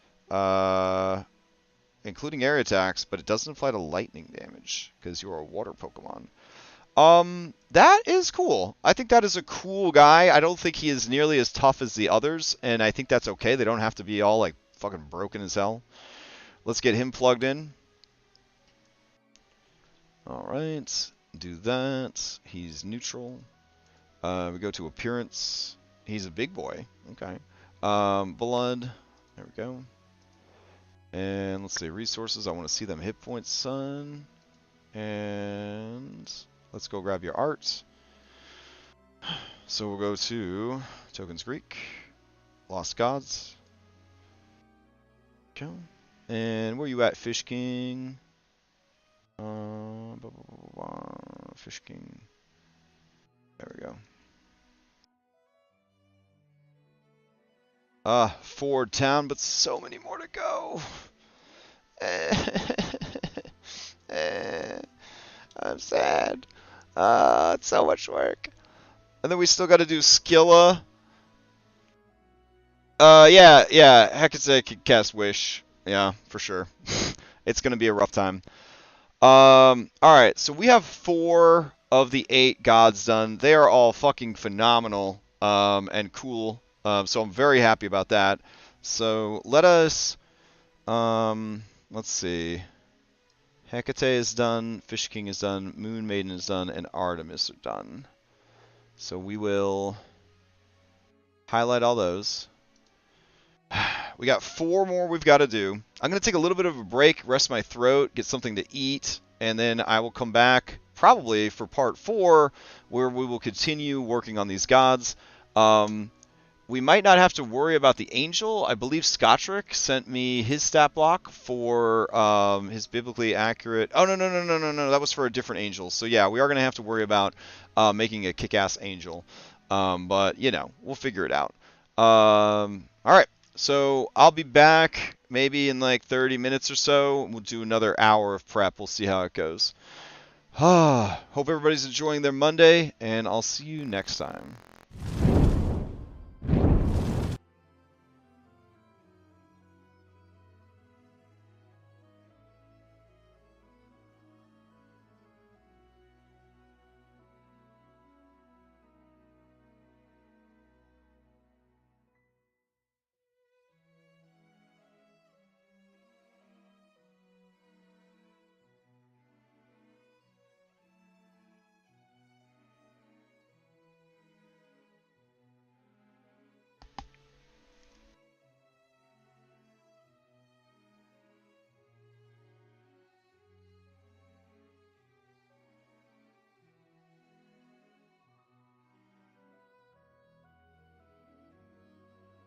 including area attacks, but it doesn't apply to lightning damage because you're a water Pokemon. That is cool. I think that is a cool guy. I don't think he is nearly as tough as the others, and I think that's okay. They don't have to be all like fucking broken as hell. Let's get him plugged in. Alright. Do that. He's neutral. We go to appearance. He's a big boy. Okay. Blood. There we go. And let's see, resources. I want to see them hit points, son. And let's go grab your art. So we'll go to Tokens Greek. Lost Gods. Okay. And where you at, Fish King? Fish King. There we go. Ford Town, but so many more to go. I'm sad. It's so much work. And then we still got to do Skilla. Yeah. Hecate can cast Wish. Yeah, for sure. It's gonna be a rough time. Alright, so we have 4 of the 8 gods done. They are all fucking phenomenal, and cool. So I'm very happy about that. So let us, let's see. Hecate is done, Fish King is done, Moon Maiden is done, and Artemis are done. So we will highlight all those. We got 4 more we've got to do. I'm going to take a little bit of a break, rest my throat, get something to eat, and then I will come back probably for part 4, where we will continue working on these gods. We might not have to worry about the angel. I believe Scottrick sent me his stat block for his biblically accurate... Oh, no. That was for a different angel. So yeah, we are going to have to worry about making a kick-ass angel. But, you know, we'll figure it out. All right. So I'll be back maybe in like 30 minutes or so. We'll do another hour of prep. We'll see how it goes. Hope everybody's enjoying their Monday, and I'll see you next time.